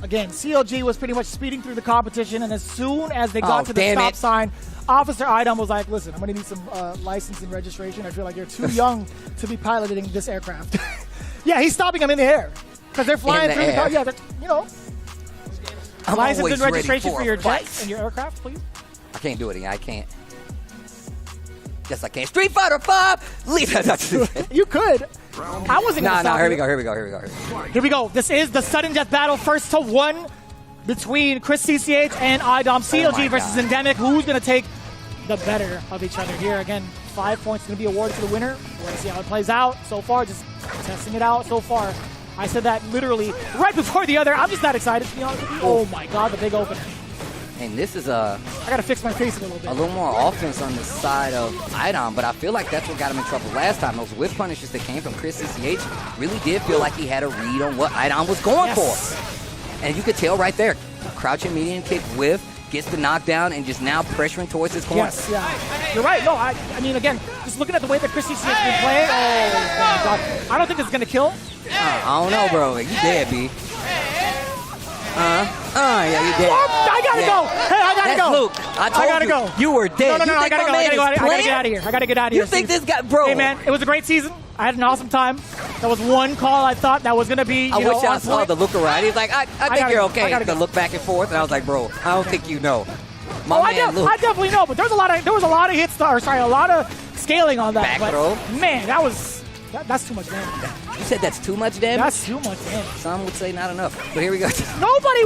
Again, CLG was pretty much speeding through the competition, and as soon as they got to the stop sign, Officer Idomb was like, listen, I'm going to need some license and registration. I feel like you're too young to be piloting this aircraft. Yeah, he's stopping them in the air because they're flying through the car. Yeah, you know. I'm license and ready registration for your fight. jets and your aircraft, please. I can't do it. I can't. Yes, I can. Street Fighter 5. Leave that. You could. I wasn't going to stop Here you. we go. Here we go. This is the sudden death battle, first to one between Chris CCH and Idomb. CLG versus Endemic. Who's going to take the better of each other here? Again, 5 points going to be awarded to the winner. We're going to see how it plays out so far. Just testing it out so far. I said that literally right before the other. I'm just not excited to be honest with you. Oh my God, the big opener. And this is I got to fix my face a little bit. A little more offense on the side of Idomb, but I feel like that's what got him in trouble last time. Those whip punishes that came from Chris CCH really did feel like he had a read on what Idomb was going for. And you could tell right there. Crouching medium kick whiff, gets the knockdown, and just now pressuring towards his corner. Yes, yeah. You're right. No, I mean, again, just looking at the way that Chris CCH has been playing, oh my God. I don't think it's going to kill. I don't know, bro. You dead, B. Yeah, you dead. I gotta go. Hey, I gotta go. Luke. I gotta go. You were dead. No, I gotta go. I gotta get out of here. I gotta get out of here. You think this guy, bro? Hey, man, it was a great season. I had an awesome time. That was one call I thought that was gonna be. I wish I saw the look around. He's like, I think you're okay. I gotta look back and forth, and I was like, bro, I don't think you know. I definitely know, but there was a lot of hits. A lot of scaling on that. Back throw. Man, that's too much damage. You said that's too much damage? That's too much damage. Some would say not enough. But here we go. Nobody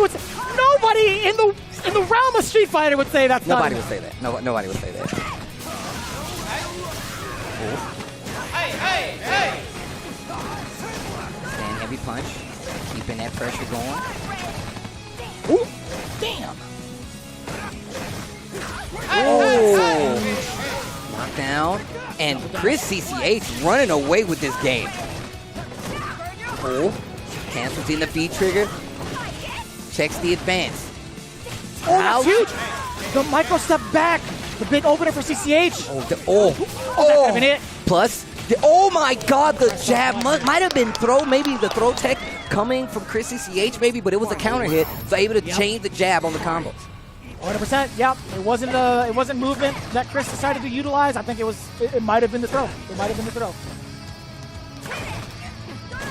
in the realm of Street Fighter would say that's nobody would say that. Nobody would say that. Hey! Stand heavy punch. Keeping that pressure going. Ooh, damn. Oh! Knockdown. And Chris CCH running away with this game. Oh, cancels in the V trigger. Checks the advance. Oh, that's huge. The micro step back. The big opener for CCH. That been it. Plus, oh my God, the jab might have been maybe the throw tech coming from Chris CCH maybe, but it was a counter hit, so able to change the jab on the combos. 100%. Yep. It wasn't movement that Chris decided to utilize. I think it might have been the throw.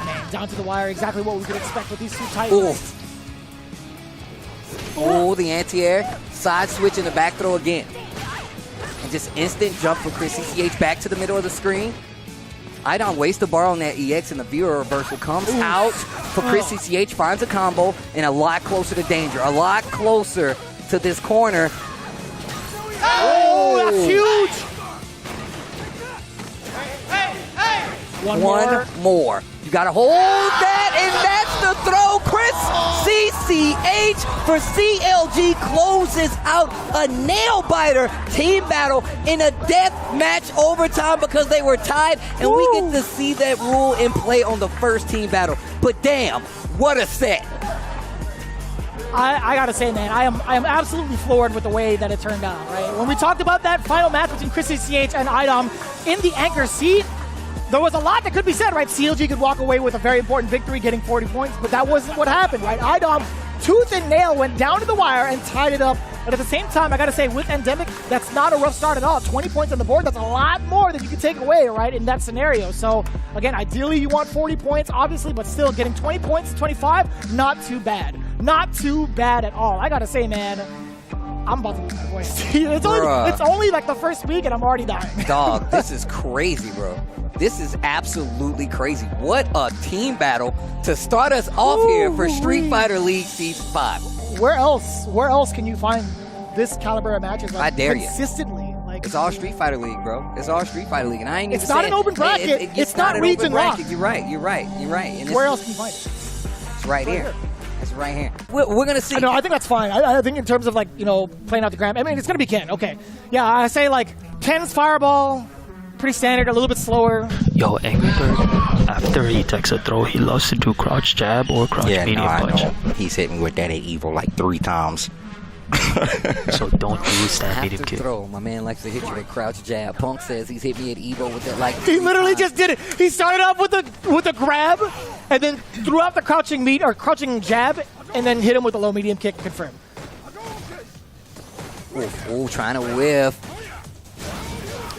Man, down to the wire. Exactly what we could expect with these two titans. Oh, the anti-air. Side switch in the back throw again. And just instant jump from Chris CCH back to the middle of the screen. Idomb wastes the bar on that EX and the viewer reversal comes out for Chris CCH, finds a combo, and a lot closer to danger. A lot closer to this corner. Oh, that's huge! One more. You gotta hold that, and that's the throw. Chris CCH reach for CLG closes out a nail-biter team battle in a death match overtime because they were tied, and we get to see that rule in play on the first team battle. But damn, what a set. I gotta say, man, I am absolutely floored with the way that it turned out, right? When we talked about that final match between CCH and Idomb in the anchor seat, there was a lot that could be said, right? CLG could walk away with a very important victory, getting 40 points, but that wasn't what happened, right? Idomb, tooth and nail, went down to the wire and tied it up. But at the same time, I gotta say, with Endemic, that's not a rough start at all. 20 points on the board, that's a lot more than you can take away, right, in that scenario. So, again, ideally you want 40 points, obviously, but still getting 20 points, 25, not too bad. Not too bad at all. I gotta say, man, I'm about to lose my voice. it's only like the first week and I'm already dying. Dog, this is crazy, bro. This is absolutely crazy. What a team battle to start us off here for Street Fighter League Season 5. Where else can you find this caliber of matches? Like, I dare you. Consistently. Like, it's all Street Fighter League, bro. It's all Street Fighter League. And I ain't even It's not an open bracket. Hey, it's not region locked. You're right. And where else can you find it? It's right here. It's right here. We're going to see. No, I think that's fine. I think in terms of, like, you know, playing out the gram, I mean, it's going to be Ken. Okay. Yeah, I say, like, Ken's Fireball, pretty standard, a little bit slower. Yo, Angry Bird, after he takes a throw, he loves to do crouch jab or crouch medium punch. I know. He's hit me with that at Evil like 3 times. So don't use that medium After kick. throw, my man likes to hit you with crouch jab. Punk says he's hit me at Evo with that like. He literally just did it. He started off with a grab, and then threw out the crouching jab, and then hit him with a low medium kick. Confirm. Ooh, trying to whiff.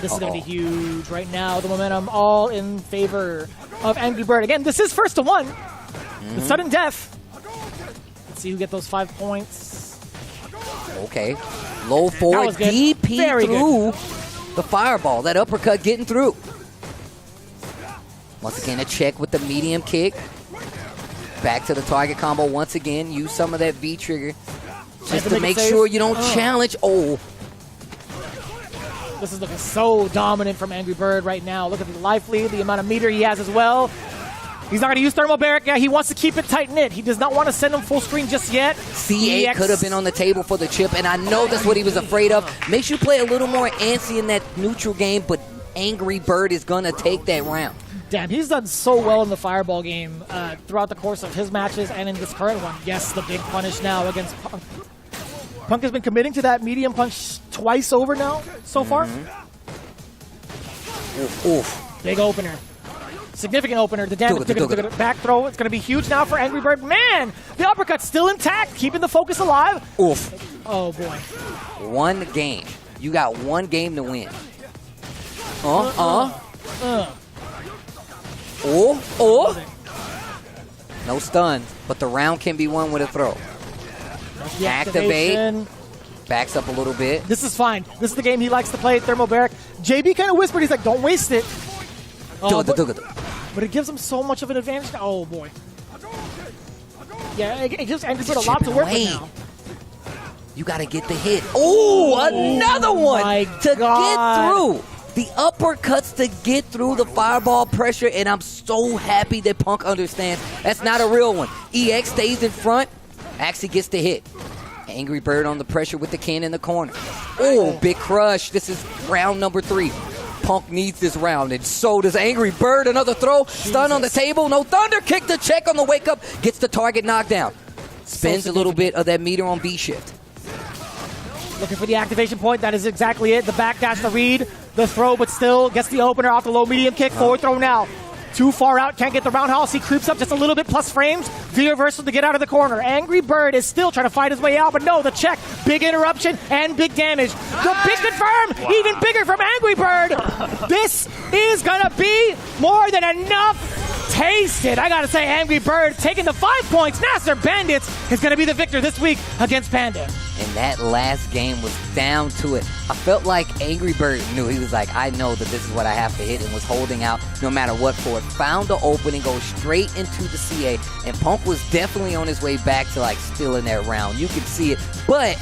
This is going to be huge right now. The momentum all in favor of Angry Bird. Again, this is first to one. The sudden death. Let's see who get those 5 points. Okay. Low forward DP through the fireball. That uppercut getting through. Once again, a check with the medium kick. Back to the target combo once again. Use some of that V trigger just to make sure you don't challenge. Oh. This is looking so dominant from Angry Bird right now. Look at the life lead, the amount of meter he has as well. He's not going to use Thermal Barrack. Yeah, he wants to keep it tight-knit. He does not want to send him full screen just yet. C8 could have been on the table for the chip, and I know that's what he was afraid of. Makes you play a little more antsy in that neutral game, but Angry Bird is going to take that round. Damn, he's done so well in the Fireball game throughout the course of his matches and in this current one. Yes, the big punish now against Punk. Punk has been committing to that medium punch twice over now so far. Oof. Big opener. Significant opener. The damage back throw. It's going to be huge now for Angry Bird. Man, the uppercut's still intact, keeping the focus alive. Oof. Oh, boy. One game. You got one game to win. No stun, but the round can be won with a throw. Activate. Backs up a little bit. This is fine. This is the game he likes to play, Thermal Barrack. JB kind of whispered, he's like, don't waste it. But it gives him so much of an advantage now. Oh, boy. Yeah, it gives Angry Bird a lot to work with now. You got to get the hit. Oh, another one to get through. The uppercuts to get through the fireball pressure, and I'm so happy that Punk understands that's not a real one. EX stays in front, actually gets the hit. Angry Bird on the pressure with the can in the corner. Oh, big crush. This is round number 3. Punk needs this round, and so does Angry Bird. Another throw, stun on the table, no thunder, kick the check on the wake up, gets the target knocked down. Spends a little bit of that meter on B shift. Looking for the activation point, that is exactly it. The backdash, the read, the throw, but still gets the opener off the low medium kick. Forward throw now. Too far out, can't get the roundhouse. He creeps up just a little bit, plus frames. V reversal to get out of the corner. Angry Bird is still trying to fight his way out, but no, the check. Big interruption and big damage. The big confirm, even bigger from Angry Bird. This is gonna be more than enough. Tasted. I gotta say, Angry Bird taking the 5 points. NASRxBandits is gonna be the victor this week against Panda. And that last game was down to it. I felt like Angry Bird knew. He was like, I know that this is what I have to hit, and was holding out no matter what for it. Found the opening, goes straight into the CA, and Punk was definitely on his way back to like stealing that round. You could see it, but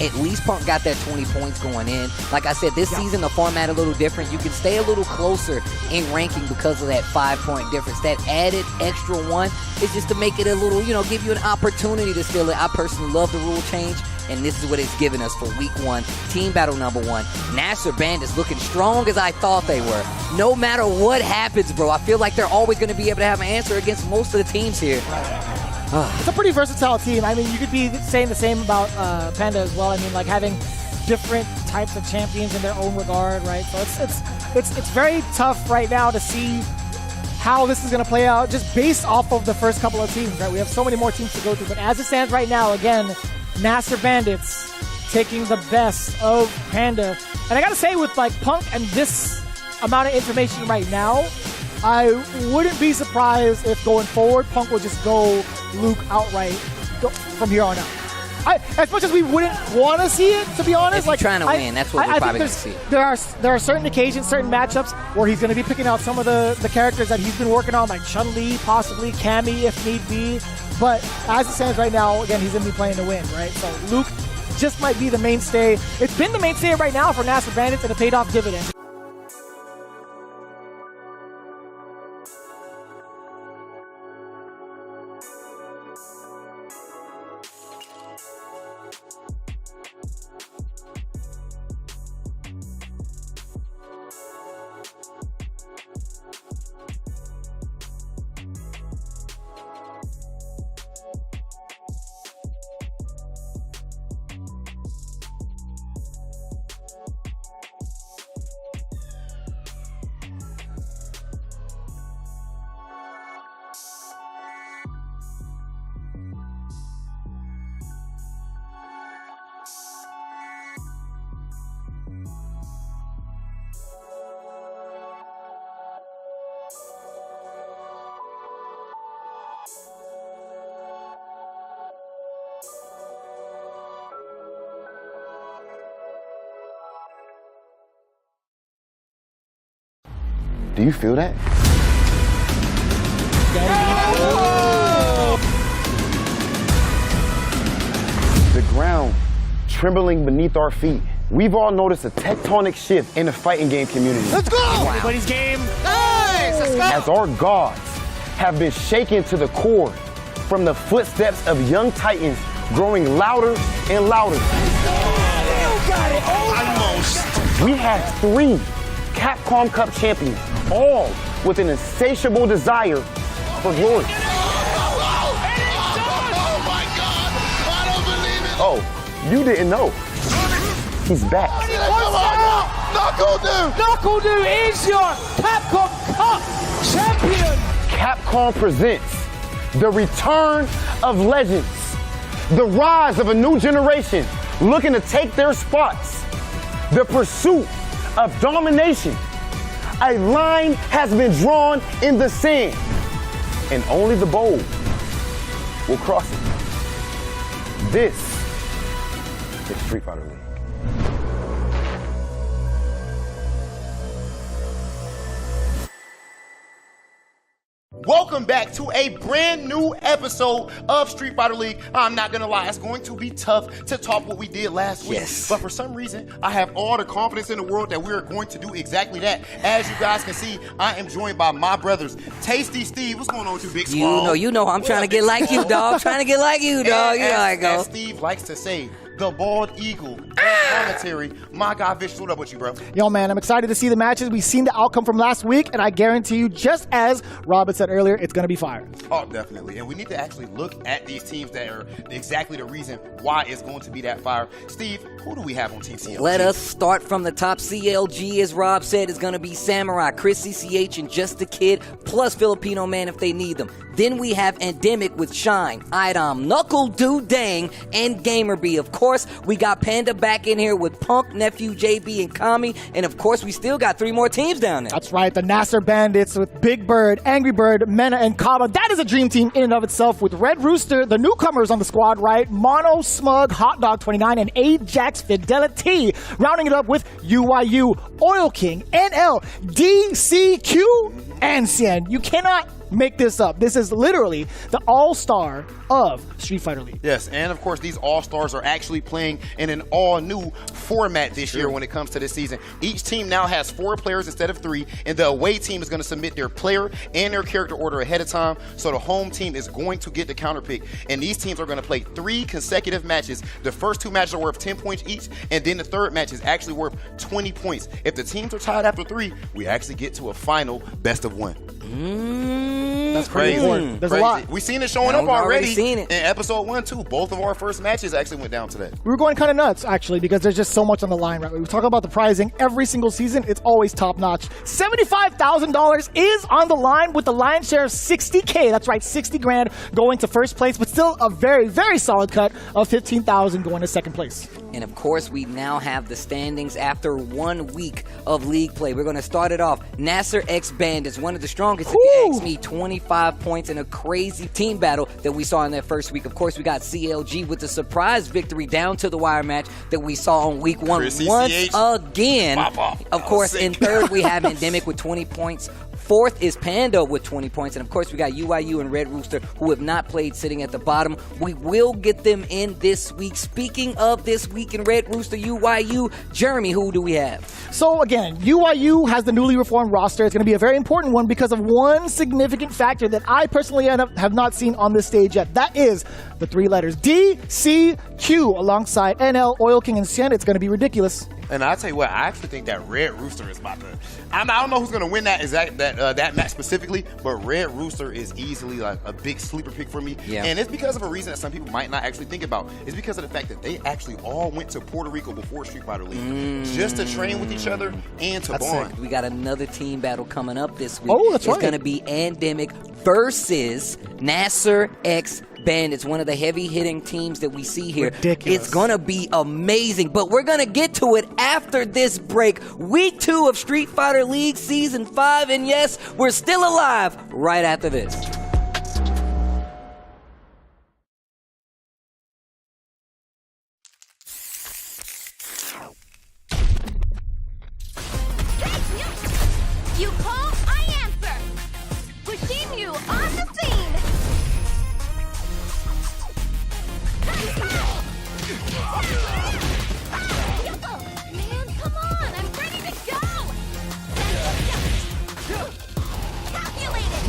At least Punk got that 20 points going in. Like I said, this season the format a little different. You can stay a little closer in ranking because of that 5-point difference. That added extra one is just to make it a little, give you an opportunity to steal it. I personally love the rule change, and this is what it's given us for week 1. Team battle number 1. NASRxBandits looking strong as I thought they were. No matter what happens, bro, I feel like they're always going to be able to have an answer against most of the teams here. It's a pretty versatile team. I mean, you could be saying the same about Panda as well. I mean, like having different types of champions in their own regard, right? So it's very tough right now to see how this is going to play out just based off of the first couple of teams, right? We have so many more teams to go through. But as it stands right now, again, NASRxBandits taking the best of Panda. And I got to say, with like Punk and this amount of information right now, I wouldn't be surprised if going forward, Punk will just go Luke outright from here on out. As much as we wouldn't want to see it, to be honest, if like trying to win, that's what we're probably going to see. There are certain occasions, certain matchups where he's going to be picking out some of the characters that he's been working on, like Chun-Li, possibly Cammy if need be. But as it stands right now, again, he's going to be playing to win, right? So Luke just might be the mainstay. It's been the mainstay right now for NASRxBandits, and it paid off dividends. Do you feel that? The ground trembling beneath our feet. We've all noticed a tectonic shift in the fighting game community. Let's go! Wow. Everybody's game. Nice! Let's go! As our gods have been shaken to the core from the footsteps of young titans growing louder and louder. You got it! Almost. We have 3 Capcom Cup champions, all with an insatiable desire for glory. Oh my God! I don't believe it! Oh, you didn't know. He's back. Knuckle Doo! Knuckle Doo is your Capcom Cup champion! Capcom presents the return of legends, the rise of a new generation looking to take their spots, the pursuit of domination. A line has been drawn in the sand, and only the bold will cross it. This is Street Fighter League. Welcome back to a brand new episode of Street Fighter League. I'm not gonna lie, it's going to be tough to top what we did last week. Yes. But for some reason, I have all the confidence in the world that we're going to do exactly that. As you guys can see, I am joined by my brothers, Tasty Steve. What's going on with you, Big Squall? You know, I'm trying to get like you, dog. Trying to get like you, dog. You know how I go. As Steve likes to say, the bald eagle. Commentary. My guy, Vish, what up with you, bro? Yo, man, I'm excited to see the matches. We've seen the outcome from last week, and I guarantee you, just as Robert said earlier, it's going to be fire. Oh, definitely. And we need to actually look at these teams that are exactly the reason why it's going to be that fire. Steve, who do we have on Team CLG? Let us start from the top. CLG, as Rob said, is going to be Samurai, Chris CCH, and Just a Kid, plus Filipino Man if they need them. Then we have Endemic with Shine, Idomb, Knuckle Doo, Dang, and Gamer B. Of course, we got Panda back in here with Punk, Nephew, JB, and Kami. And of course, we still got 3 more teams down there. That's right, the NASRxBandits with Big Bird, Angry Bird, Mena, and Kaba. That is a dream team in and of itself with Red Rooster, the newcomers on the squad, right? Mono, Smug, Hot Dog 29, and Ajax Fidelity. Rounding it up with UYU, Oil King, NL, DCQ, and Sien. You cannot make this up. This is literally the all-star of Street Fighter League. Yes, and of course, these all-stars are actually playing in an all-new format this year when it comes to this season. Each team now has 4 players instead of 3, and the away team is going to submit their player and their character order ahead of time, so the home team is going to get the counter pick, and these teams are going to play 3 consecutive matches. The first 2 matches are worth 10 points each, and then the third match is actually worth 20 points. If the teams are tied after 3, we actually get to a final best of 1. That's crazy. There's a lot. We've seen it showing up already in episode 1, too. Both of our first matches actually went down today. We were going kind of nuts, actually, because there's just so much on the line, right? We talk about the prizing every single season. It's always top-notch. $75,000 is on the line with the lion's share of $60K. That's right, 60 grand going to first place, but still a very, very solid cut of 15,000 going to second place. And of course, we now have the standings after 1 week of league play. We're going to start it off. NASRxBandits, one of the strongest, if you ask me, 25 points in a crazy team battle that we saw in that first week. Of course, we got CLG with the surprise victory down to the wire match that we saw on week 1 once again. Of course, in third, we have Endemic with 20 points. Fourth is Panda with 20 points. And of course, we got Uyu and Red Rooster, who have not played, sitting at the bottom. We will get them in this week. Speaking of this week in Red Rooster, Uyu, Jeremy, who do we have? So again, Uyu has the newly reformed roster. It's going to be a very important one because of one significant factor that I personally have not seen on this stage yet. That is the 3 letters DCQ alongside NL, Oil King, and Sien. It's going to be ridiculous. And I'll tell you what, I actually think that Red Rooster is about to. I don't know who's going to win that match specifically, but Red Rooster is easily like a big sleeper pick for me. Yeah. And it's because of a reason that some people might not actually think about. It's because of the fact that they actually all went to Puerto Rico before Street Fighter League just to train with each other and to bond. We got another team battle coming up this week. Oh, that's right. It's going to be Endemic versus NASRxBandits, one of the heavy-hitting teams that we see here. Ridiculous. It's going to be amazing, but we're going to get to it after this break. Week 2 of Street Fighter League Season 5, and yes, we're still alive right after this. You call, I answer. Pushing you on the scene. Man, come on, I'm ready to go. Calculated.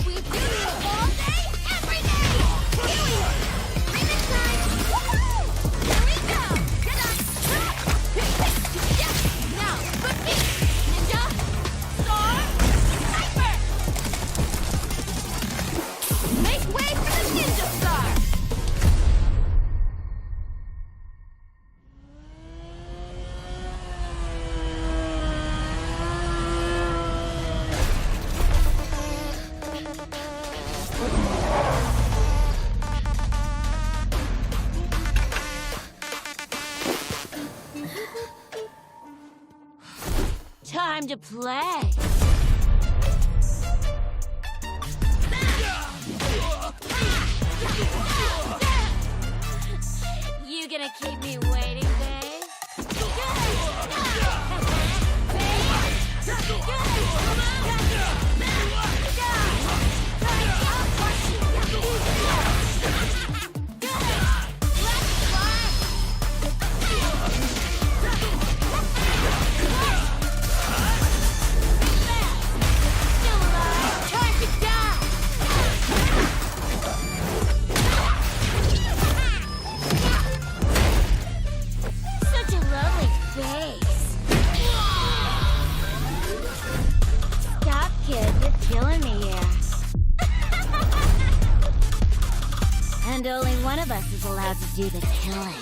We do this all day, every day. Remix time. Woohoo! Here we go. Now, good beat. Ninja, Star, Sniper. Make way for the Ninja Star. Time to play. You gonna keep me waiting, babe? Time to die! Such a lovely face. Stop, kid. You're killing me here. And only one of us is allowed to do the killing.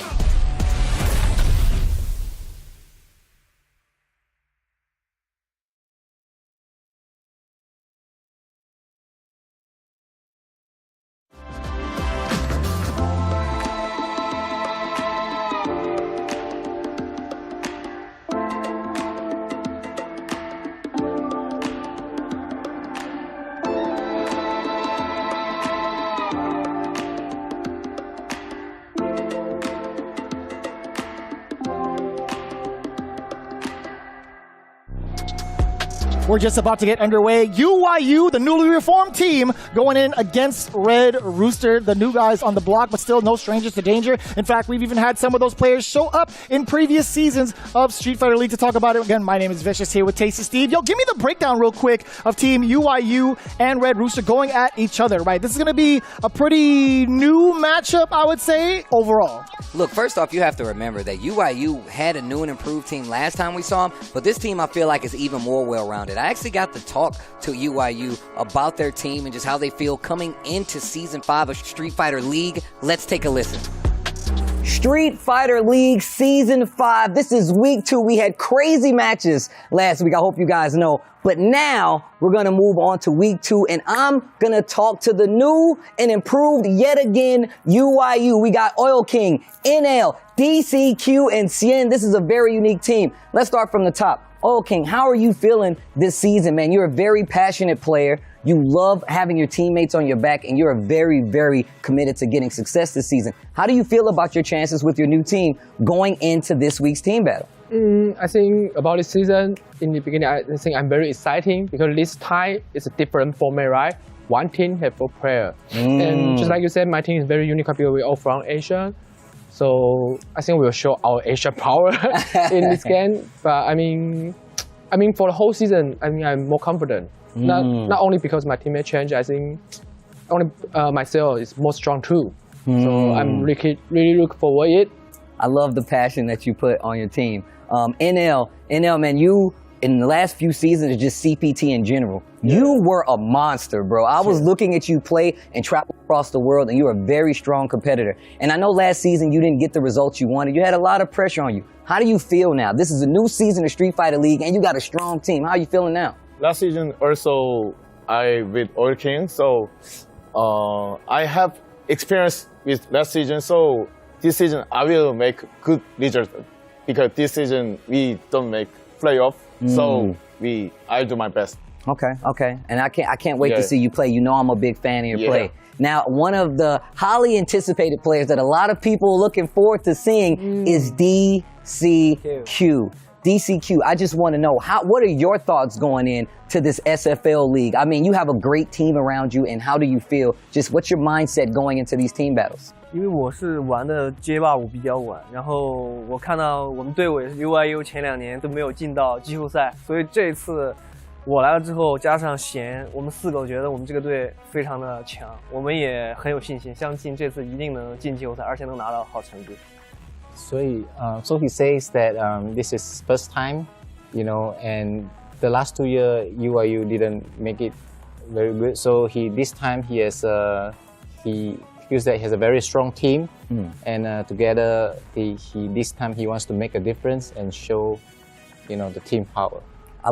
We're just about to get underway. UYU, the newly reformed team, going in against Red Rooster, the new guys on the block, but still no strangers to danger. In fact, we've even had some of those players show up in previous seasons of Street Fighter League to talk about it. Again, my name is Vicious here with Tasty Steve. Yo, give me the breakdown real quick of Team UYU and Red Rooster going at each other, right? This is going to be a pretty new matchup, I would say, overall. Look, first off, you have to remember that UYU had a new and improved team last time we saw them, but this team I feel like is even more well-rounded. I actually got to talk to UYU about their team and just how they feel coming into Season 5 of Street Fighter League. Let's take a listen. Street Fighter League Season 5. This is week 2. We had crazy matches last week, I hope you guys know. But now we're going to move on to week 2, and I'm going to talk to the new and improved yet again UYU. We got Oil King, NL, DCQ, and Sien. This is a very unique team. Let's start from the top. Oil King, how are you feeling this season, man? You're a very passionate player. You love having your teammates on your back, and you're very, very committed to getting success this season. How do you feel about your chances with your new team going into this week's team battle? I think about this season, in the beginning, I think I'm very exciting because this time is a different format, right? One team have 4 players. And just like you said, my team is very unique because we're all from Asia. So I think we'll show our Asia power in this game. But I mean, for the whole season, I'm more confident. Not only because my teammate changed, I think only myself is more strong too. So I'm really looking forward to it. I love the passion that you put on your team. NL, man, you, in the last few seasons, just CPT in general, you were a monster, bro. I was looking at you play and travel across the world, and you're a very strong competitor. And I know last season you didn't get the results you wanted. You had a lot of pressure on you. How do you feel now? This is a new season of Street Fighter League, and you got a strong team. How are you feeling now? Last season also, I with Oil King, so I have experience with last season, so this season I will make good results because this season we don't make playoff, so I do my best. Okay, and I can't wait to see you play. You know I'm a big fan of your play. Now, one of the highly anticipated players that a lot of people are looking forward to seeing is DCQ. DCQ, I just want to know, what are your thoughts going in to this SFL league? I mean, you have a great team around you, and how do you feel? Just what's your mindset going into these team battles? 因为我是玩的街霸舞比较晚，然后我看到我们队伍 UYU 前2年都没有进到季后赛，所以这一次我来了之后，加上贤，我们4个我觉得我们这个队非常的强，我们也很有信心，相信这次一定能进季后赛，而且能拿到好成绩。 So he says that this is first time, you know, and the last 2 years UYU didn't make it very good. So this time he feels that he has a very strong team, and together this time he wants to make a difference and show, you know, the team power. I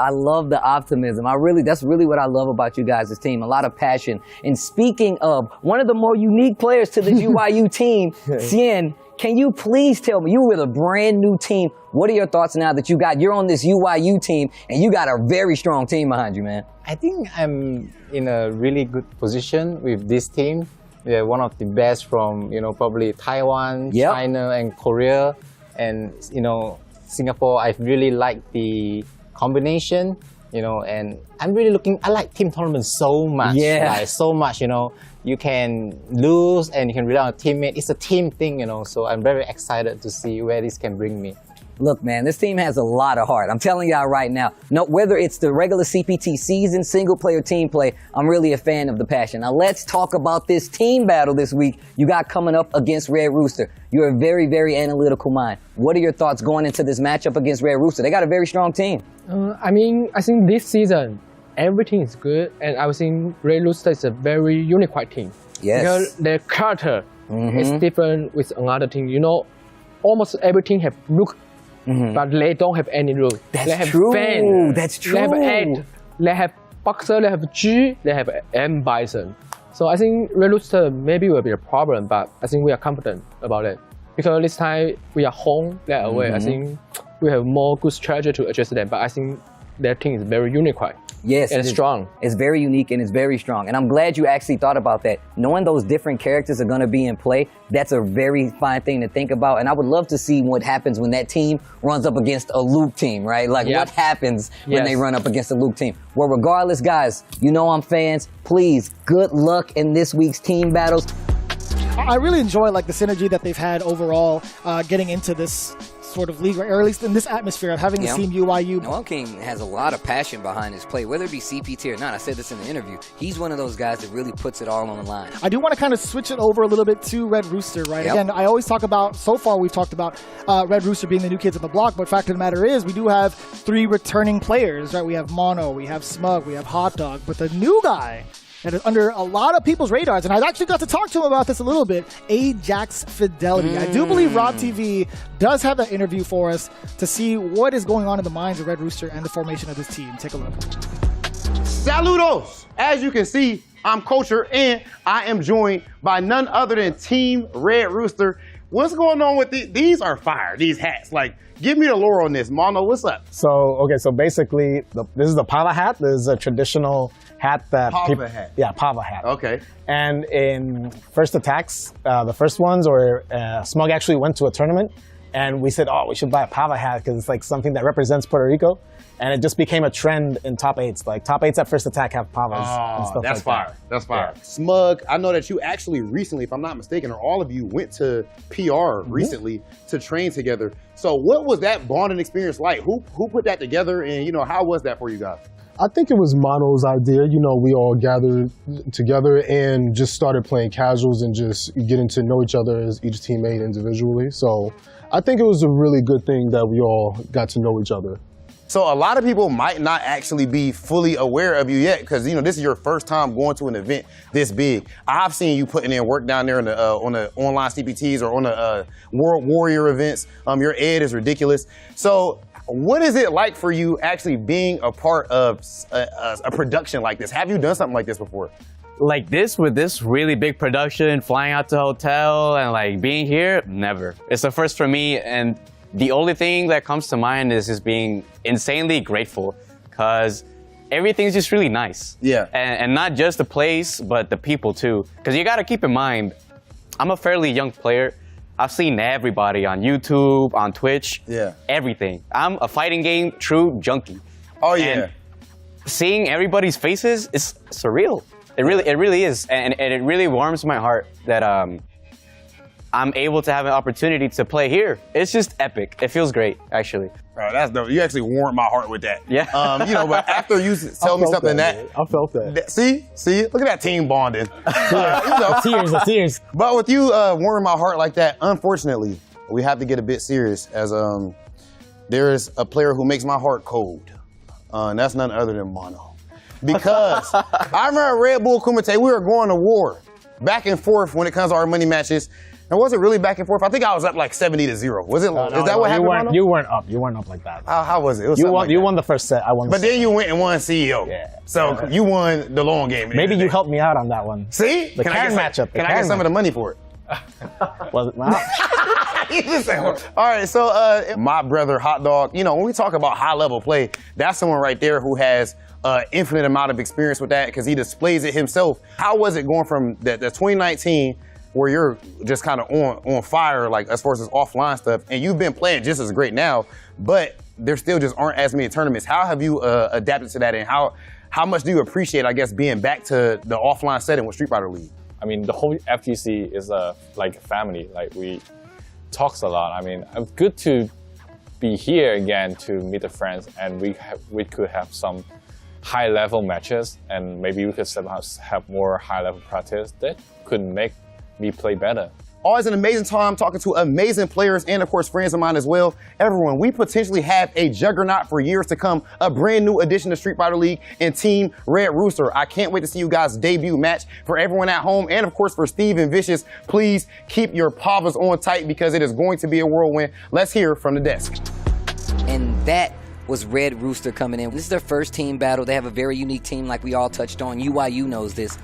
love the optimism. That's really what I love about you guys' team. A lot of passion. And speaking of one of the more unique players to the UYU team, Sien, can you please tell me, you were a brand new team. What are your thoughts now that you're on this UYU team and you got a very strong team behind you, man? I think I'm in a really good position with this team. They're one of the best from, you know, probably Taiwan, China, and Korea, and, you know, Singapore. I really like the combination, you know, and I'm really I like team tournaments so much. Like, so much, you know. You can lose and you can rely on a teammate. It's a team thing, you know, so I'm very excited to see where this can bring me. Look, man, this team has a lot of heart. I'm telling y'all right now. No, whether it's the regular CPT season, single player, team play, I'm really a fan of the passion. Now let's talk about this team battle this week you got coming up against Red Rooster. You're a very, very analytical mind. What are your thoughts going into this matchup against Red Rooster? They got a very strong team. I think this season, everything is good, and I think Red Rooster is a very unique team. Yes. Because their character is different with another team. You know, almost every team have look, but they don't have any rule. They have true. Fan, That's true. They have Ed, they have Boxer, they have G, they have M Bison. So I think Red Rooster maybe will be a problem, but I think we are confident about it. Because this time we are home, they are away. I think we have more good strategy to address them, but I think their team is very unique. Yes, and strong. It's very unique and it's very strong. And I'm glad you actually thought about that. Knowing those different characters are going to be in play, that's a very fine thing to think about. And I would love to see what happens when that team runs up against a Luke team, right? Like what happens when they run up against a Luke team. Well, regardless, guys, you know I'm fans. Please, good luck in this week's team battles. I really enjoy like the synergy that they've had overall getting into this sort of league, or at least in this atmosphere of having the team UYU. Noel King has a lot of passion behind his play, whether it be CPT or not. I said this in the interview. He's one of those guys that really puts it all on the line. I do want to kind of switch it over a little bit to Red Rooster, right? Again, I always talk about, so far we've talked about Red Rooster being the new kids on the block, but fact of the matter is we do have 3 returning players, right? We have Mono, we have Smug, we have Hot Dog, but the new guy that is under a lot of people's radars, and I actually got to talk to him about this a little bit, Ajax Fidelity. I do believe Rob TV does have that interview for us to see what is going on in the minds of Red Rooster and the formation of this team. Take a look. Saludos! As you can see, I'm Culture, and I am joined by none other than Team Red Rooster. What's going on with these? Are fire, these hats. Like, give me the lore on this. Mono, what's up? So basically, this is the Pava hat. This is a traditional hat that Pava hat. Yeah, Pava hat. Okay. And in first attacks, the first ones, or Smug actually went to a tournament, and we said, oh, we should buy a Pava hat because it's like something that represents Puerto Rico. And it just became a trend in top 8s. Like top 8s at first attack have Pavas and stuff that's like fire. That's fire. Yeah. Smug, I know that you actually recently, if I'm not mistaken, or all of you went to PR recently to train together. So what was that bonding experience like? Who put that together, and how was that for you guys? I think it was Mono's idea. We all gathered together and just started playing casuals and just getting to know each other as each teammate individually. So I think it was a really good thing that we all got to know each other. So a lot of people might not actually be fully aware of you yet because, this is your first time going to an event this big. I've seen you putting in work down there on the online CPTs or on the World Warrior events. Your ed is ridiculous. So what is it like for you actually being a part of a production like this? Have you done something like this before? Like this, with this really big production, flying out to the hotel and like being here, never. It's the first for me, and the only thing that comes to mind is just being insanely grateful because everything's just really nice. Yeah. And not just the place, but the people too. Because you got to keep in mind, I'm a fairly young player. I've seen everybody on YouTube, on Twitch, everything. I'm a fighting game true junkie. Oh yeah. And seeing everybody's faces is surreal. It really is. And it really warms my heart that I'm able to have an opportunity to play here. It's just epic. It feels great, actually. Bro, that's dope. You actually warmed my heart with that. Yeah. But after you tell me something I felt that. See, look at that team bonding. Tears. But with you warming my heart like that, unfortunately, we have to get a bit serious as there is a player who makes my heart cold. And that's none other than Mono. Because I remember Red Bull Kumite, we were going to war back and forth when it comes to our money matches. And was it really back and forth? I think I was up like 70-0. Was it? Is that what happened? You weren't up. You weren't up like that. How was it? It was you won the first set. I won. But then you went and won CEO. Yeah. So you won the long game. Maybe you helped me out on that one. See? The Karen matchup. Can I get some of the money for it? Was it not? All right, so my brother Hot Dog, when we talk about high level play, that's someone right there who has infinite amount of experience with that because he displays it himself. How was it going from the 2019 where you're just kind of on fire, like as far as this offline stuff, and you've been playing just as great now, but there still just aren't as many tournaments. How have you adapted to that, and how much do you appreciate, I guess, being back to the offline setting with Street Fighter League? I mean, the whole FTC is like a family. Like we talks a lot. I mean, it's good to be here again to meet the friends, and we could have some high-level matches, and maybe we could somehow have more high-level practice that could make me play better. Always an amazing time talking to amazing players and, of course, friends of mine as well. Everyone, we potentially have a juggernaut for years to come, a brand new addition to Street Fighter League and Team Red Rooster. I can't wait to see you guys' debut match. For everyone at home and, of course, for Steve and Vicious, please keep your pavas on tight because it is going to be a whirlwind. Let's hear from the desk. And that was Red Rooster coming in. This is their first team battle. They have a very unique team like we all touched on. UYU knows this.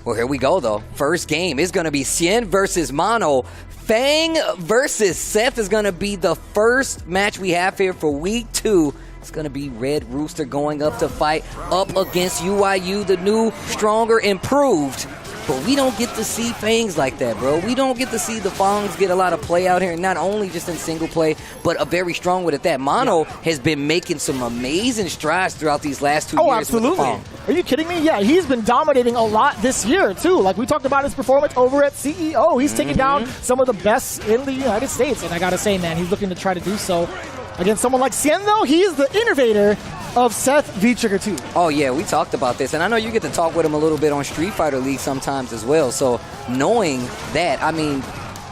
Well, here we go, though. First game is going to be Sien versus Mono. Fang versus Seth is going to be the first match we have here for week 2. It's going to be Red Rooster going up to fight up against UIU, the new, stronger, improved. But we don't get to see things like that, bro. We don't get to see the Fongs get a lot of play out here, not only just in single play, but a very strong one at that. Mono has been making some amazing strides throughout these last 2 years. Oh, absolutely. With the Fong. Are you kidding me? Yeah, he's been dominating a lot this year, too. Like, we talked about his performance over at CEO. He's taking down some of the best in the United States. And I got to say, man, he's looking to try to do so against someone like Sien, though. He's the innovator of Seth V-Trigger 2. Oh, yeah, we talked about this. And I know you get to talk with him a little bit on Street Fighter League sometimes as well. So knowing that, I mean,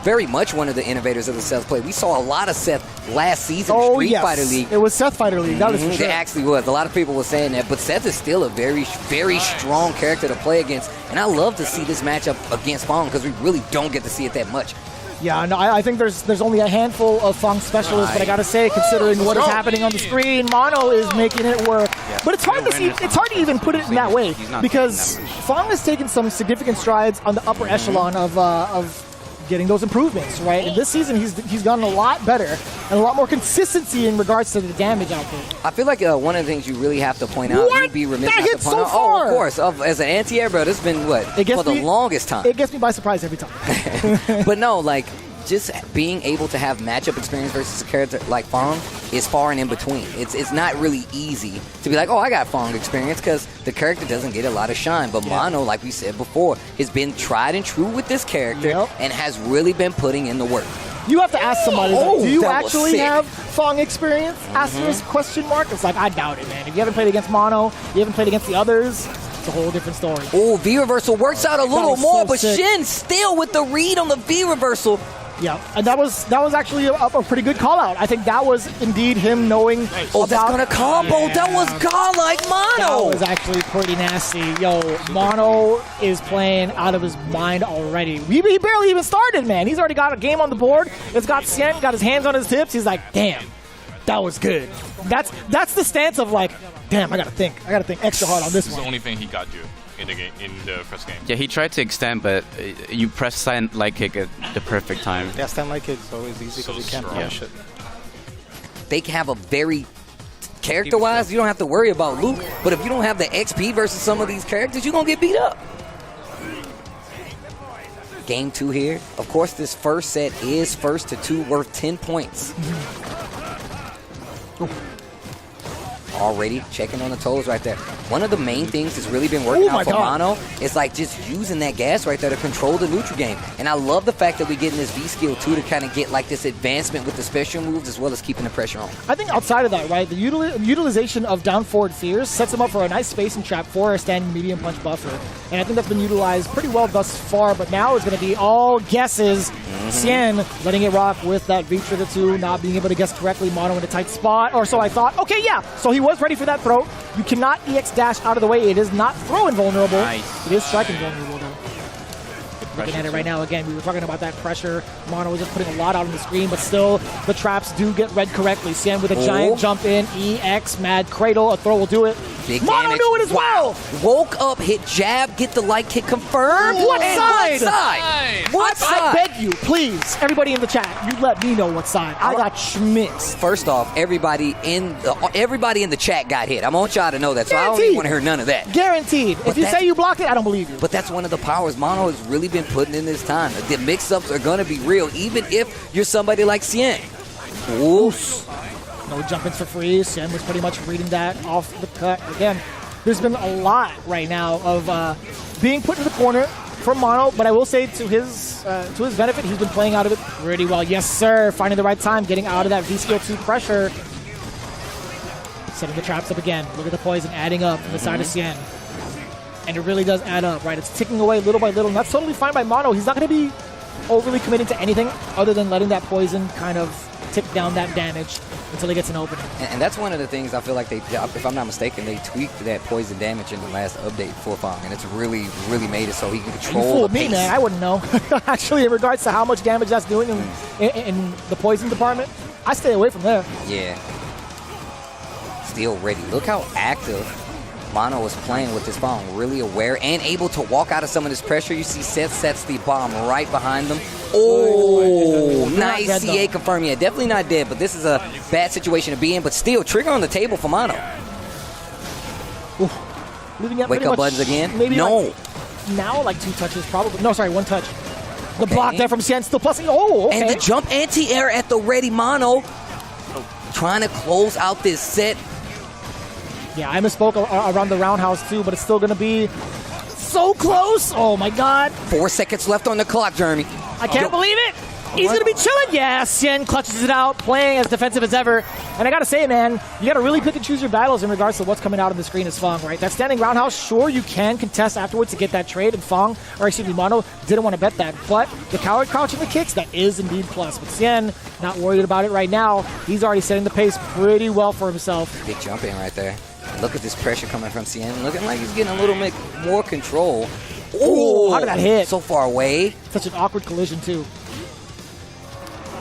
very much one of the innovators of the Seth play. We saw a lot of Seth last season in Street Fighter League. It was Seth Fighter League. That was for sure. It actually was. A lot of people were saying that. But Seth is still a very, very strong character to play against. And I love to see this matchup against Fong because we really don't get to see it that much. Yeah, no, I think there's only a handful of Fong specialists, but I gotta say, considering what is happening on the screen, Mono is making it work. But it's hard to see. It's hard to even put it in that way because Fong has taken some significant strides on the upper echelon of getting those improvements, right? And this season, he's gotten a lot better and a lot more consistency in regards to the damage output. I feel like one of the things you really have to point out, you'd be remiss that not to hit point so out. far. Oh, of course. As an anti-air, bro, this has been what for the longest time. It gets me by surprise every time. But no, like, just being able to have matchup experience versus a character like Fong is far and in between. It's not really easy to be like, oh, I got Fong experience because the character doesn't get a lot of shine. But Mono, like we said before, has been tried and true with this character and has really been putting in the work. You have to ask somebody, do you that was actually sick. have Fong experience? Asterisk question mark. It's like, I doubt it, man. If you haven't played against Mono, you haven't played against the others, it's a whole different story. Oh, V-reversal works out a little more, so but sick. Sien still with the read on the V-reversal. Yeah, and that was actually a pretty good call out. I think that was indeed him knowing that's gonna combo. That was godlike Mono. That was actually pretty nasty. Yo, Mono is playing out of his mind already. He barely even started, man. He's already got a game on the board. It's got Sien, got his hands on his hips. He's like, damn, that was good. That's the stance of like, damn, I gotta think extra hard on this one. This is the only thing he got you in the game, in the first game. Yeah, he tried to extend, but you press stand light kick at the perfect time. Yeah, stand light kick is always easy because you can't punish it. They have a very character-wise, you don't have to worry about Luke, but if you don't have the XP versus some of these characters, you're gonna get beat up. Game 2 here. Of course, this first set is first to 2 worth 10 points. Already checking on the toes right there. One of the main things that's really been working out for Mono is like just using that gas right there to control the neutral game. And I love the fact that we're getting this V skill too to kind of get like this advancement with the special moves as well as keeping the pressure on. I think outside of that, right, the utilization of down forward fears sets him up for a nice spacing trap for a standing medium punch buffer. And I think that's been utilized pretty well thus far, but now it's going to be all guesses. Sien letting it rock with that V-Trigger 2, not being able to guess correctly, Mono in a tight spot, or so I thought. Okay, yeah, so he was ready for that throw. You cannot EX dash out of the way. It is not throw invulnerable. Nice. It is strike invulnerable, though. Looking at it right now, again, we were talking about that pressure. Mono was just putting a lot out on the screen, but still, the traps do get read correctly. Sien with a giant jump in, EX, mad cradle, a throw will do it. Big Mono damage. knew it as well! Woke up, hit jab, get the light kick confirmed. What And side? What side? What side? I beg you, please, everybody in the chat, you let me know what side. I got schmixed. First off, everybody in the chat got hit. I want y'all to know that, so I don't even want to hear none of that. Guaranteed. But if you say you blocked it, I don't believe you. But that's one of the powers Mono has really been putting in this time. The mix-ups are going to be real, even if you're somebody like Sien. Oof. No jump-ins for free. Sien was pretty much reading that off the cut. Again, there's been a lot right now of being put in the corner from Mono, but I will say to his benefit, he's been playing out of it pretty well. Yes, sir. Finding the right time, getting out of that V-Skill 2 pressure. Setting the traps up again. Look at the poison adding up on the side of Sien. And it really does add up, right? It's ticking away little by little, and that's totally fine by Mono. He's not going to be overly committed to anything other than letting that poison kind of tick down that damage until he gets an opening. And that's one of the things I feel like they, if I'm not mistaken, they tweaked that poison damage in the last update for Fong, and it's really, really made it so he can control You fooled the me, pace. man. I wouldn't know. Actually, in regards to how much damage that's doing in the poison department, I stay away from there. Yeah. Still ready. Look how active Mono was playing with this Fong, really aware and able to walk out of some of this pressure. You see Seth sets the bomb right behind them. Oh, Not nice dead, CA though. confirm. Yeah, definitely not dead, but this is a bad situation to be in. But still, trigger on the table for Mono. Leaving out Wake pretty up much buttons again? Maybe No. like, now like 2 touches, probably. No, sorry, 1 touch. The block there from Sien still plusing. Oh, okay. And the jump anti-air at the ready. Mono trying to close out this set. Yeah, I misspoke around the roundhouse too, but it's still going to be so close. Oh my God. 4 seconds left on the clock, Jeremy. I can't believe it. He's going to be chilling. Yeah, Sien clutches it out, playing as defensive as ever. And I got to say, man, you got to really pick and choose your battles in regards to what's coming out on the screen as Fong, right? That standing roundhouse, sure, you can contest afterwards to get that trade. And Fong, or excuse me, Mono, didn't want to bet that. But the coward crouch and the kicks, that is indeed plus. But Sien, not worried about it right now. He's already setting the pace pretty well for himself. Big jump in right there. Look at this pressure coming from Sien. Looking like he's getting a little bit more control. Ooh, how did that hit? So far away. Such an awkward collision, too.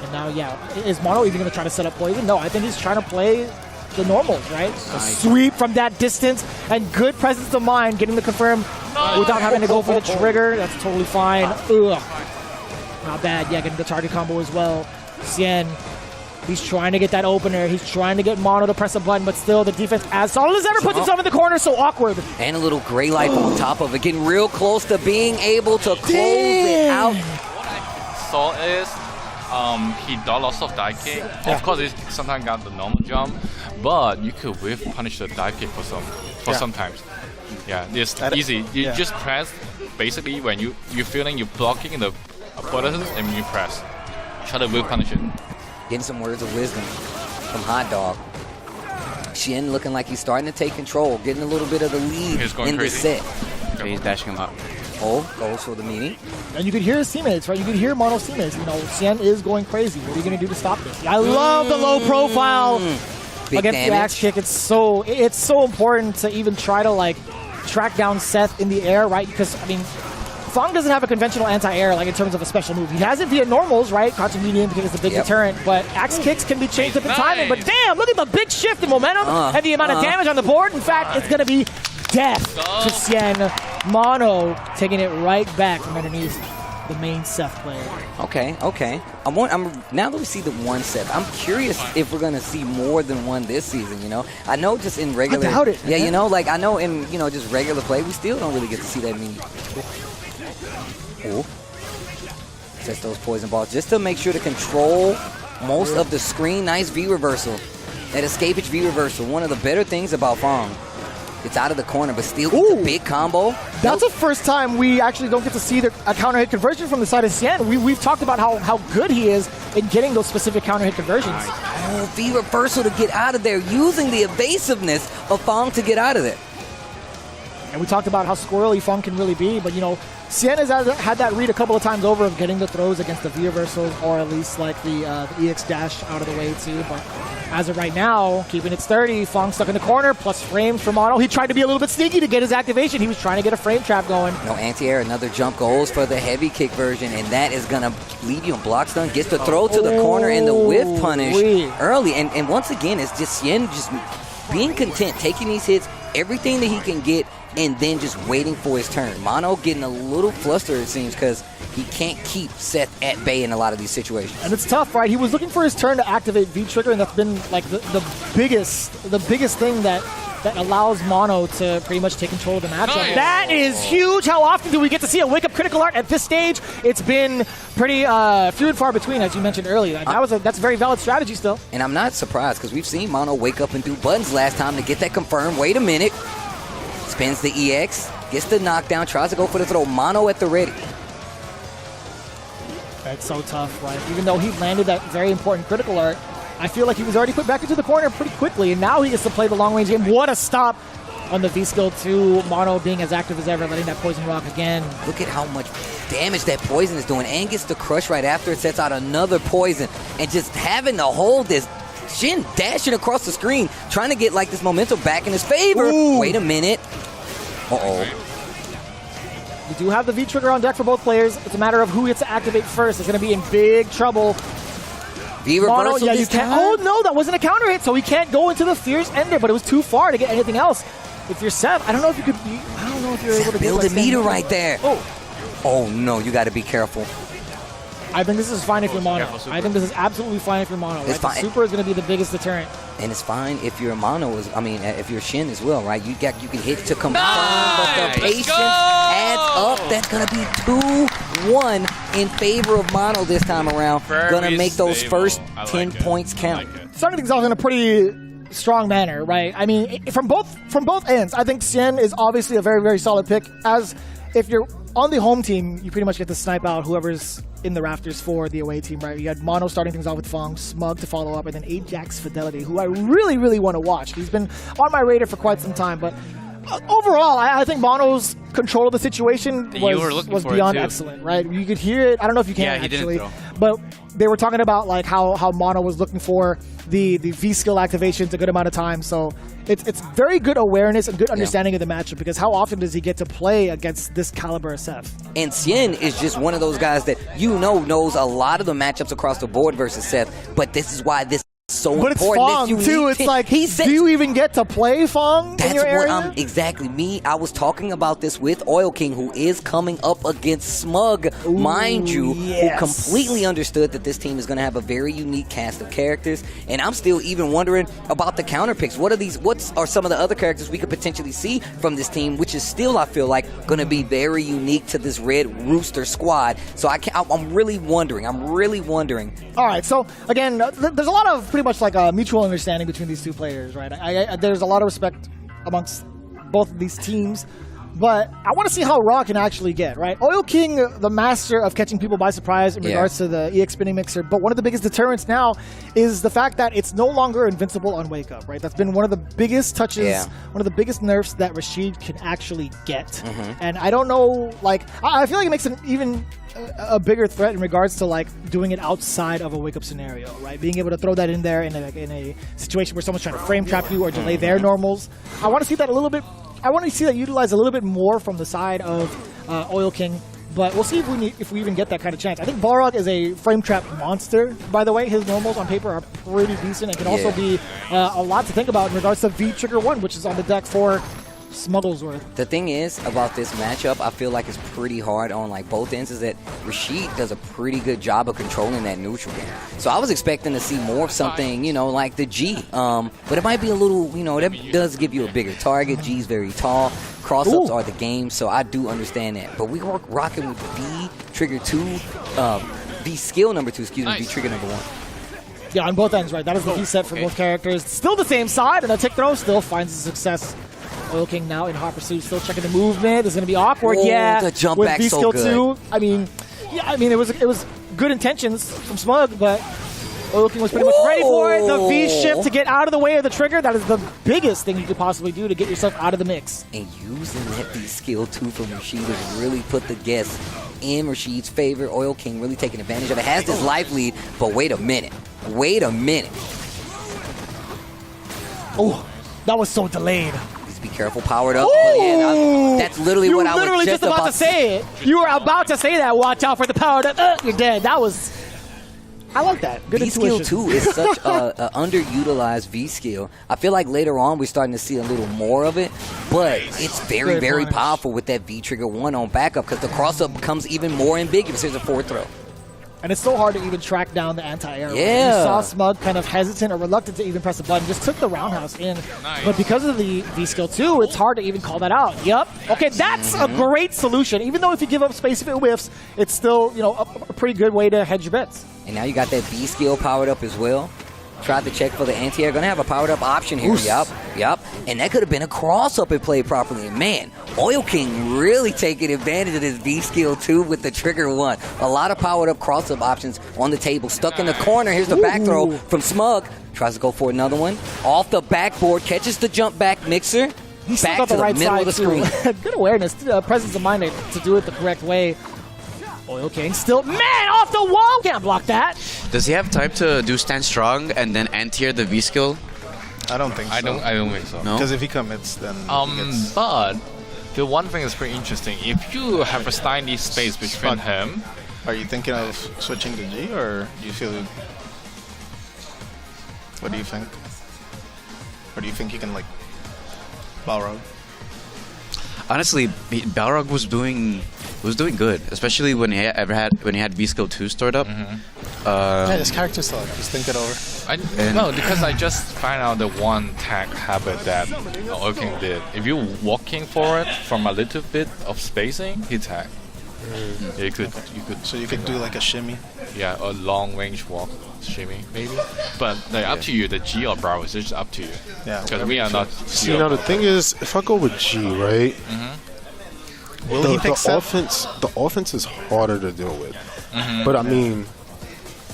And now, yeah, is Mono even going to try to set up poison? No, I think he's trying to play the normals, right? A sweep from that distance and good presence of mind, getting the confirm without having to go for the trigger. That's totally fine. Ugh. Not bad. Yeah, getting the target combo as well. Sien, he's trying to get that opener. He's trying to get Mono to press a button, but still the defense as solid as ever puts himself in the corner. So awkward. And a little gray life on top of it. Getting real close to being able to close it out. What I saw is he dodged lots of dive kick. Of course, he sometimes got the normal jump, but you could whiff punish the dive kick for sometimes. Yeah, it's easy. You just press. Basically, when you're feeling you're blocking the opponents, and you press. Try to whiff punish it. Getting some words of wisdom from Hot Dog. Sien looking like he's starting to take control, getting a little bit of the lead in this set. Okay, he's dashing him up. Oh, goes for the meaning. And you could hear his teammates, right? You could hear Mono's teammates. You know, Sien is going crazy. What are you going to do to stop this? I love the low profile Big against damage. the axe kick. It's so important to even try to like track down Seth in the air, right? Because I mean, Fong doesn't have a conventional anti-air like in terms of a special move. He has it via normals, right? Crouching medium because it's a big deterrent. But axe kicks can be changed up in timing. But damn, look at the big shift in momentum and the amount of damage on the board. In fact, it's going to be death to Sien. Mono taking it right back from underneath the main Seth player. Okay. Now that we see the one Seth, I'm curious if we're gonna see more than one this season. You know, I know just in regular. I doubt it. Yeah, you know, like I know in just regular play, we still don't really get to see that many. Ooh. Sets those poison balls just to make sure to control most of the screen. Nice V reversal. That escapage V reversal. One of the better things about Fong. It's out of the corner, but still gets a big combo. That's the first time we actually don't get to see a counter hit conversion from the side of Sien. We've talked about how good he is in getting those specific counter hit conversions. Oh, V reversal to get out of there, using the evasiveness of Fong to get out of there. And we talked about how squirrely Fong can really be, but you know, Sien has had that read a couple of times over of getting the throws against the V reversals, or at least like the EX dash out of the way too. But as of right now, keeping it sturdy, Fong stuck in the corner, plus frames for Mono. He tried to be a little bit sneaky to get his activation. He was trying to get a frame trap going. No anti-air, another jump goes for the heavy kick version, and that is gonna leave you on block stun. Gets the throw to the corner and the whiff punish early. And once again, it's just Sien just being content, taking these hits, everything that he can get, and then just waiting for his turn. Mono getting a little flustered, it seems, because he can't keep Seth at bay in a lot of these situations. And it's tough, right? He was looking for his turn to activate V-Trigger, and that's been like the biggest thing that allows Mono to pretty much take control of the matchup. Nice. That is huge. How often do we get to see a wake-up critical art at this stage? It's been pretty few and far between, as you mentioned earlier. That's a very valid strategy still. And I'm not surprised, because we've seen Mono wake up and do buttons last time to get that confirmed. Wait a minute. Spins the EX, gets the knockdown, tries to go for the throw. Mono at the ready. That's so tough, right? Even though he landed that very important critical art, I feel like he was already put back into the corner pretty quickly, and now he gets to play the long-range game. What a stop on the V-Skill 2. Mono being as active as ever, letting that poison rock again. Look at how much damage that poison is doing, and gets the crush right after it sets out another poison, and just having to hold this. Sien dashing across the screen, trying to get like this momentum back in his favor. Ooh. Wait a minute. Uh-oh. We do have the V-Trigger on deck for both players. It's a matter of who gets to activate first. It's going to be in big trouble. V-reversal this time? Oh, no, that wasn't a counter hit, so he can't go into the Fierce Ender, but it was too far to get anything else. If you're Seth, I don't know if you could be, I don't know if you're able to build a meter right there. Oh no, you got to be careful. I think this is fine if you're mono. I think this is absolutely fine if you're mono. Right? It's fine. Super is going to be the biggest deterrent. And it's fine if you're mono. If you're Sien as well, right? You can hit to confirm, but the patience adds up. That's gonna be 2-1 in favor of mono this time around. Gonna make those first 10 points count. Starting things off in a pretty strong manner, right? I mean, from both ends, I think Sien is obviously a very, very solid pick. As if you're on the home team, you pretty much get to snipe out whoever's in the rafters for the away team, right? You had Mono starting things off with Fong, Smug to follow up, and then Ajax Fidelity, who I really, really want to watch. He's been on my radar for quite some time, but overall, I think Mono's control of the situation was beyond excellent, right? You could hear it. I don't know if you can actually, but they were talking about like how Mono was looking for the V skill activations a good amount of time. So it's very good awareness and good understanding of the matchup, because how often does he get to play against this caliber of Seth? And Sien is just one of those guys that knows a lot of the matchups across the board versus Seth, but this is why this is so but important. It's Fong too. It's like, do you even get to play Fong in your area? That's what exactly. I was talking about this with Oil King, who is coming up against Smug, mind you, who completely understood that this team is going to have a very unique cast of characters. And I'm still even wondering about the counter picks. What are some of the other characters we could potentially see from this team, which is still, I feel like, going to be very unique to this Red Rooster squad. So I'm really wondering. All right, so again, there's a lot of pretty much like a mutual understanding between these two players, right? There's a lot of respect amongst both of these teams, but I want to see how Raw can actually get, right? Oil King, the master of catching people by surprise in regards to the EX spinning mixer, but one of the biggest deterrents now is the fact that it's no longer invincible on wake up, right? That's been one of the biggest touches, one of the biggest nerfs that Rashid can actually get. And I don't know, like, I feel like it makes an even a bigger threat in regards to like doing it outside of a wake up scenario, right? Being able to throw that in there in a situation where someone's trying to frame trap you or delay their normals. I want to see that a little bit. I want to see that utilized a little bit more from the side of Oil King, but we'll see if we even get that kind of chance. I think Balrog is a frame trap monster, by the way. His normals on paper are pretty decent and can also be a lot to think about in regards to V Trigger 1, which is on the deck for Smugglesworth. The thing is about this matchup, I feel like it's pretty hard on like both ends, is that Rashid does a pretty good job of controlling that neutral game. So I was expecting to see more of something, like the G. But it might be a little, that does give you a bigger target. G's very tall. Cross-ups are the game, so I do understand that. But we were rocking with V Trigger 2, V skill number 2, V Trigger number 1. Yeah, on both ends, right? That is the key set for both characters. Still the same side, and a tick throw still finds a success. Oil King now in hot pursuit, still checking the movement. It's going to be awkward, the jump with back V skill so 2. I mean, it was good intentions from Smug, but Oil King was pretty much ready for it. The V shift to get out of the way of the trigger. That is the biggest thing you could possibly do to get yourself out of the mix. And using that V skill 2 from Rashid has really put the guess in Rashid's favor. Oil King really taking advantage of it. Has this life lead, but wait a minute. Oh, that was so delayed. Be careful, powered up. Yeah, that's literally what I was just about to say. You were about to say that. Watch out for the powered up. You're dead. That was. I like that. Good intuition. V-Skill 2 is such a underutilized V-Skill. I feel like later on we're starting to see a little more of it, but it's very, very powerful with that V-Trigger 1 on backup, because the cross-up becomes even more ambiguous. There's a forward throw. And it's so hard to even track down the anti-air. Yeah. You saw Smug kind of hesitant or reluctant to even press the button. Just took the roundhouse in. Nice. But because of the V-Skill 2, it's hard to even call that out. Yep. Okay, that's a great solution. Even though if you give up space, if it whiffs, it's still, a pretty good way to hedge your bets. And now you got that V-Skill powered up as well. Tried to check for the anti-air. Gonna have a powered up option here. Oof. Yep. And that could have been a cross-up if played properly. And man, Oil King really taking advantage of this V-Skill 2 with the trigger 1. A lot of powered up cross-up options on the table. Stuck in the corner. Here's the back throw from Smug. Tries to go for another one. Off the backboard. Catches the jump back mixer. He's back got to the right middle of the screen. Good awareness, presence of mind to do it the correct way. Oil King still, man, off the wall! Can't block that. Does he have time to do stand strong and then anti-air the V skill? I don't think so. I don't think so. No? Because if he commits, then but the one thing is pretty interesting. If you have a tiny space between him, are you thinking of switching to G, or do you feel? What do you think? Or do you think you can like Balrog? Honestly, Balrog was doing was doing good, especially when he had V-Skill 2 stored up. Yeah, this character sucks. Just think it over. No, because I just find out the one tag habit that Oilking did. If you walking for it from a little bit of spacing, he tag. Yeah, you could. So you could do like a shimmy. Yeah, a long range walk shimmy maybe. But like, up to you. The G or Bravo is just up to you. Yeah. Because we are not. See, now the thing is, if I go with G, right? Will he pick the offense is harder to deal with. But I mean,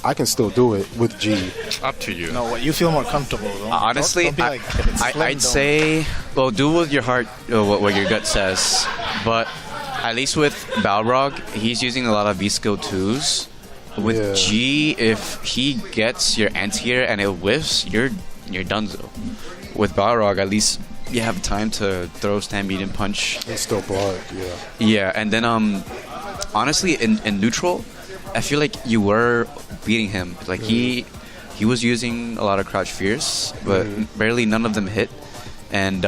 I can still do it with G. Up to you. No, what you feel more comfortable. Honestly, don't be like, if it's slim, I'd say, well, do with your heart what your gut says. But at least with Balrog, he's using a lot of V-Skill 2s. With G, if he gets your anti-air and it whiffs, you're donezo. With Balrog, at least you have time to throw stand medium punch. And still block, yeah. Yeah, and then honestly, in neutral, I feel like you were beating him. Like he was using a lot of crouch fierce, but barely none of them hit. And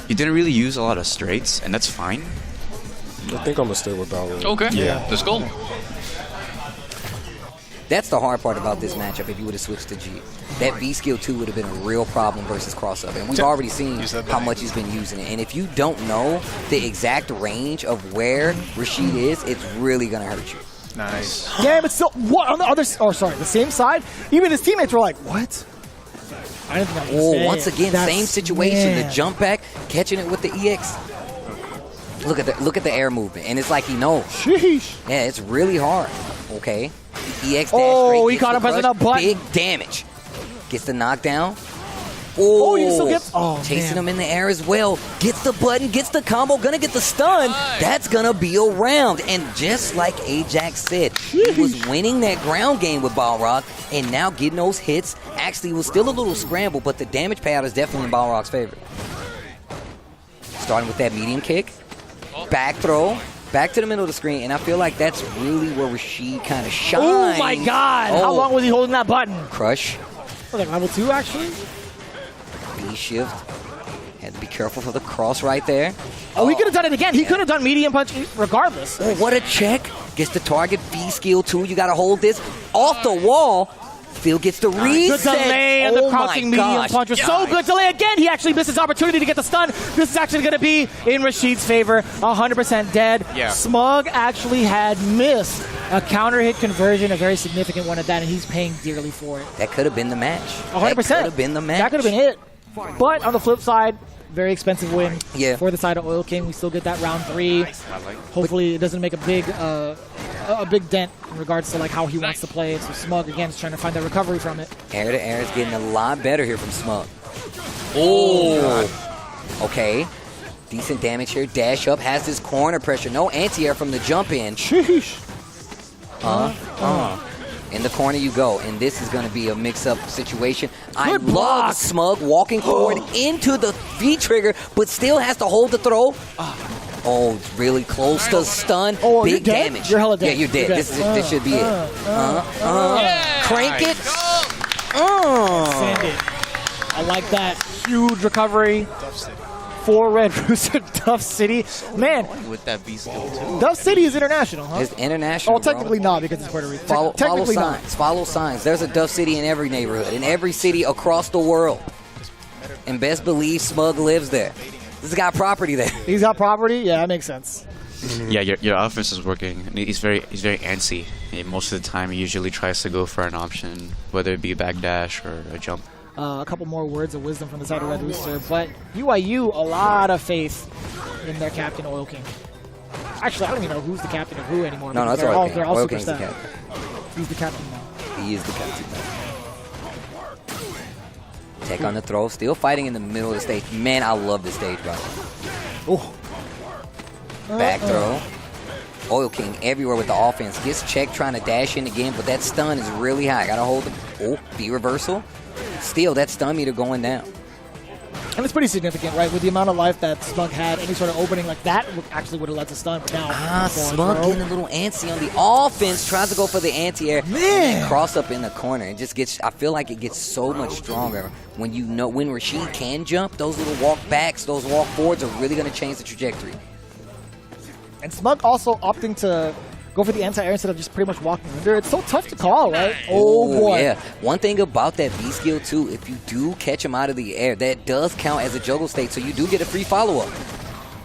you didn't really use a lot of straights, and that's fine. I think I'm gonna stay with Balrog. Okay, yeah, let's go. That's the hard part about this matchup. If you would have switched to G, that V skill 2 would have been a real problem versus crossover, and we've already seen how much he's been using it. And if you don't know the exact range of where Rashid is, it's really gonna hurt you. Nice. Damn, it's still what on the other? Oh, sorry, the same side. Even his teammates were like, "What?" I didn't think I was gonna say once it. again, That's, same situation. man. The jump back, catching it with the EX. Look at the air movement, and it's like he knows. Sheesh. Yeah, it's really hard. Okay. The EX dash Oh, straight he gets caught the him pressing crush, a button. Big damage. Gets the knockdown. Oh, you still get. Oh, chasing man. him in the air as well. Gets the button, gets the combo, gonna get the stun. That's gonna be around. And just like Ajax said, he was winning that ground game with Balrog, and now getting those hits. Actually, it was still a little scramble, but the damage payout is definitely in Balrog's favor. Starting with that medium kick. Back throw. Back to the middle of the screen, and I feel like that's really where Rashid kind of shines. Oh my God! How long was he holding that button? Crush. Was it level 2 actually? B shift. Had to be careful for the cross right there. Oh, he could have done it again. He could have done medium punch regardless. Oh, what a check. Gets the target B skill 2. You got to hold this off the wall. Phil gets the reset. The delay and the crouching medium punch was so good. Delay again. He actually missed his opportunity to get the stun. This is actually going to be in Rashid's favor. 100% dead. Yeah. Smug actually had missed a counter hit conversion, a very significant one at that, and he's paying dearly for it. That could have been the match. 100%. That could have been the match. That could have been it. But on the flip side, very expensive win for the side of Oil King. We still get that round 3. Hopefully it doesn't make a big dent in regards to like how he wants to play it. So Smug again is trying to find that recovery from it. Air to air is getting a lot better here from Smug. Oh. Okay. Decent damage here. Dash up. Has this corner pressure. No anti-air from the jump in. Sheesh. In the corner you go, and this is going to be a mix-up situation. I love Smug walking forward into the V-trigger, but still has to hold the throw. Oh, it's really close to stun. Oh, big you're dead? damage. You're hella dead. Yeah, you're dead. You're This dead. should be it. Crank it. Send it. I like that. Huge recovery. For Red Rooster, Duff City. Man, with that V skill too. Duff City is international, huh? It's international. Oh, technically not because it's Puerto Rico. Follow Technically not. signs. Follow signs. There's a Duff City in every neighborhood, in every city across the world. And best believe Smug lives there. This has got property there. He's got property? Yeah, that makes sense. Yeah, your offense is working. He's very antsy. Most of the time, he usually tries to go for an option, whether it be a back dash or a jump. A couple more words of wisdom from the side of Red Rooster, but UIU, a lot of faith in their captain, Oil King. Actually, I don't even know who's the captain of who anymore. No, that's they're Oil all, King. they're all Oil super King's the stacked. He's the captain now. He is the captain now. Take on the throw. Still fighting in the middle of the stage. Man, I love this stage, bro. Oh. Back throw. Oil King everywhere with the offense. Gets checked trying to dash in again, but that stun is really high. Gotta hold it. Oh, B reversal. Still, that stun meter going down. And it's pretty significant, right? With the amount of life that Smug had, any sort of opening like that actually would have led to stun. But now, Smug getting a little antsy on the offense. Tries to go for the anti-air. Man. Cross up in the corner. It just gets, I feel like it gets so much stronger when you know, when Rashid can jump, those little walk backs, those walk forwards are really going to change the trajectory. And Smug also opting to go for the anti-air instead of just pretty much walking under. It's so tough to call, right? Oh, boy. Yeah. One thing about that B skill, too, if you do catch him out of the air, that does count as a juggle state, so you do get a free follow-up.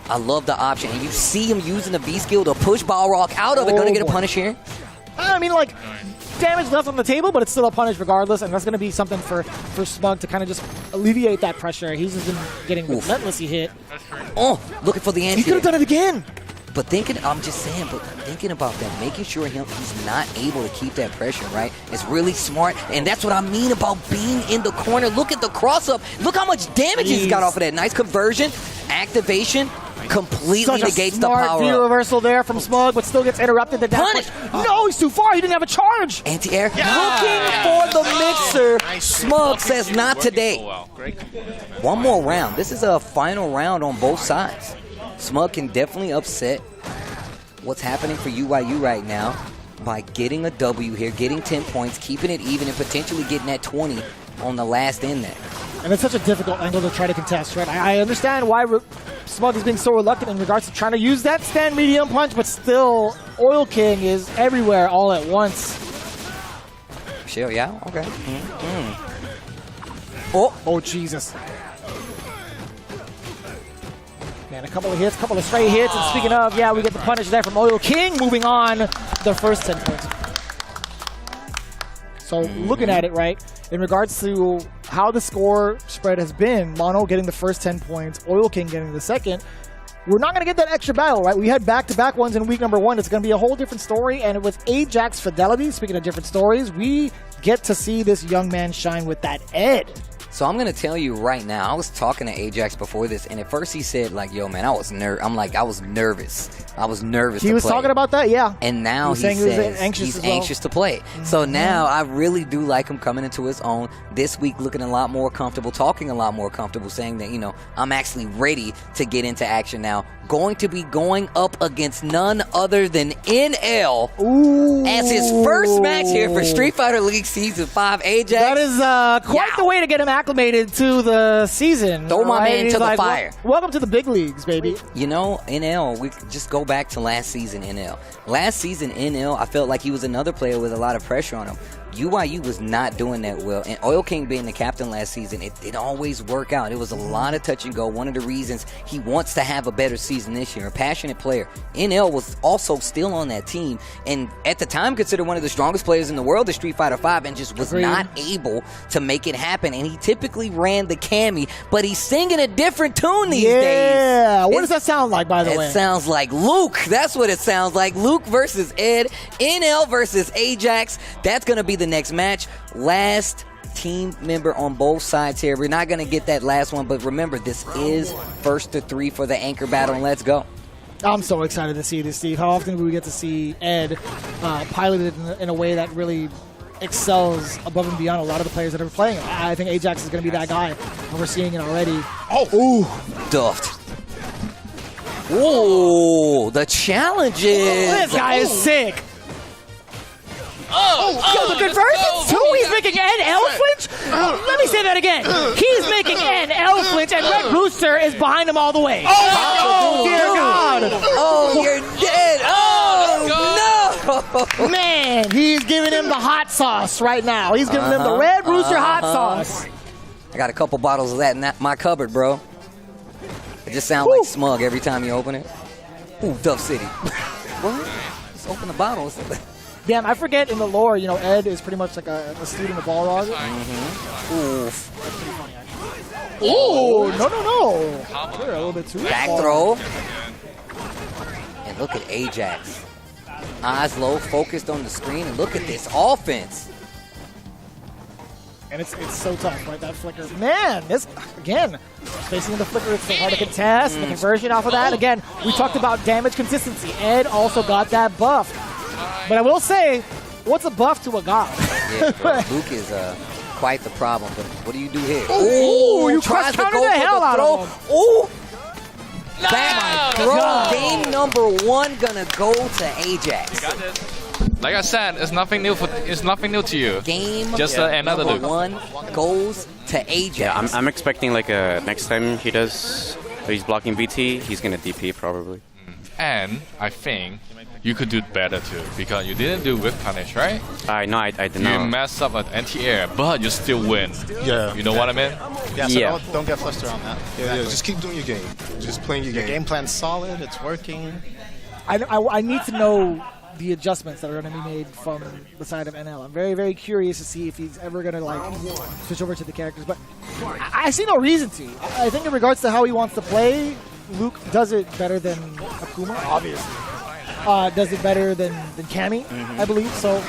I love the option. And you see him using the B skill to push Balrog out of it. Gonna get a punish here. I mean, like, damage left on the table, but it's still a punish regardless, and that's going to be something for Smug to kind of just alleviate that pressure. He's just been getting relentlessly hit. Oh, looking for the anti. He could have done it again. But I'm just saying, but thinking about that, making sure he's not able to keep that pressure, right? It's really smart, and that's what I mean about being in the corner. Look at the cross-up. Look how much damage he's got off of that. Nice conversion, activation, completely negates the power. Smart view reversal there from Smug, but still gets interrupted. Punish! No, he's too far. He didn't have a charge. Anti-air. Looking for the mixer. Smug says not today. One more round. This is a final round on both sides. Smug can definitely upset what's happening for UYU right now by getting a W here, getting 10 points, keeping it even, and potentially getting that 20 on the last end there. And it's such a difficult angle to try to contest, right? I understand why Smug is being so reluctant in regards to trying to use that stand medium punch, but still, Oil King is everywhere all at once. Sure, yeah, okay. Oh, Jesus. Man, a couple of hits, couple of straight hits, and speaking of, yeah, we get the punish there from Oil King, moving on the first 10 points. So looking at it, right, in regards to how the score spread has been, Mono getting the first 10 points, Oil King getting the second, we're not going to get that extra battle, right? We had back-to-back ones in week number 1. It's going to be a whole different story, and with Ajax Fidelity, speaking of different stories, we get to see this young man shine with that Ed. So I'm going to tell you right now, I was talking to Ajax before this, and at first he said, like, yo, man, I was nervous. I was nervous He was talking about that, yeah. And now he says he's anxious to play. So now I really do like him coming into his own. This week looking a lot more comfortable, talking a lot more comfortable, saying that, you know, I'm actually ready to get into action now. Going to be going up against none other than NL as his first match here for Street Fighter League Season 5. Ajax. That is quite the way to get him acclimated to the season. Throw my man to the fire. Welcome to the big leagues, baby. You know, NL, we just go back to last season, NL. Last season, NL, I felt like he was another player with a lot of pressure on him. UYU was not doing that well, and Oil King being the captain last season, it didn't always work out. It was a lot of touch and go. One of the reasons he wants to have a better season this year, a passionate player. NL was also still on that team, and at the time considered one of the strongest players in the world of Street Fighter V, and just was not able to make it happen. And he typically ran the Cammy, but he's singing a different tune these days. Yeah, what does that sound like, by the way? It sounds like Luke. That's what it sounds like. Luke versus Ed, NL versus Ajax. That's going to be the next match. Last team member on both sides here. We're not going to get that last one, but remember, this is first to 3 for the anchor battle, and let's go. I'm so excited to see this, Steve. How often do we get to see Ed piloted in a way that really excels above and beyond a lot of the players that are playing him? I think Ajax is going to be that guy, and we're seeing it already. Duffed. Whoa, the challenges. This guy is sick. The conversions too? He's making NL flinch? Let me say that again. He's making NL flinch, and Red Rooster is behind him all the way. Oh dear God. Oh, you're dead. Oh, no. Man, he's giving him the hot sauce right now. He's giving him the Red Rooster hot sauce. I got a couple bottles of that in my cupboard, bro. It just sounds like Smug every time you open it. Ooh, Duff City. What? Just open the bottles. Damn, I forget in the lore, you know, Ed is pretty much like a student of Balrog. Ooh, no. They're a little bit too back far. throw. And look at Ajax. Eyes low, focused on the screen, and look at this offense. And it's so tough, right? That flicker. Man, this, again, facing the flicker, it's so hard to contest. The conversion off of that. Again, we talked about damage consistency. Ed also got that buff. But I will say, what's a buff to a god? Yeah, bro, Luke is quite the problem. But what do you do here? Ooh, you tries to countered go the for hell the out throw. of him. Ooh. Back throw. Game number 1 gonna go to Ajax. Got it. Like I said, it's nothing new to you. Game just another number Luke. 1 goes to Ajax. Yeah, I'm expecting like a next time he's blocking BT, he's gonna DP probably. And I think you could do better too, because you didn't do whip punish, right? No, I did You not. messed up at anti-air, but you still win. Yeah. You know what I mean? Yeah, so don't get flustered on that. Yeah, just keep doing your game. Just playing your Your game. game plan's solid, it's working. I need to know the adjustments that are going to be made from the side of NL. I'm very, very curious to see if he's ever going to like switch over to the characters, but I see no reason to. I think in regards to how he wants to play, Luke does it better than Akuma, obviously. Does it better than Cammy, I believe. So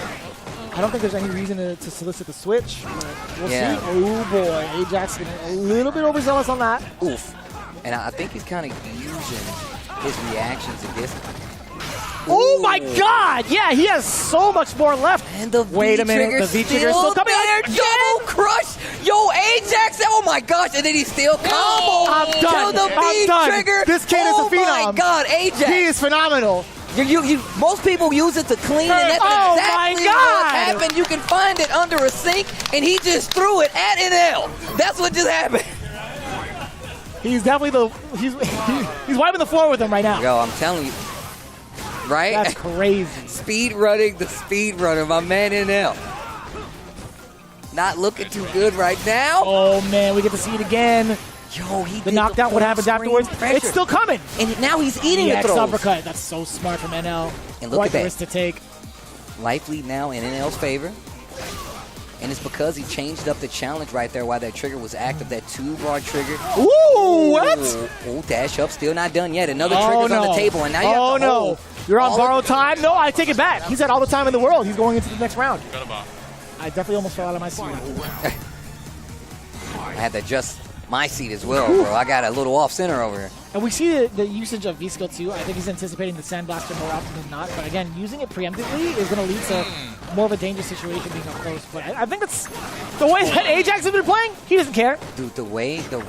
I don't think there's any reason to solicit the switch. But we'll see. Oh boy, Ajax getting a little bit overzealous on that. Oof. And I think he's kind of using his reactions against. Oh my God! Yeah, he has so much more left. And the Wait a minute, the V trigger is still coming there. out. Double crush. Yo, Ajax. Oh my gosh! And then he still combo. I'm done. To the I'm V done. trigger. This kid is a phenom. Oh my God, Ajax. He is phenomenal. Most people use it to clean, and that's Oh exactly my God. what happened. You can find it under a sink, and he just threw it at NL. That's what just happened. He's definitely he's wiping the floor with him right now. Yo, I'm telling you. Right? That's crazy. Speed running the speed runner, my man NL. Not looking too good right now. Oh man, we get to see it again. Yo, he the knockdown. What happens afterwards? Pressure. It's still coming. And now he's eating the throws. Uppercut. That's so smart from NL. And look Quite at that. the risk to take. Life lead now in NL's favor. And it's because he changed up the challenge right there while that trigger was active. That 2-bar trigger. Ooh, what? Oh, dash up. Still not done yet. Another trigger's on the table. And now you have to hold. You're on borrowed time? No, I take it back. He's had all the time in the world. He's going into the next round. I definitely almost fell out of my seat. I had to adjust my seat as well, bro. I got a little off center over here. And we see the usage of V-Skill too. I think he's anticipating the Sandblaster more often than not. But again, using it preemptively is going to lead to more of a dangerous situation being up close. But I think that's the way that Ajax has been playing. He doesn't care. Dude, the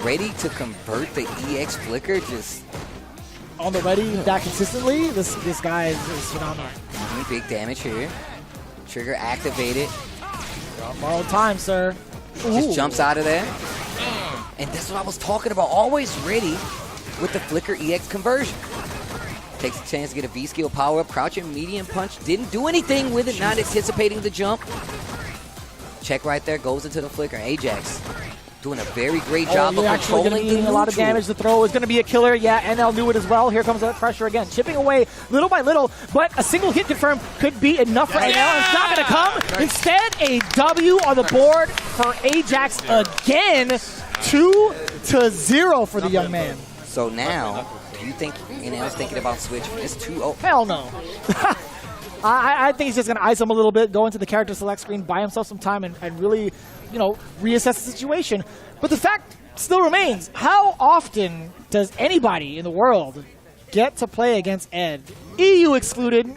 ready to convert the EX flicker just... On the ready that consistently, this guy is phenomenal. Big damage here. Trigger activated. Borrowed time, sir. Just jumps out of there. And that's what I was talking about. Always ready with the flicker EX conversion. Takes a chance to get a V-skill power-up. Crouching medium punch. Didn't do anything with it. Not anticipating the jump. Check right there. Goes into the flicker. Ajax doing a very great job of controlling the a lot of damage. The throw is going to be a killer. Yeah, NL knew it as well. Here comes that pressure again. Chipping away little by little, but a single hit confirm could be enough for NL. It's not going to come. Instead, a W on the board for Ajax again. 2-0 for the young man. So now, do you think NL's thinking about switching? It's 2-0. Hell no. I think he's just going to ice him a little bit, go into the character select screen, buy himself some time, and really, reassess the situation. But the fact still remains, how often does anybody in the world get to play against Ed? EU excluded,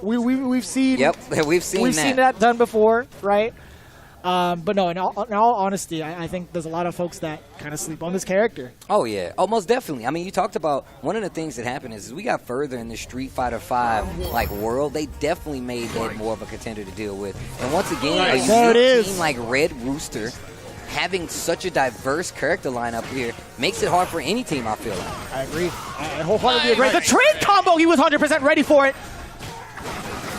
we've seen... Yep, we've seen that done before, right? But no, in all honesty, I think there's a lot of folks that kind of sleep on this character. Oh, yeah. Oh, most definitely. I mean, you talked about one of the things that happened is we got further in the Street Fighter V world. They definitely made Ed more of a contender to deal with. And once again, a unique team like Red Rooster having such a diverse character lineup here makes it hard for any team, I feel like. I agree. I wholeheartedly agree. The trade combo, he was 100% ready for it.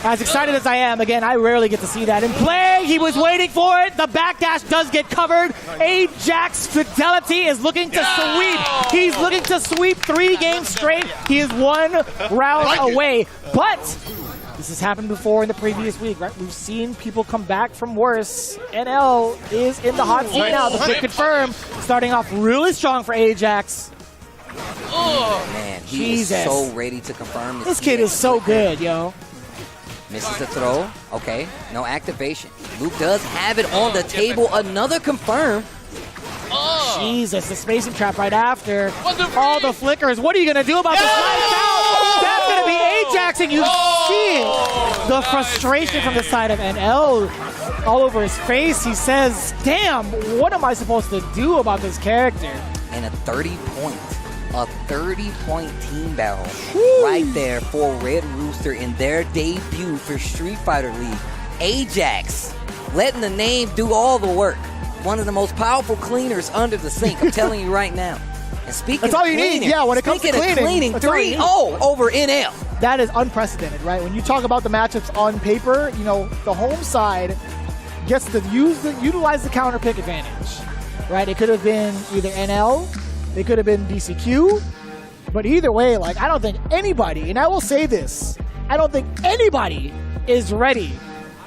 As excited as I am, again, I rarely get to see that in play. He was waiting for it. The backdash does get covered. Ajax Fidelity is looking to sweep. He's looking to sweep 3 games straight. He is 1 round away. But this has happened before in the previous week, right? We've seen people come back from worse. NL is in the hot seat now. The pick confirmed. Starting off really strong for Ajax. Oh, man, he is so ready to confirm this kid is so good, yo. Misses the throw. Okay, no activation. Luke does have it on the table. Another confirm. Jesus, the spacing trap right after. All the flickers. What are you going to do about the slide out? That's going to be Ajax, and you see it. The frustration from the side of NL all over his face. He says, damn, what am I supposed to do about this character? And a 30-point team battle right there for Red Rooster in their debut for Street Fighter League. Ajax letting the name do all the work. One of the most powerful cleaners under the sink, I'm telling you right now. And speaking That's all of you need. cleaning, Yeah, when it comes to speaking of cleaning, that's all you need. 3-0 over NL. That is unprecedented, right? When you talk about the matchups on paper, you know, the home side gets to utilize the counter pick advantage, right? It could have been either NL, it could have been DCQ, but either way, like, I don't think anybody, and I will say this, I don't think anybody is ready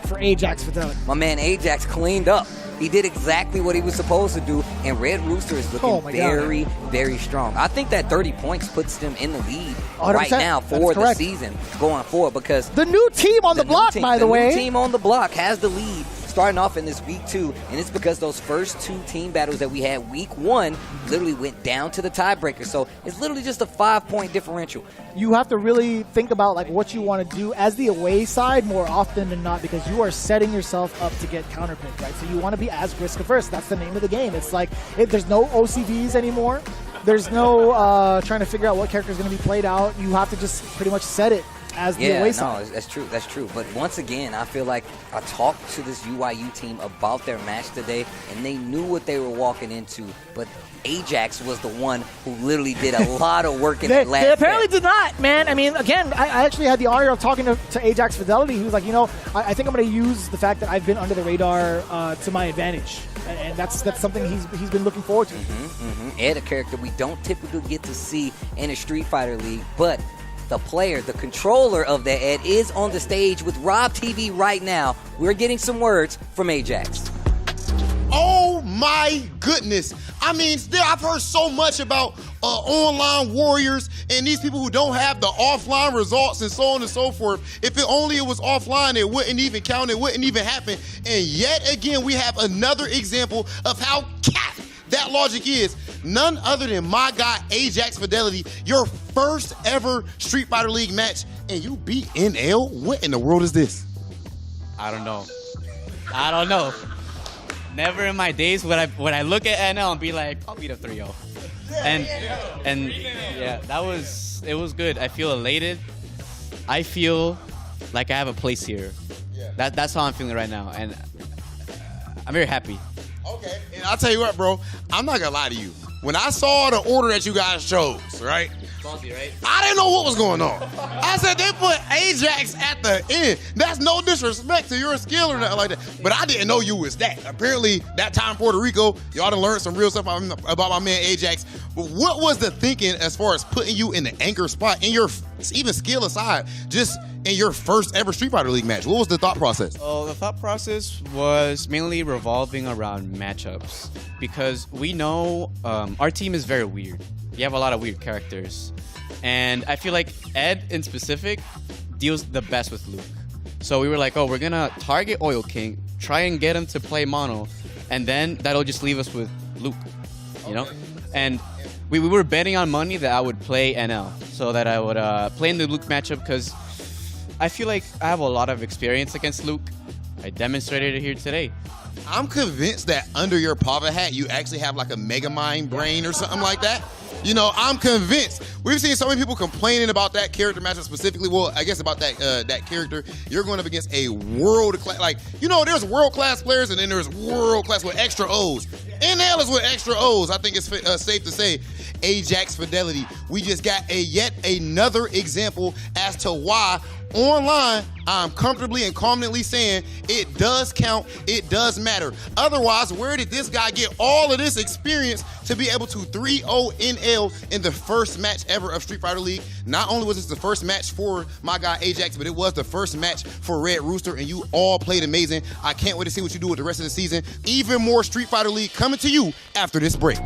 for Ajax Fidelity. My man Ajax cleaned up. He did exactly what he was supposed to do, and Red Rooster is looking very, very strong. I think that 30 points puts them in the lead 100%. right now for the season going forward, because the new team on the block, by the way. The new team on the block has the lead starting off in this week 2, and it's because those first 2 team battles that we had week 1 literally went down to the tiebreaker. So it's literally just a 5-point differential. You have to really think about like what you want to do as the away side more often than not, because you are setting yourself up to get counterpicked, right? So you want to be as risk averse. That's the name of the game. It's like there's no OCVs anymore. There's no trying to figure out what character is going to be played out. You have to just pretty much set it as the away side. That's true. That's true. But once again, I feel like I talked to this UYU team about their match today, and they knew what they were walking into. But Ajax was the one who literally did a lot of work in that last They apparently did not, man. I mean, again, I actually had the honor of talking to Ajax Fidelity. He was like, you know, I think I'm going to use the fact that I've been under the radar to my advantage. And that's something he's been looking forward to. Ed, a character we don't typically get to see in a Street Fighter League, but the player, the controller of that Ed, is on the stage with Rob TV right now. We're getting some words from Ajax. Oh my goodness. I mean, I've heard so much about online warriors and these people who don't have the offline results and so on and so forth. If it was offline, it wouldn't even count. It wouldn't even happen. And yet again, we have another example of how cap that logic is. None other than my guy, Ajax Fidelity, your first ever Street Fighter League match, and you beat NL? What in the world is this? I don't know. Never in my days would I look at NL and be like, I'll beat a 3-0. And yeah, it was good. I feel elated. I feel like I have a place here. That's how I'm feeling right now, and I'm very happy. Okay, and I'll tell you what, bro, I'm not gonna lie to you. When I saw the order that you guys chose, right? Salty, right? I didn't know what was going on. I said they put Ajax at the end. That's no disrespect to your skill or nothing like that. But I didn't know you was that. Apparently, that time in Puerto Rico, y'all done learned some real stuff about my man Ajax. But what was the thinking as far as putting you in the anchor spot, in your, even skill aside, just in your first ever Street Fighter League match? What was the thought process? Oh, the thought process was mainly revolving around matchups, because we know our team is very weird. You have a lot of weird characters, and I feel like Ed in specific deals the best with Luke. So we were like, oh, we're gonna target Oil King, try and get him to play mono, and then that'll just leave us with Luke, you know? And we were betting on money that I would play NL, so that I would play in the Luke matchup, because I feel like I have a lot of experience against Luke. I demonstrated it here today. I'm convinced that under your Pava hat, you actually have like a Megamind brain or something like that. You know, I'm convinced. We've seen so many people complaining about that character matchup specifically. Well, I guess about that character. You're going up against a world-class, like, you know, there's world-class players and then there's world-class with extra O's. NL is with extra O's. I think it's safe to say Ajax Fidelity. We just got yet another example as to why online, I'm comfortably and confidently saying it does count, it does matter. Otherwise, where did this guy get all of this experience to be able to 3-0 NL in the first match ever of Street Fighter League? Not only was this the first match for my guy Ajax, but it was the first match for Red Rooster, and you all played amazing. I can't wait to see what you do with the rest of the season. Even more Street Fighter League coming to you after this break.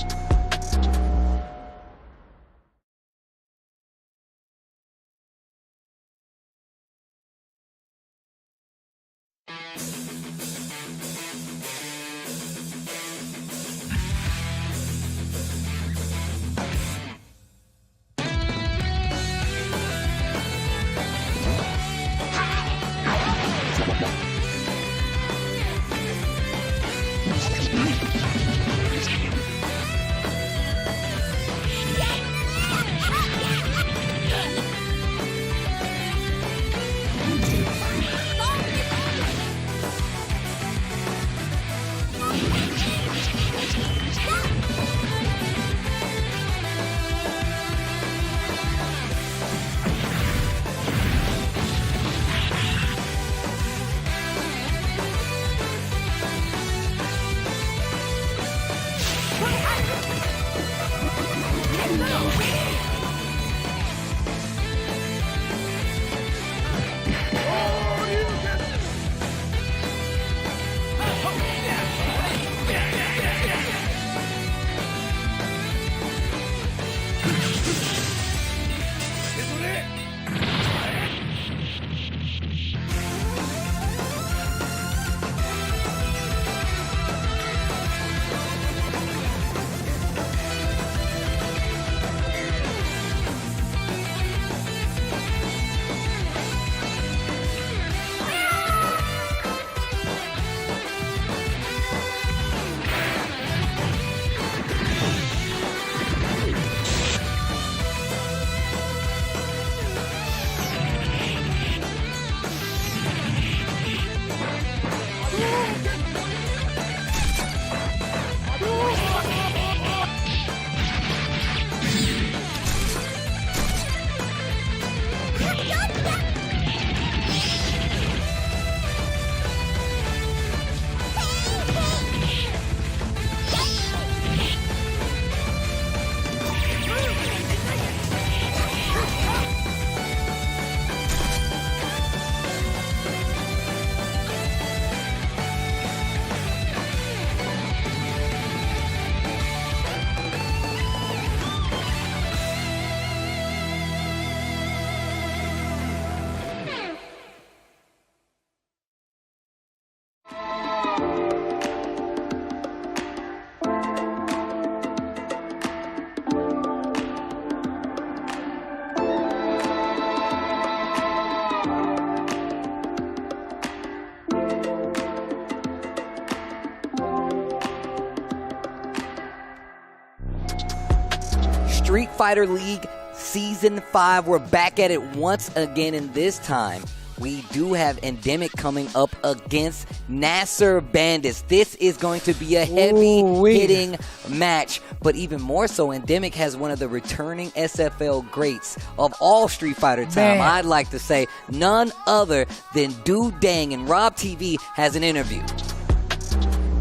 Street Fighter League Season 5. We're back at it once again, and this time we do have Endemic coming up against NASRxBandits. This is going to be a heavy-hitting match, but even more so, Endemic has one of the returning SFL greats of all Street Fighter time. Man. I'd like to say none other than Doo Dang, and Rob TV has an interview.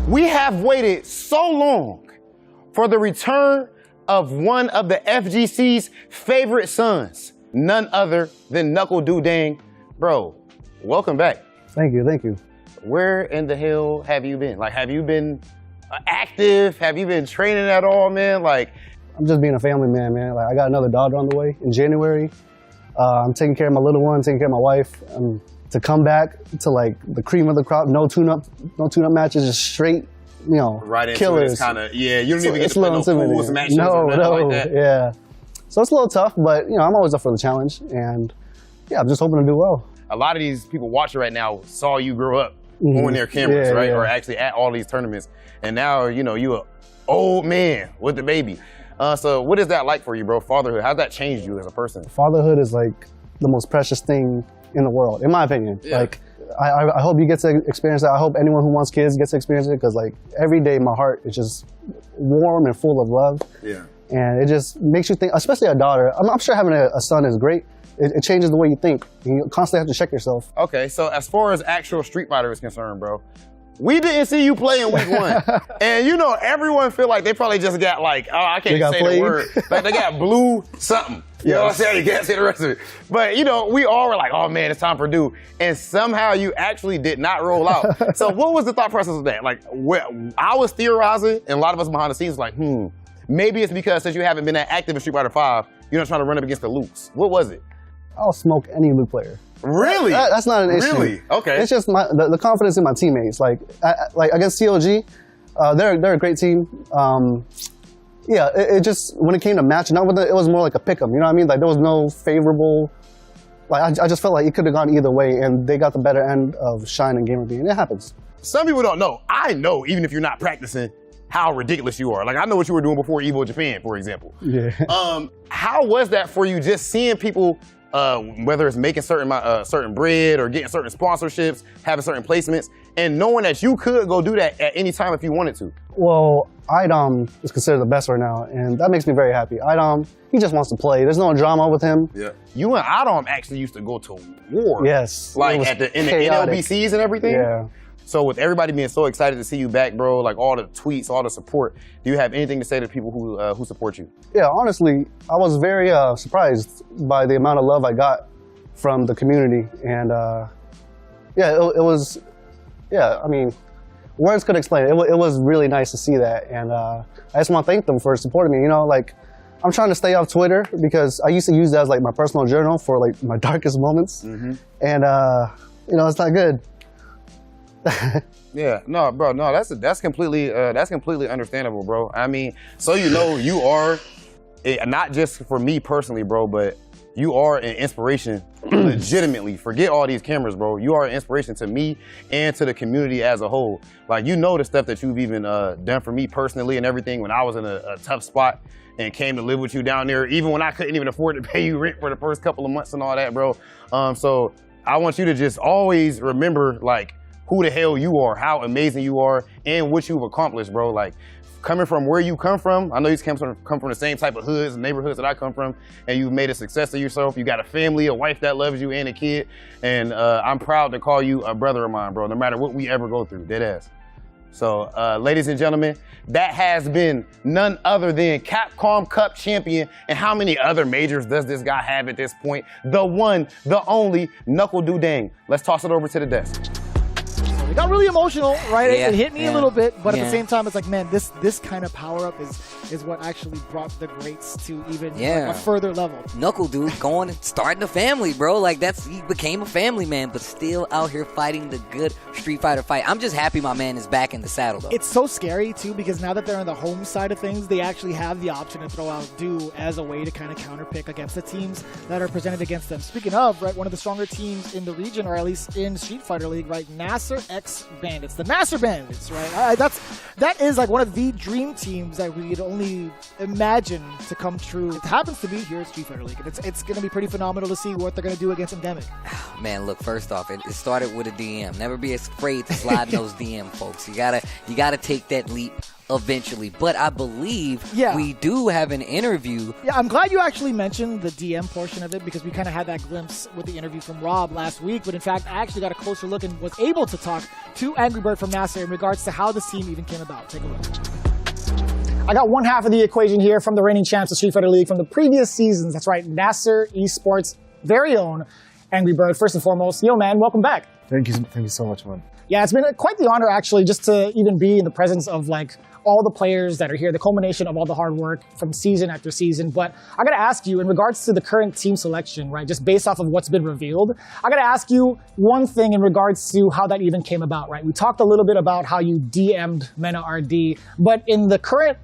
We have waited so long for the return of one of the FGC's favorite sons, none other than Knuckle Doo Dang. Bro, welcome back. Thank you, thank you. Where in the hell have you been? Like, have you been active? Have you been training at all, man? Like, I'm just being a family man, man. Like, I got another daughter on the way in January. I'm taking care of my little one, taking care of my wife. To come back to like the cream of the crop, no tune-up matches, just straight, you know, right into killers. It's kind of, yeah, you don't even get It's to a play little no pools intimidating. matches No, or nothing like that. yeah. So it's a little tough, but you know, I'm always up for the challenge, and yeah, I'm just hoping to do well. A lot of these people watching right now saw you grow up Mhm. on their cameras, Yeah, right? yeah. Or actually at all these tournaments. And now, you know, you an old man with the baby. So what is that like for you, bro? Fatherhood, how's that changed you as a person? Fatherhood is like the most precious thing in the world, in my opinion. Yeah. Like, I hope you get to experience that. I hope anyone who wants kids gets to experience it, because like every day my heart is just warm and full of love. Yeah. And it just makes you think, especially a daughter. I'm sure having a son is great. It changes the way you think. You constantly have to check yourself. Okay, so as far as actual Street Fighter is concerned, bro, we didn't see you play in week 1. And you know, everyone feel like they probably just got like, oh, I can't They got say played. the word. Like they got blue something. You know what I'm saying? You can't say the rest of it. But you know, we all were like, oh man, it's time for Doo. And somehow you actually did not roll out. So what was the thought process of that? Like, I was theorizing, and a lot of us behind the scenes like, maybe it's because since you haven't been that active in Street Fighter 5, you're not trying to run up against the Lukes. What was it? I'll smoke any Luke player. Really? That's not an issue. Really? Okay. It's just the confidence in my teammates. Like against COG, they're a great team. Yeah, it just, when it came to matching up with it, it was more like a pick'em. You know what I mean? Like there was no favorable. Like I just felt like it could have gone either way, and they got the better end of Shine and Gamer B, and it happens. Some people don't know. I know, even if you're not practicing, how ridiculous you are. Like I know what you were doing before Evo Japan, for example. Yeah. How was that for you? Just seeing people, whether it's making certain bread or getting certain sponsorships, having certain placements, and knowing that you could go do that at any time if you wanted to. Well, Idomb is considered the best right now, and that makes me very happy. Idomb, he just wants to play. There's no drama with him. Yeah. You and Idomb actually used to go to war. Yes. Like It in was the chaotic. NLBCs and everything. Yeah. So with everybody being so excited to see you back, bro, like all the tweets, all the support, do you have anything to say to people who support you? Yeah, honestly, I was very surprised by the amount of love I got from the community, and yeah, it was, yeah, I mean, words could explain it. It was really nice to see that, and I just want to thank them for supporting me. You know, like, I'm trying to stay off Twitter because I used to use that as like my personal journal for like my darkest moments, and you know, it's not good. Yeah, no, bro, no, that's completely understandable, bro. I mean, so you know, you are not just for me personally, bro, but you are an inspiration, legitimately. Forget all these cameras, bro. You are an inspiration to me and to the community as a whole. Like, you know the stuff that you've even done for me personally and everything when I was in a tough spot and came to live with you down there, even when I couldn't even afford to pay you rent for the first couple of months and all that, bro. So I want you to just always remember, like, who the hell you are, how amazing you are, and what you've accomplished, bro. Like, coming from where you come from, I know you come from the same type of hoods and neighborhoods that I come from, and you've made a success of yourself. You got a family, a wife that loves you, and a kid. And I'm proud to call you a brother of mine, bro, no matter what we ever go through, dead ass. So, ladies and gentlemen, that has been none other than Capcom Cup champion. And how many other majors does this guy have at this point? The one, the only, Knuckle Doo Dang. Let's toss it over to the desk. It got really emotional, right? Yeah, It hit me yeah, a little bit, but at yeah. the same time, it's like, man, this kind of power up is what actually brought the greats to even like, Yeah. a further level. Knuckle Doo going and starting a family, bro. Like, he became a family man, but still out here fighting the good Street Fighter fight. I'm just happy my man is back in the saddle, though. It's so scary too, because now that they're on the home side of things, they actually have the option to throw out Doo as a way to kind of counterpick against the teams that are presented against them. Speaking of, right, one of the stronger teams in the region, or at least in Street Fighter League, right, NASRxBandits NASRxBandits, the NASRxBandits, right? That is like one of the dream teams that we could only imagine to come true. It happens to be here at Street Fighter League, and it's going to be pretty phenomenal to see what they're going to do against Endemic. Man, look, first off, it started with a DM. Never be afraid to slide in those DM, folks. You gotta take that leap eventually. But I believe we do have an interview. Yeah, I'm glad you actually mentioned the DM portion of it, because we kind of had that glimpse with the interview from Rob last week. But in fact, I actually got a closer look and was able to talk to Angry Bird from NASR in regards to how this team even came about. Take a look. I got one half of the equation here from the reigning champs of Street Fighter League from the previous seasons. That's right, NASR Esports' very own Angry Bird. First and foremost, yo man, welcome back. Thank you so much, man. Yeah, it's been quite the honor actually just to even be in the presence of like all the players that are here, the culmination of all the hard work from season after season. But I gotta ask you, in regards to the current team selection, right, just based off of what's been revealed, I gotta ask you one thing in regards to how that even came about, right? We talked a little bit about how you DM'd MenaRD, but in the current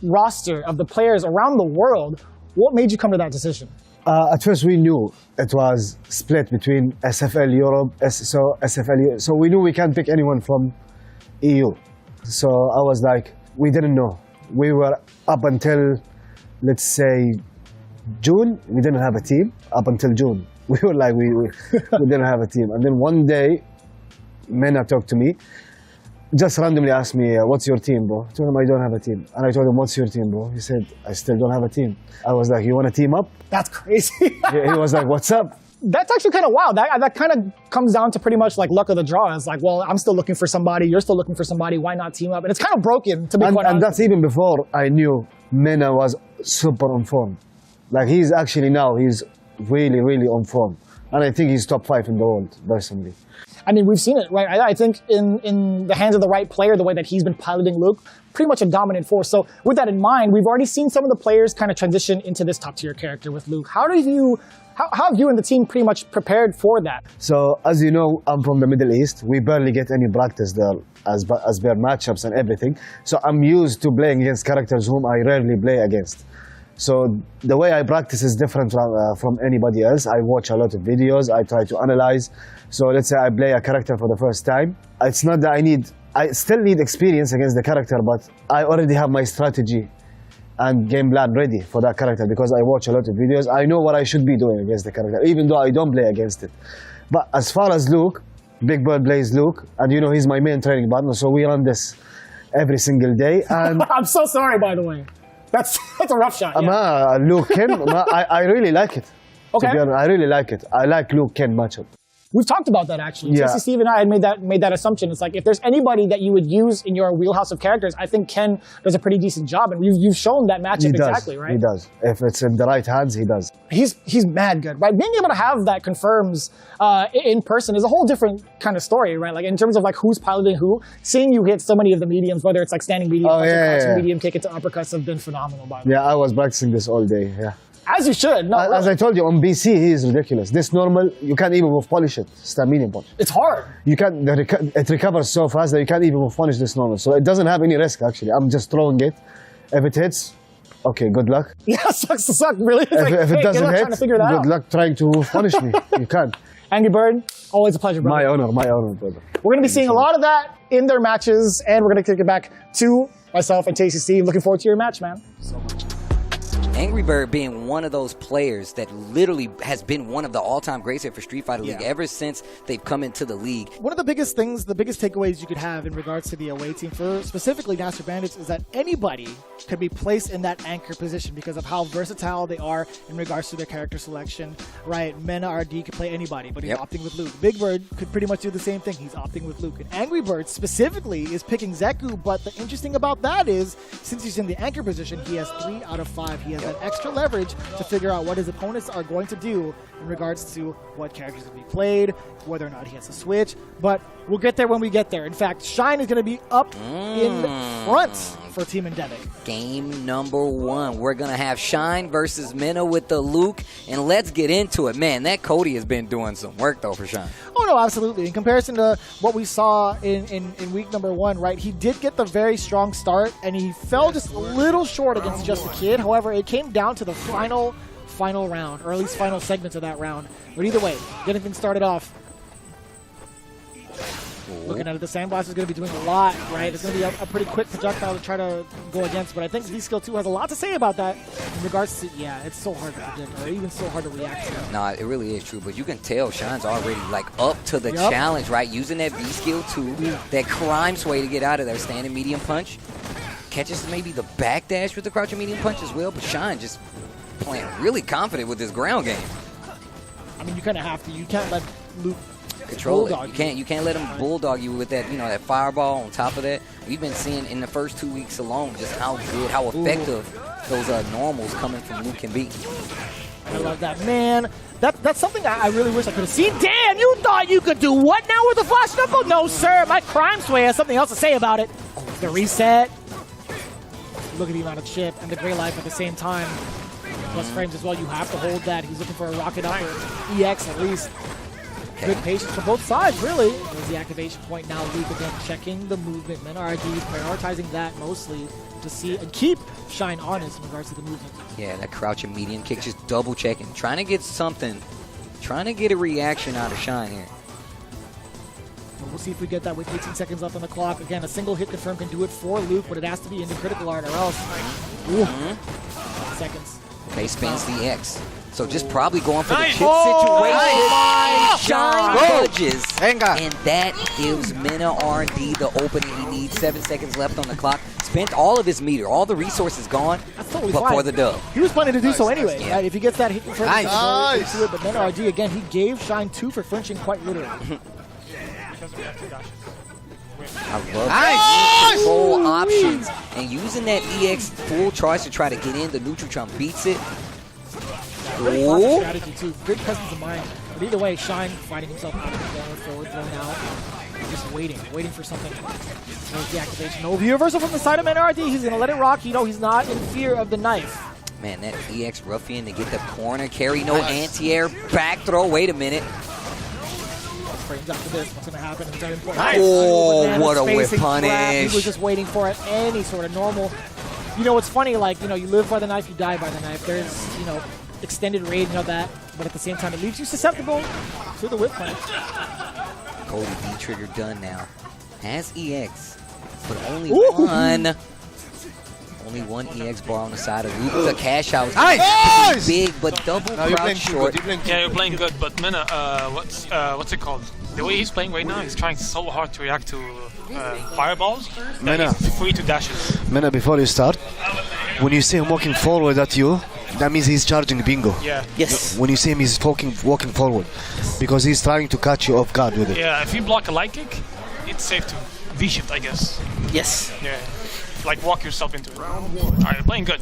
roster of the players around the world, what made you come to that decision? At first, we knew it was split between SFL Europe, SFL. So we knew we can't pick anyone from EU. So I was like, we didn't know. We were up until, let's say, June. We didn't have a team. Up until June, we were like, we didn't have a team. And then one day, Mena talked to me. Just randomly asked me, what's your team, bro? I told him I don't have a team. And I told him, what's your team, bro? He said, I still don't have a team. I was like, you want to team up? That's crazy. Yeah, he was like, what's up? That's actually kind of wild. That kind of comes down to pretty much like luck of the draw. It's like, well, I'm still looking for somebody. You're still looking for somebody. Why not team up? And it's kind of broken, to be quite honest. And that's even before I knew Mena was super on form. Like, he's actually now, he's really, really on form. And I think he's top 5 in the world, personally. I mean, we've seen it, right? I think in the hands of the right player, the way that he's been piloting Luke, pretty much a dominant force. So with that in mind, we've already seen some of the players kind of transition into this top tier character with Luke. How have you and the team pretty much prepared for that? So as you know, I'm from the Middle East. We barely get any practice there as bare matchups and everything. So I'm used to playing against characters whom I rarely play against. So the way I practice is different from anybody else. I watch a lot of videos. I try to analyze. So let's say I play a character for the first time. It's not that I still need experience against the character, but I already have my strategy and game plan ready for that character because I watch a lot of videos. I know what I should be doing against the character, even though I don't play against it. But as far as Luke, Big Bird plays Luke, and you know he's my main training partner, so we run this every single day. And I'm so sorry, by the way. That's a rough shot. Yeah. Luke Ken, I really like it. Okay. To be honest, I really like it. I like Luke Ken matchup. We've talked about that actually. Yeah. Jesse, Steve, and I had made that assumption. It's like if there's anybody that you would use in your wheelhouse of characters, I think Ken does a pretty decent job, and you've shown that matchup exactly, right? He does. If it's in the right hands, he does. He's mad good, right? Being able to have that confirms in person is a whole different kind of story, right? Like in terms of like who's piloting who. Seeing you hit so many of the mediums, whether it's like standing medium, medium kick into uppercuts, have been phenomenal. By the way. Yeah, I was practicing this all day. Yeah. As you should. No, as I told you, on BC, he is ridiculous. This normal, you can't even move polish it. It's a medium polish. It's hard. You can't. It recovers so fast that you can't even move polish this normal. So it doesn't have any risk actually. I'm just throwing it. If it hits, okay, good luck. Yeah, sucks to suck. Really. It's if it doesn't hit, good luck trying to punish me. You can't. Angry Bird, always a pleasure, brother. My honor, brother. We're going to be seeing a lot of that in their matches, and we're going to kick it back to myself and Tasty Steve. Looking forward to your match, man. So much. Angry Bird being one of those players that literally has been one of the all-time greats here for Street Fighter League ever since they've come into the league. One of the biggest things, the biggest takeaways you could have in regards to the away team for specifically NASRxBandits is that anybody could be placed in that anchor position because of how versatile they are in regards to their character selection, right? MenaRD could play anybody, but he's opting with Luke. Big Bird could pretty much do the same thing. He's opting with Luke. And Angry Bird specifically is picking Zeku, but the interesting about that is since he's in the anchor position, he has 3 out of 5. He has that extra leverage to figure out what his opponents are going to do in regards to what characters will be played, whether or not he has to switch. But we'll get there when we get there. In fact, Shine is going to be up in front for Team Endemic. Game number 1. We're going to have Shine versus Mena with the Luke, and let's get into it. Man, that Cody has been doing some work, though, for Shine. Oh, no, absolutely. In comparison to what we saw in week number 1, right, he did get the very strong start, and he fell just a little short against Just a Kid. However, it came down to the final round, or at least final segments of that round. But either way, getting things started off. Looking at it, the Sandblast is going to be doing a lot, right? It's going to be a pretty quick projectile to try to go against, but I think V-Skill 2 has a lot to say about that in regards to, yeah, it's so hard to predict, or even so hard to react to. Nah, it really is true, but you can tell Shine's already like up to the challenge, right? Using that V-Skill 2, that crime sway to get out of there, standing medium punch. Catches maybe the backdash with the crouching medium punch as well, but Shine just playing really confident with his ground game. I mean, you kind of have to. You can't let Luke control it. You can't let him bulldog you with that, that fireball on top of that. We've been seeing in the first 2 weeks alone just how good, how effective those normals coming from Luke can be. I love that, man. That's something I really wish I could have seen. Damn, you thought you could do what now with the flash knuckle? No, sir. My crime sway has something else to say about it. The reset. Look at the amount of chip and the gray life at the same time. Plus frames as well. You have to hold that. He's looking for a rocket up or EX at least. Good patience from both sides, really. There's the activation point now. Luke again checking the movement. MenaRD prioritizing that mostly to see and keep Shine honest in regards to the movement. Yeah, that crouching medium kick, just double checking, trying to get something, trying to get a reaction out of Shine here. We'll see if we get that with 18 seconds left on the clock. Again, a single hit confirm can do it for Luke, but it has to be into critical art or else. Ooh. 5 seconds. Okay, spins the X. So just probably going for the chip situation. Shine budges. And that gives MenaRD the opening he needs. 7 seconds left on the clock. Spent all of his meter. All the resources gone. That's totally but fine. for the dub. He was planning to do so anyway. Yeah. Right? If he gets that hit confirm, Nice. but MenaRD, again, he gave Shine 2 for flinching quite literally. I love control options and using that EX full charge to try to get in. The neutral jump beats it. Really strategy too. Good presence of mind. But either way, Shine fighting himself out of the corner, forward thrown out. Just waiting for something. There's the activation. No reversal from the side of MenaRD. He's going to let it rock. He's not in fear of the knife. Man, that EX ruffian to get the corner carry. No anti-air back throw. Wait a minute. Frames after this, what's going to happen? It's very important. Nice. Oh, what a whip punish. He was just waiting for it. Any sort of normal. It's funny, like, you live by the knife, you die by the knife. There's, extended range of that, but at the same time, it leaves you susceptible to the whip punch. Cody V-trigger done now. Has EX, but only one. Only one EX bar on the side of Luke. The cash out is big, but double crouch short. Yeah, you're playing good, but Mena, what's it called? The way he's playing right now, he's trying so hard to react to fireballs. Mena, he's free to dashes. Mena, before you start, when you see him walking forward at you, that means he's charging bingo. Yeah. Yes. When you see him, he's walking forward because he's trying to catch you off guard with it. Yeah, if you block a light kick, it's safe to V-shift, I guess. Yes. Yeah. Like walk yourself into it. Alright, you're playing good.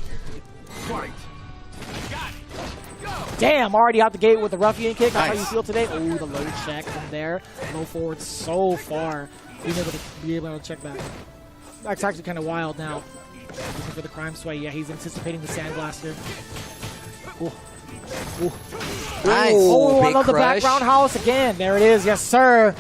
Damn, already out the gate with the ruffian kick. That's how you feel today. Oh, the low check from there. Low forward so far. Being able to check back. That's actually kind of wild now. Looking for the crime sway. Yeah, he's anticipating the sandblaster. Ooh. Ooh. Nice. Oh, I Big love the crush. background house again. There it is. Yes, sir.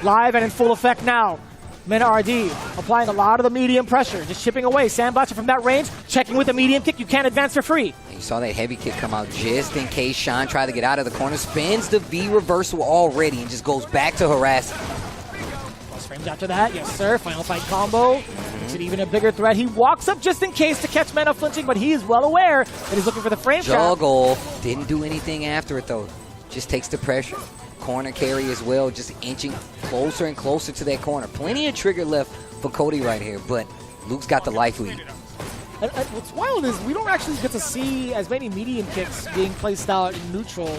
Live and in full effect now. MenaRD applying a lot of the medium pressure, just chipping away. Sandblaster from that range, checking with the medium kick. You can't advance for free. You saw that heavy kick come out just in case Shine tried to get out of the corner. Spins the V reversal already and just goes back to harassing. Plus frames after that. Yes, sir. Final fight combo. Makes it even a bigger threat. He walks up just in case to catch Mena flinching, but he is well aware that he's looking for the frame trap. Juggle. Didn't do anything after it, though. Just takes the pressure. Corner carry as well, just inching closer and closer to that corner. Plenty of trigger left for Cody right here, but Luke's got the life lead. And what's wild is we don't actually get to see as many medium kicks being placed out in neutral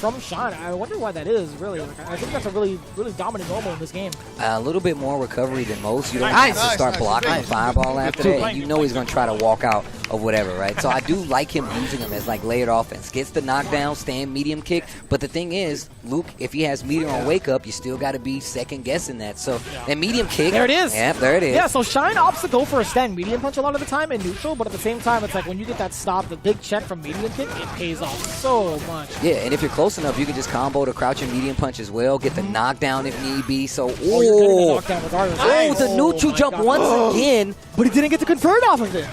from Shine. I wonder why that is, really. I think that's a really, really dominant normal in this game. A little bit more recovery than most. You don't have to start blocking the fireball after that. And you know he's going to try to walk out of whatever, right? So I do like him using him as like layered offense. Gets the knockdown, stand medium kick. But the thing is, Luke, if he has meter on wake up, you still got to be second guessing that. So that medium kick. There it is. Yeah, there it is. Yeah, so Shine opts to go for a stand medium punch a lot of the time in neutral, but at the same time, it's like when you get that stop, the big check from medium kick, it pays off so much. Yeah, and if you're close enough, you can just combo the crouching medium punch as well, get the knockdown if need be. So, you're getting the knockdown regardless. The neutral jump once again. But he didn't get to convert off of it.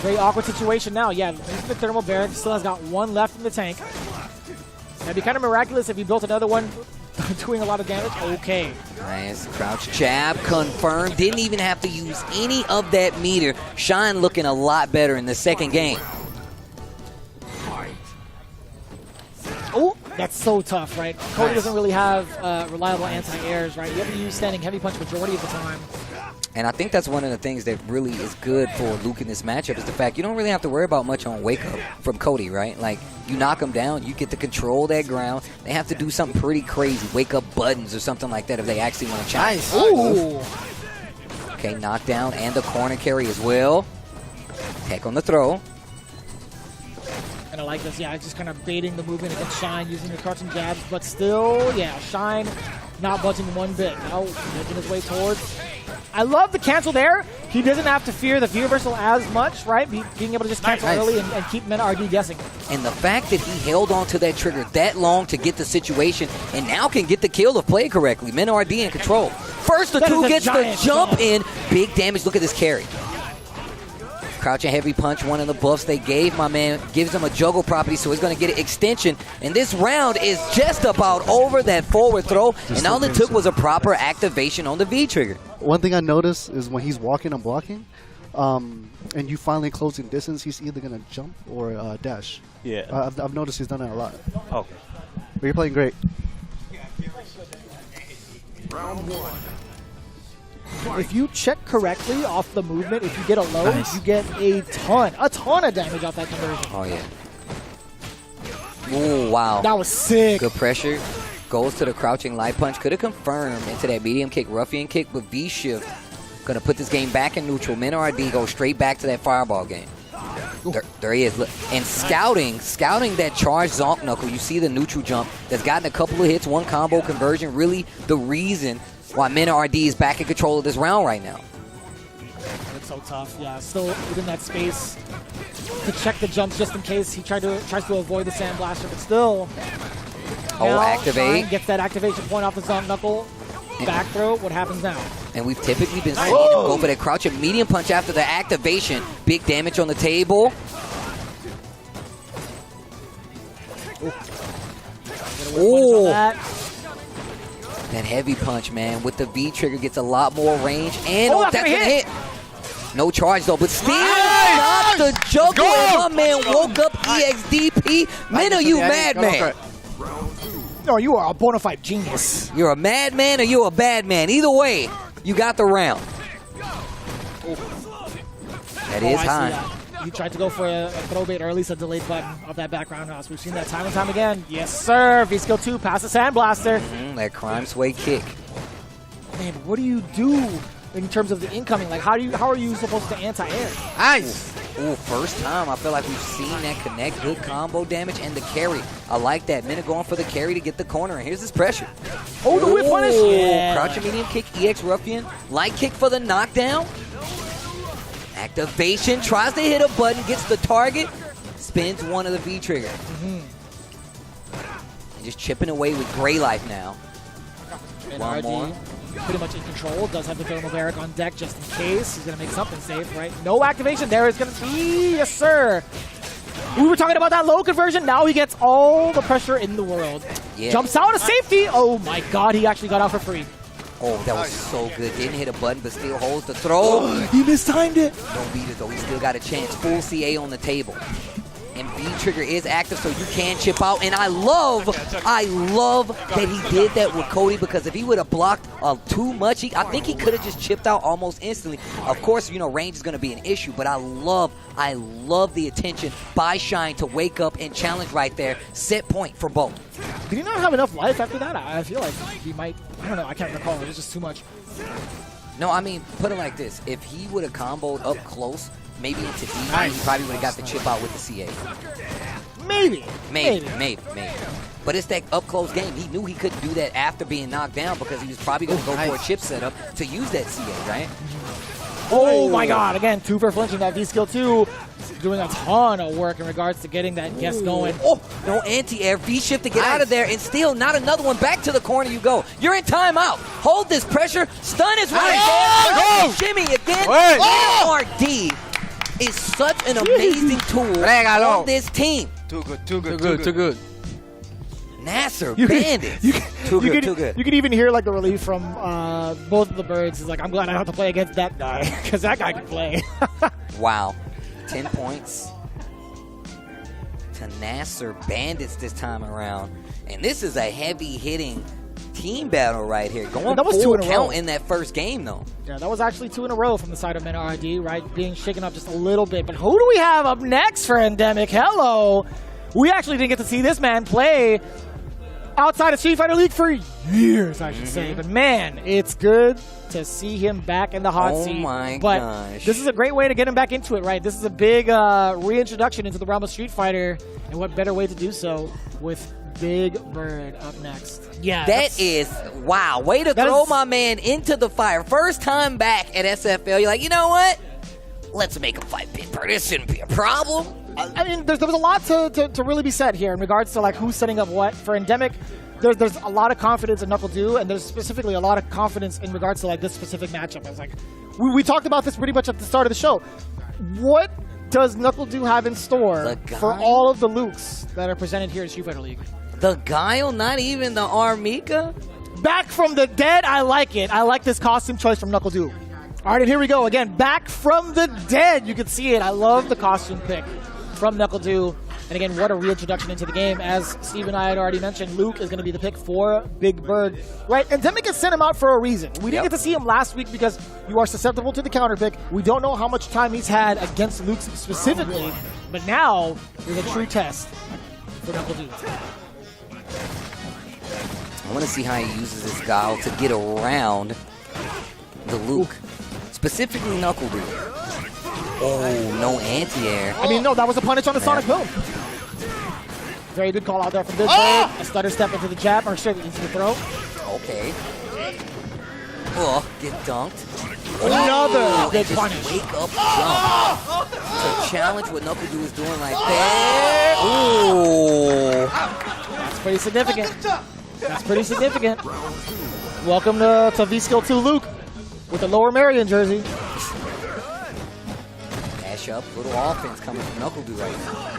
Very awkward situation now. Yeah, the thermal barrack still has got one left in the tank. That'd be kind of miraculous if he built another one doing a lot of damage. Okay. Nice crouch jab confirmed. Didn't even have to use any of that meter. Sien looking a lot better in the second game. Oh, that's so tough, right? Cody doesn't really have reliable anti-airs, right? You have to use standing heavy punch majority of the time. And I think that's one of the things that really is good for Luke in this matchup is the fact you don't really have to worry about much on wake up from Cody, right? Like, you knock him down, you get to control that ground. They have to do something pretty crazy, wake up buttons or something like that if they actually want to challenge. Ooh. Okay, knockdown and the corner carry as well. Tech on the throw. And I like this, yeah, just kind of baiting the movement against Sien using the crouching jabs, but still, yeah, Sien not budging one bit. Now making his way towards. I love the cancel there. He doesn't have to fear the view reversal as much, right? Being able to just cancel early and keep MenaRD guessing. And the fact that he held on to that trigger that long to get the situation and now can get the kill if played correctly. MenaRD in control. First the two gets the jump in. Big damage. Look at this carry. Crouching heavy punch, one of the buffs they gave my man, gives him a juggle property, so he's going to get an extension. And this round is just about over that forward throw, and all it took was a proper activation on the V trigger. One thing I noticed is when he's walking and blocking, and you finally closing distance, he's either going to jump or dash. Yeah. I've noticed he's done that a lot. Okay. But you're playing great. Round one. If you check correctly off the movement, if you get a low, you get a ton of damage off that conversion. Oh, yeah. Ooh, wow. That was sick. Good pressure. Goes to the crouching light punch. Could have confirmed into that medium kick, ruffian kick, but V-shift. Going to put this game back in neutral. MenaRD goes straight back to that fireball game. There he is. Look. And scouting that charged Zonk Knuckle. You see the neutral jump that's gotten a couple of hits, one combo conversion. Really the reason why MenaRD is back in control of this round right now. It's so tough, yeah. Still within that space to check the jumps just in case he tries to avoid the Sand Blaster, but still. Now, activate. Sien gets that activation point off the Zonk Knuckle. Back throw, what happens now? And we've typically been seeing him go for that crouching medium punch after the activation. Big damage on the table. Ooh. That heavy punch, man, with the V trigger gets a lot more range. And that's gonna gonna hit. No charge though, but still not the juggle. And my man woke up EXDP. Mena, you madman. No, you are a bona fide genius. You're a madman or you're a bad man. Either way, you got the round. That is high. He tried to go for a throw bait or at least a delayed button of that back roundhouse. We've seen that time and time again. Yes, sir. V-Skill 2 past the Sand Blaster. That crime sway kick. Man, but what do you do in terms of the incoming? Like, how are you supposed to anti-air? Nice. Ooh, first time I feel like we've seen that connect. Good combo damage and the carry. I like that. Mena going for the carry to get the corner. And here's this pressure. Oh, the whip punish. Yeah. Crouching medium kick, EX Ruffian. Light kick for the knockdown. Activation, tries to hit a button, gets the target, spins one of the V trigger. And just chipping away with Gray Life now. One more. Pretty much in control. Does have the thermal barrack on deck just in case. He's going to make something safe, right? No activation. There is going to be, yes, sir. We were talking about that low conversion. Now he gets all the pressure in the world. Yeah. Jumps out of safety. Oh, my God. He actually got out for free. Oh, that was so good. Didn't hit a button, but still holds the throw. He mistimed it. Don't beat it, though. He still got a chance. Full CA on the table. And V-Trigger is active, so you can chip out. And I love that he did that with Cody, because if he would have blocked too much, I think he could have just chipped out almost instantly. Of course, you know, range is going to be an issue, but I love the attention by Sien to wake up and challenge right there. Set point for both. Did he not have enough life after that? I feel like he might. I don't know. I can't recall. It was just too much. No, I mean, put it like this. If he would have comboed up close, maybe into D, he probably would have got the chip out with the CA. Maybe. But it's that up-close game. He knew he couldn't do that after being knocked down because he was probably going to go for a chip setup to use that CA, right? Oh, my God. Again, 2 for flinching. That V-Skill 2 doing a ton of work in regards to getting that guess going. Oh, no anti-air. V-shift to get out of there, and still not another one. Back to the corner you go. You're in timeout. Hold this pressure. Stun is right there. Shimmy again. MenaRD is such an amazing tool on this team. Too good. NASRxBandits. Too good. You could even hear like the relief from both of the birds. It's like, I'm glad I don't have to play against that guy because that guy can play. Wow. 10 points to NASRxBandits this time around. And this is a heavy-hitting team battle right here. Going that was full 2 in a count row. in that first game, though. Yeah, that was actually 2 in a row from the side of MenaRD, right? Being shaken up just a little bit. But who do we have up next for Endemic? Hello. We actually didn't get to see this man play outside of Street Fighter League for years, I should say. But man, it's good to see him back in the hot seat. Oh my but gosh. This is a great way to get him back into it, right? This is a big reintroduction into the realm of Street Fighter. And what better way to do so with Big Bird up next. Yeah, that is, wow, way to throw my man into the fire. First time back at SFL, you're like, you know what? Let's make him fight Big Bird. This shouldn't be a problem. I mean, there was a lot to really be said here in regards to like who's setting up what. For Endemic, there's a lot of confidence in Knuckle Doo, and there's specifically a lot of confidence in regards to like this specific matchup. I was like, we talked about this pretty much at the start of the show. What does Knuckle Doo have in store for all of the Lukes that are presented here in Street Fighter League? The Guile, not even the Armika? Back from the dead, I like it. I like this costume choice from Knuckle Doo. All right, and here we go again. Back from the dead. You can see it. I love the costume pick from Knuckle Doo. And again, what a reintroduction into the game. As Steve and I had already mentioned, Luke is going to be the pick for Big Bird. Right, Endemic has sent him out for a reason. We didn't get to see him last week because you are susceptible to the counter pick. We don't know how much time he's had against Luke specifically. But now, there's a true test for Knuckle Doo. I want to see how he uses this Guile to get around the Luke. Specifically Knuckle Doo. Oh, no anti-air. I mean, no, that was a punish on the Sonic Boom. Very good call out there from Big Bird. A stutter step into the jab, or straight into the throw. Okay. Oh, get dunked. Another good punish. Wake up jump. To challenge what Knuckle Doo is doing like that. Ooh. That's pretty significant. That's pretty significant. Welcome to V-Skill 2 Luke with the Lower Marion jersey. Dash up, little offense coming from Knuckle Doo right now.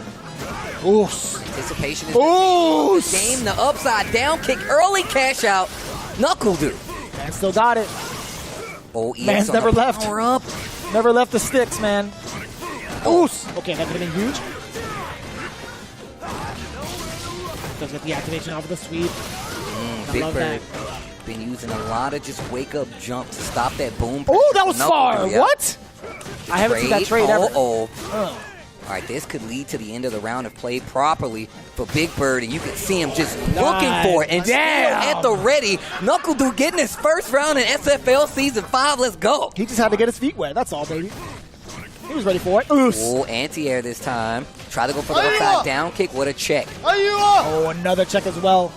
Oof. Anticipation is the game. The upside down kick, early cash out. Knuckle Doo. Man still got it. Oh, Man's never left. Power up. Never left the sticks, man. Oof. Okay, that could have been huge. Does get the activation off of the sweep. Big Bird been using a lot of just wake up jump to stop that boom. Oh, that was far. What? I haven't seen that trade ever. All right, this could lead to the end of the round if played properly for Big Bird, and you can see him just looking for it and still at the ready. Knuckle Doo getting his first round in SFL Season 5. Let's go. He just had to get his feet wet. That's all, baby. He was ready for it. Oh, anti-air this time. Try to go for the upside down kick. What a check. Oh, another check as well.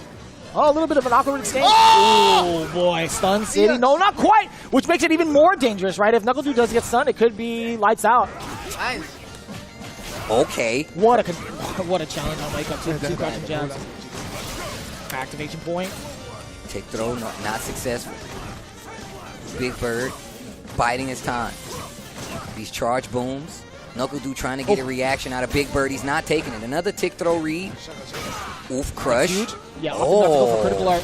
Oh, a little bit of an awkward exchange. Oh, boy. Stun City. No, not quite. Which makes it even more dangerous, right? If Knuckle Doo does get stunned, it could be lights out. Okay. What a challenge on wake up. Two crouching jabs. Activation point. Tick throw, not successful. Big Bird biding his time. These charge booms. Knuckle Doo trying to get a reaction out of Big Bird. He's not taking it. Another tick throw read. Oof, crush. Yeah, enough to go for critical art.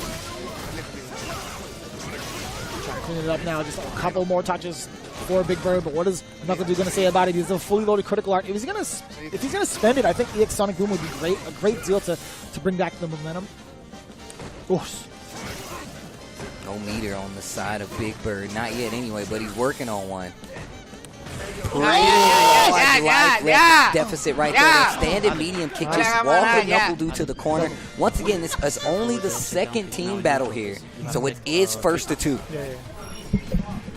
Trying to clean it up now. Just a couple more touches for Big Bird. But what is Knuckle Doo going to say about it? He's a fully loaded critical art. If he's going to spend it, I think EX Sonic Boom would be great. A great deal to bring back the momentum. Oof. No meter on the side of Big Bird. Not yet anyway, but he's working on one. Deficit right there. Extended medium kick, just walking Knuckle Doo to the corner. Once again, this is only the second team battle here, so it is first to two.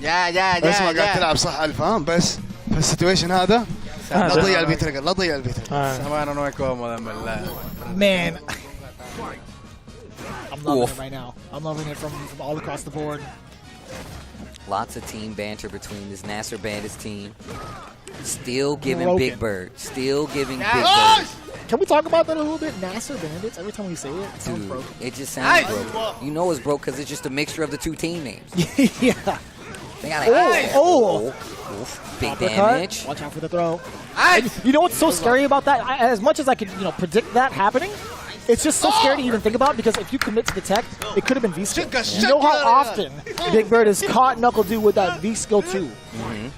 بس ما قاعد تلعب صح الفهم بس في السيتويشن هذا لا تضيع البيتريجر لا تضيع البيتريجر. Man, I'm loving it right now. I'm loving it from all across the board. Lots of team banter between this NASRxBandits team. Still giving Big Bird. Still giving Big Bird. Can we talk about that a little bit? NASRxBandits, every time we say it, it sounds broke. It just sounds broke. You know it's broke because it's just a mixture of the two team names. Yeah. They got like, big damage. Watch out for the throw. And you know what's so scary about that? As much as I could, predict that happening, It's just so scary to even think about because if you commit to the tech, it could have been V-skill. You know how often Big Bird has caught Knuckle Doo with that V-skill too.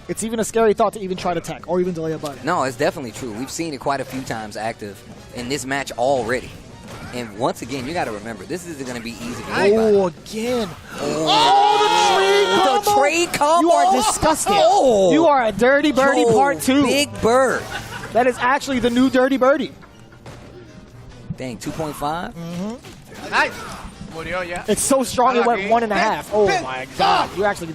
It's even a scary thought to even try to tech or even delay a button. No, it's definitely true. We've seen it quite a few times active in this match already. And once again, you got to remember, this isn't going to be easy for anybody. Oh, again. Oh, the trade combo. You are disgusting. Oh. You are a dirty birdie Yo, part 2. Big Bird. That is actually the new dirty birdie. Dang, 2.5? It's so strong it went 1.5. Oh my god. You actually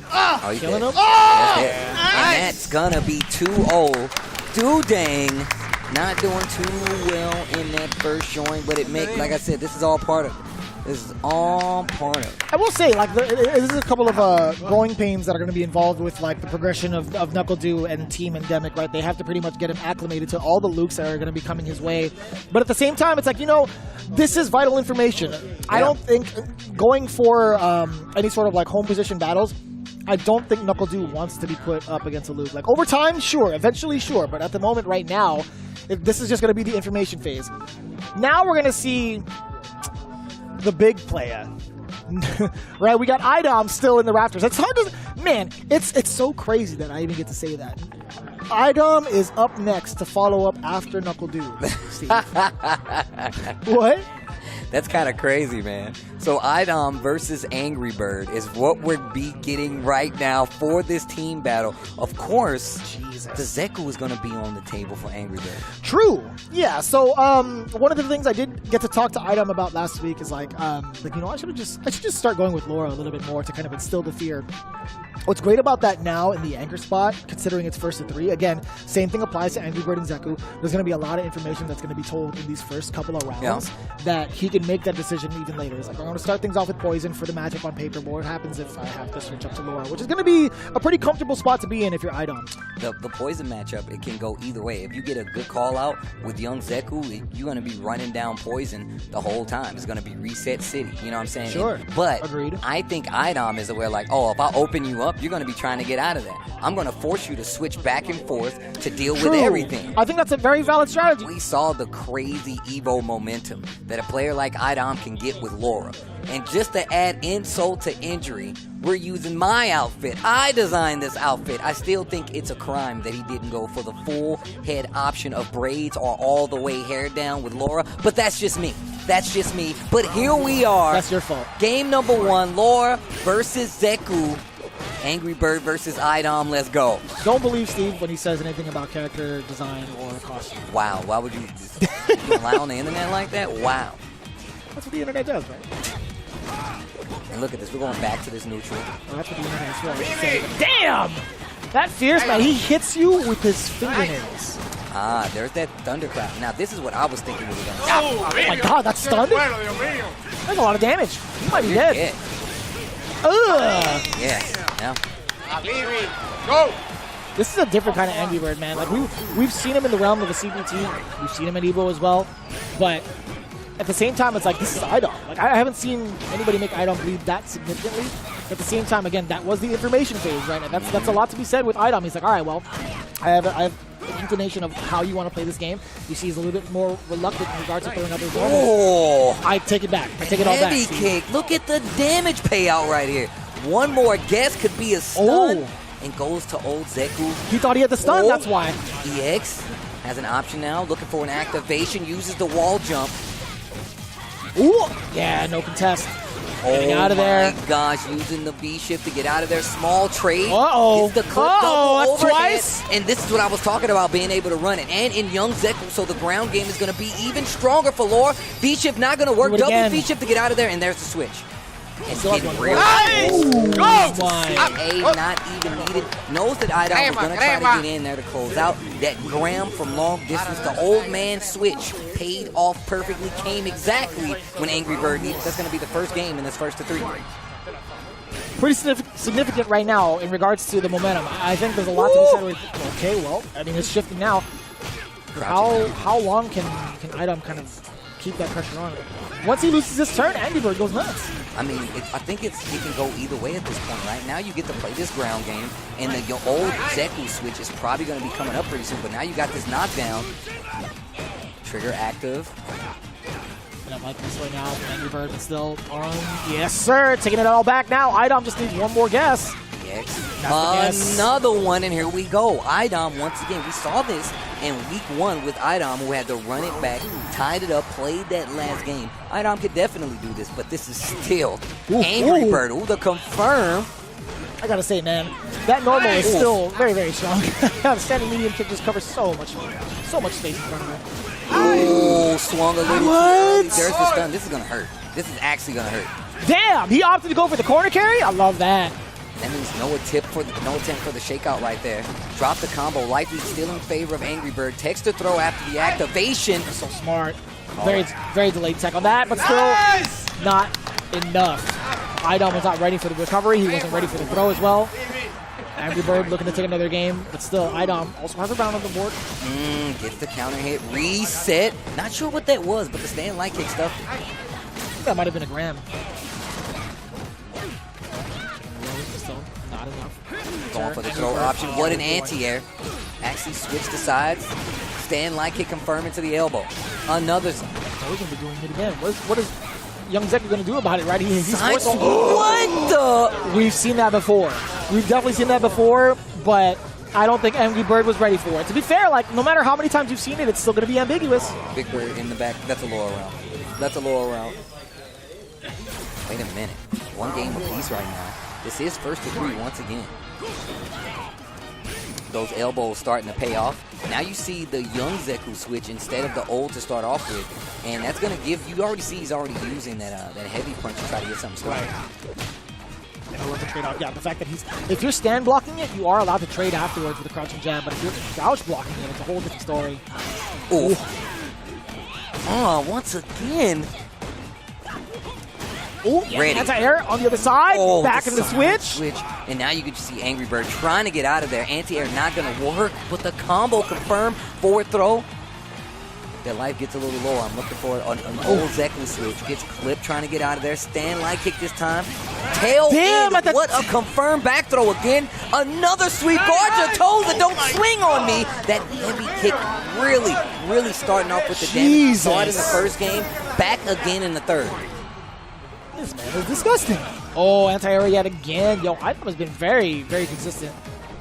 killing him? And that's going to be 2-0. Dang. Not doing too well in that first showing, but it makes, like I said, this is all part of it. This is all part of it. I will say, like, there's a couple of growing pains that are going to be involved with, like, the progression of Knuckle Doo and Team Endemic, right? They have to pretty much get him acclimated to all the looks that are going to be coming his way. But at the same time, it's like, you know, this is vital information. I don't think going for any sort of, like, home position battles, I don't think Knuckle Doo wants to be put up against a Luke. Like, over time, sure. Eventually, sure. But at the moment, right now, this is just going to be the information phase. Now we're going to see the big player. Right? We got Idomb still in the rafters. It's hard to... Man, it's so crazy that I even get to say that. Idomb is up next to follow up after Knuckle Doo. What? That's kind of crazy, man. So Idomb versus Angry Bird is what we're getting right now for this team battle. Of course, the Zeku is going to be on the table for Angry Bird. True. Yeah. So one of the things I did get to talk to Idomb about last week is like you know, I should just start going with Laura a little bit more to kind of instill the fear. What's great about that now in the anchor spot, considering it's first to 3, again, same thing applies to Angry Bird and Zeku. There's going to be a lot of information that's going to be told in these first couple of rounds that he can make that decision even later. It's like, I'm going to start things off with Poison for the matchup on paper, but what happens if I have to switch up to Laura, which is going to be a pretty comfortable spot to be in if you're Idomb. The Poison matchup, it can go either way. If you get a good call out with young Zeku, you're going to be running down Poison the whole time. It's going to be reset city. You know what I'm saying? Sure. But agreed. I think Idomb is aware like, oh, if I open you up, you're going to be trying to get out of that. I'm going to force you to switch back and forth to deal with everything. I think that's a very valid strategy. We saw the crazy Evo momentum that a player like Idomb can get with Laura. And just to add insult to injury, we're using my outfit. I designed this outfit. I still think it's a crime that he didn't go for the full head option of braids or all the way hair down with Laura. But that's just me. That's just me. But here we are. That's your fault. Game number 1, Laura versus Zeku. Angry Bird versus Idomb. Let's go. Don't believe Steve when he says anything about character design or costume. Wow. Why would you lie on the internet like that? Wow. That's what the internet does, right? And look at this. We're going back to this neutral. Well, that's what the internet is for. Damn! That fierce, man. He hits you with his fingernails. Ah, there's that thunderclap. Now, this is what I was thinking we were going to see. Oh my god, that's stunned? That's a lot of damage. He might be dead. Yeah. Ugh! Yeah. Yeah. Go! This is a different kind of Angry Bird, man. Like we've seen him in the realm of the CBT. We've seen him in Evo as well. But at the same time, it's like, this is Idomb. Like, I haven't seen anybody make Idomb bleed that significantly. At the same time, again, that was the information phase, right? And that's a lot to be said with Idomb. He's like, all right, well, I have an inclination of how you want to play this game. You see he's a little bit more reluctant in regards to throwing other normal. Oh! I take it back. I take it all back. Heavy kick. Look at the damage payout right here. One more guess could be a stun. And goes to old Zeku. He thought he had the stun, that's why. EX has an option now, looking for an activation, uses the wall jump. Ooh! Yeah, no contest. Getting out of there. Oh my gosh, using the B shift to get out of there. Small trade. Uh-oh. It's the clip double that's overhead. twice. And this is what I was talking about, being able to run it. And in young Zeku, so the ground game is going to be even stronger for Lore. B shift not going to work. Double B shift to get out of there, and there's the switch. And getting real. Nice! Go! A not even needed. Knows that Idomb was going to try to get in there to close out. That Graham from long distance, the old man switch, paid off perfectly, came exactly when Angry Bird needed. That's going to be the first game in this first to 3. Pretty significant right now in regards to the momentum. I think there's a lot to be said with, okay, well, I mean, it's shifting now. How long can Idomb kind of keep that pressure on? Once he loses his turn, Angry Bird goes nuts. I mean, I think it can go either way at this point, right? Now you get to play this ground game, and your old Zeku switch is probably going to be coming up pretty soon, but now you got this knockdown. Trigger active. I like this right now from Angry Bird, but still yes, sir. Taking it all back now. Idomb just needs one more guess. Another one, and here we go. Idomb, once again, we saw this in week 1 with Idomb, who had to run it back, tied it up, played that last game. Idomb could definitely do this, but this is still Angry Bird. Ooh, the confirm. I gotta say, man, that normal is still very, very strong. Standing medium kick just covers so much space in front of him. Oh, swung a little too early. There's the stun. This is gonna hurt. This is actually gonna hurt. Damn, he opted to go for the corner carry? I love that. That means no attempt for the shakeout right there. Drop the combo, likely still in favor of Angry Bird. Takes the throw after the activation. So smart. Very delayed tech on that, but still not enough. Idomb was not ready for the recovery. He wasn't ready for the throw as well. Angry Bird looking to take another game, but still, Idomb also has a round on the board. Gets the counter hit, reset. Not sure what that was, but the stand light kick stuffed it. I think that might have been a gram. Still not enough. Going for the throw option. What an anti-air. Actually switched the sides. Stand light kick confirming to the elbow. Another. Oh, he's going to be doing it again. What is Young Zeku going to do about it, right? What the? We've seen that before. We've definitely seen that before, but I don't think Angry Bird was ready for it. To be fair, like, no matter how many times you've seen it, it's still going to be ambiguous. Big Bird in the back. That's a lower round. That's a lower round. Wait a minute. One game apiece right now. This is first to 3 once again. Those elbows starting to pay off. Now you see the young Zeku switch instead of the old to start off with. And that's going to give, you already see he's already using that heavy punch to try to get something started. Yeah, the fact that if you're stand blocking it, you are allowed to trade afterwards with a crouching jab, but if you're crouch blocking it, it's a whole different story. Once again. Ready. Anti-air on the other side. Back in the switch. And now you can just see Angry Bird trying to get out of there. Anti-air not going to work, but the combo confirmed. Forward throw. Their life gets a little lower. I'm looking for an old Zeku switch. Gets clipped trying to get out of there. Stand light kick this time. Tail end. What a confirmed back throw again. Another sweep. Guard your toes and don't swing on me. That heavy kick really starting off with the damage. Started in the first game. Back again in the third. This man is disgusting. Oh, anti-air yet again. Yo, Idomb has been very, very consistent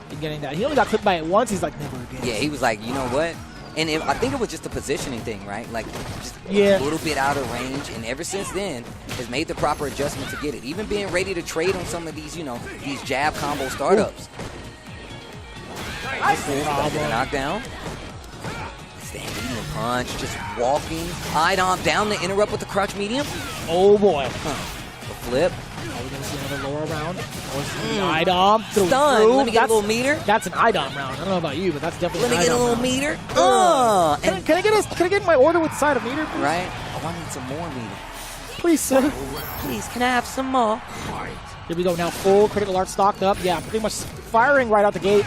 in getting that. He only got clipped by it once. He's like, never again. Yeah, he was like, you know what? And I think it was just a positioning thing, right? Like, just a little bit out of range. And ever since then, has made the proper adjustment to get it. Even being ready to trade on some of these, these jab combo startups. This is going to get a knockdown. Stand medium punch, just walking. Idomb down to interrupt with the crouch medium. Oh boy. The flip. Are we going to see another lower round? Idomb. Stun. Let me get a little meter. That's an Idomb round. I don't know about you, but that's definitely Let me get a little meter. Can I get my order with side of meter, please? Right. Oh, I need some more meter. Please, sir. Please, can I have some more? Here we go now. Full critical art stocked up. Yeah, pretty much firing right out the gate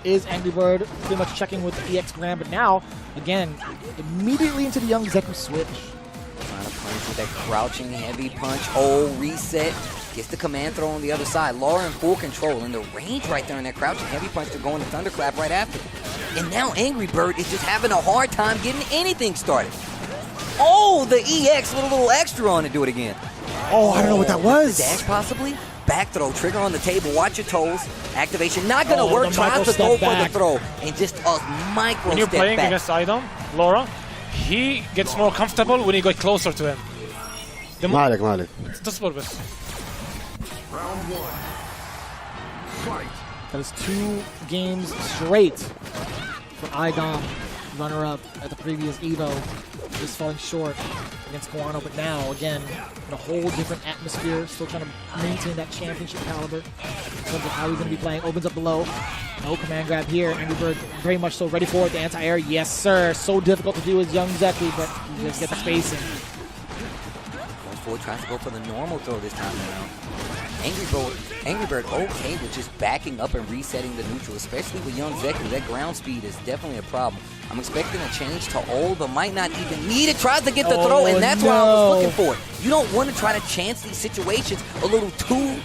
is Angry Bird. Pretty much checking with the EX Grand, but now, again, immediately into the young Zeku switch. Trying to punch with that crouching heavy punch. Oh, reset. Gets the command throw on the other side. Laura in full control. And the range right there in that crouching heavy punch to go into Thunderclap right after. And now Angry Bird is just having a hard time getting anything started. Oh, the EX with a little extra on to do it again. Oh, I don't know what that was. Dash possibly? Back throw, trigger on the table, watch your toes. Activation not going to work. Tries to go for the throw. And just a micro When you're step playing back. against Idomb, Laura, he gets more comfortable when you get closer to him. مالك تصبر بس. That is 2 games straight for Idomb, runner-up at the previous EVO. Just falling short against Guano, but now, again, in a whole different atmosphere, still trying to maintain that championship caliber in terms of how he's going to be playing. Opens up the low. No command grab here. Angry Bird very much so ready for it. The anti-air, yes, sir. So difficult to do with young Zeku, but he just get the spacing. Goes forward, tries to go for the normal throw this time around. Angry Bird okay with just backing up and resetting the neutral, especially with young Zeku. That ground speed is definitely a problem. I'm expecting a change to old, but might not even need it. Tries to get the throw, and that's what I was looking for. You don't want to try to chance these situations a little too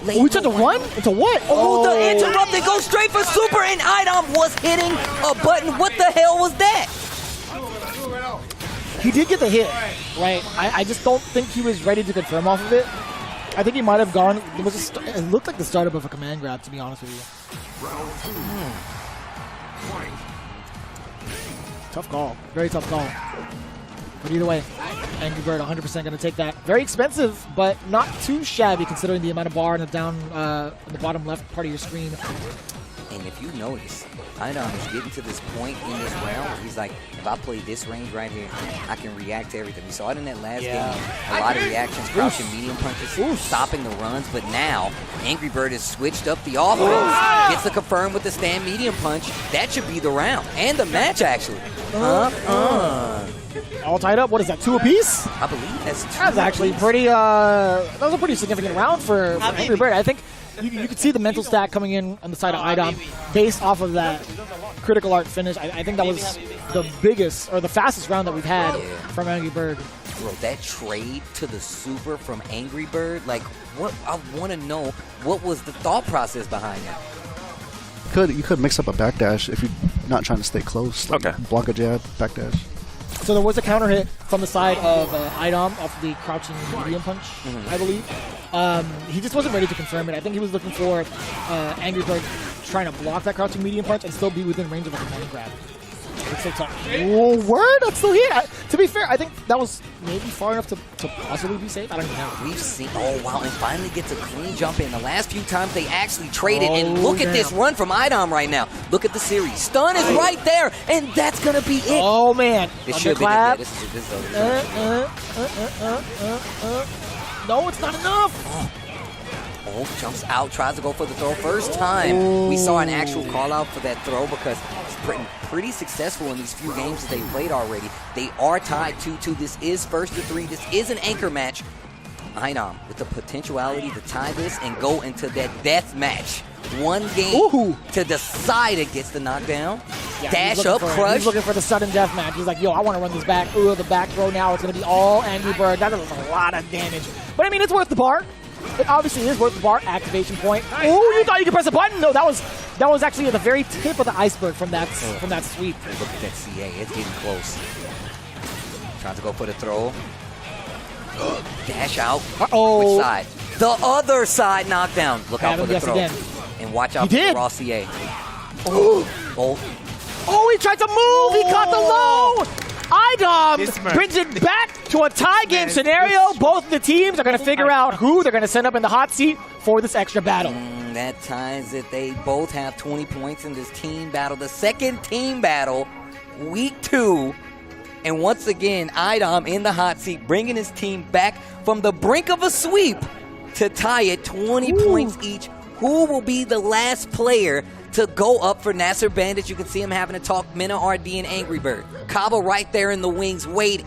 late. Oh, it's at the one? It's a what? Oh, the interrupt. They go straight for super, and Idomb was hitting a button. What the hell was that? He did get the hit, right? I just don't think he was ready to confirm off of it. I think he might have gone. It looked like the startup of a command grab, to be honest with you. Tough call. Very tough call. But either way, Angry Bird 100% going to take that. Very expensive, but not too shabby considering the amount of bar in the down, in the bottom left part of your screen. And if you notice, Idomb is getting to this point in this round where he's like, if I play this range right here, I can react to everything. We saw it in that last game. A lot of reactions, crouching medium punches, stopping the runs. But now, Angry Bird has switched up the offense. Gets the confirm with the stand medium punch. That should be the round. And the match, actually. All tied up. What is that, 2 apiece? I believe that's 2. That's actually pretty, that was a pretty significant round for Angry Bird. I think you could see the mental stack coming in on the side of Idomb based off of that critical art finish. I think that was the biggest, or the fastest round that we've had from Angry Bird. Bro, that trade to the super from Angry Bird, like, what? I want to know what was the thought process behind that. You could mix up a backdash if you're not trying to stay close. Like block a jab, backdash. So there was a counter hit from the side of Idomb off the crouching medium punch, I believe. He just wasn't ready to confirm it. I think he was looking for Angry Bird trying to block that crouching medium punch and still be within range of a command grab. It's so tough. Oh, word? That's still here. To be fair, I think that was maybe far enough to possibly be safe. I don't even know. We've seen, oh wow, and finally gets a clean jump in. The last few times they actually traded, and look at this run from Idomb right now. Look at the series. Stun is right there, and that's going to be it. Oh, man. This should be it. This is No, it's not enough. Oh, jumps out, tries to go for the throw. First time we saw an actual call out for that throw because it's pretty successful in these few games that they played already. They are tied 2-2. This is first to 3. This is an anchor match. Idomb with the potentiality to tie this and go into that death match. One game to decide it gets the knockdown. Dash up, crush. He's looking for the sudden death match. He's like, yo, I want to run this back. Ooh, the back throw now. It's going to be all Angry Bird. That does a lot of damage. But I mean, it's worth the bar. It obviously is worth the bar. Activation point. Oh, you thought you could press a button? No, that was actually at the very tip of the iceberg from that sweep. Look at that CA. It's getting close. Trying to go for the throw. Dash out. Which side? The other side knockdown. Look out for the throw. Again. And watch out for the raw CA. Oh, he tried to move. He caught the low. Idomb brings it back to a tie game scenario. Both the teams are going to figure out who they're going to send up in the hot seat for this extra battle. That ties it. They both have 20 points in this team battle. The second team battle, week 2. And once again, Idomb in the hot seat, bringing his team back from the brink of a sweep to tie it 20 points each. Who will be the last player to go up for NASRxBandits? You can see him having a talk, MenaRD and Angry Bird. Kaba right there in the wings waiting.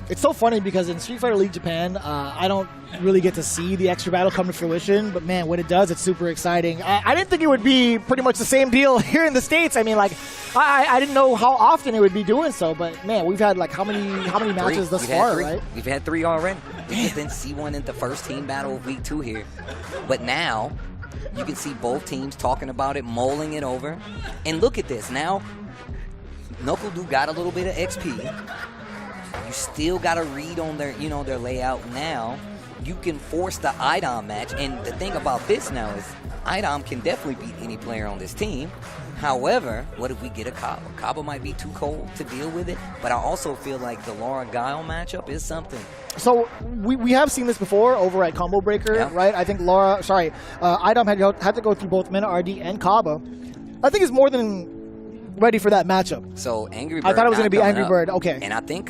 It's so funny because in Street Fighter League Japan, I don't really get to see the extra battle come to fruition, but man, when it does, it's super exciting. I didn't think it would be pretty much the same deal here in the States. I mean, like, I didn't know how often it would be doing so, but man, we've had like how many matches thus far, right? We've had 3 already. We just didn't see one in the first team battle of week 2 here. But now, you can see both teams talking about it, mulling it over. And look at this. Now, Knuckle Doo got a little bit of XP. You still got to read on their, their layout now. You can force the Idomb match. And the thing about this now is Idomb can definitely beat any player on this team. However, what if we get a Kaba? Kaba might be too cold to deal with it, but I also feel like the Laura Guile matchup is something. So we have seen this before over at Combo Breaker, right? I think Idomb had to go through both MenaRD and Kaba. I think it's more than ready for that matchup. So Angry Bird. I thought it was going to be Angry Bird. Okay. And I think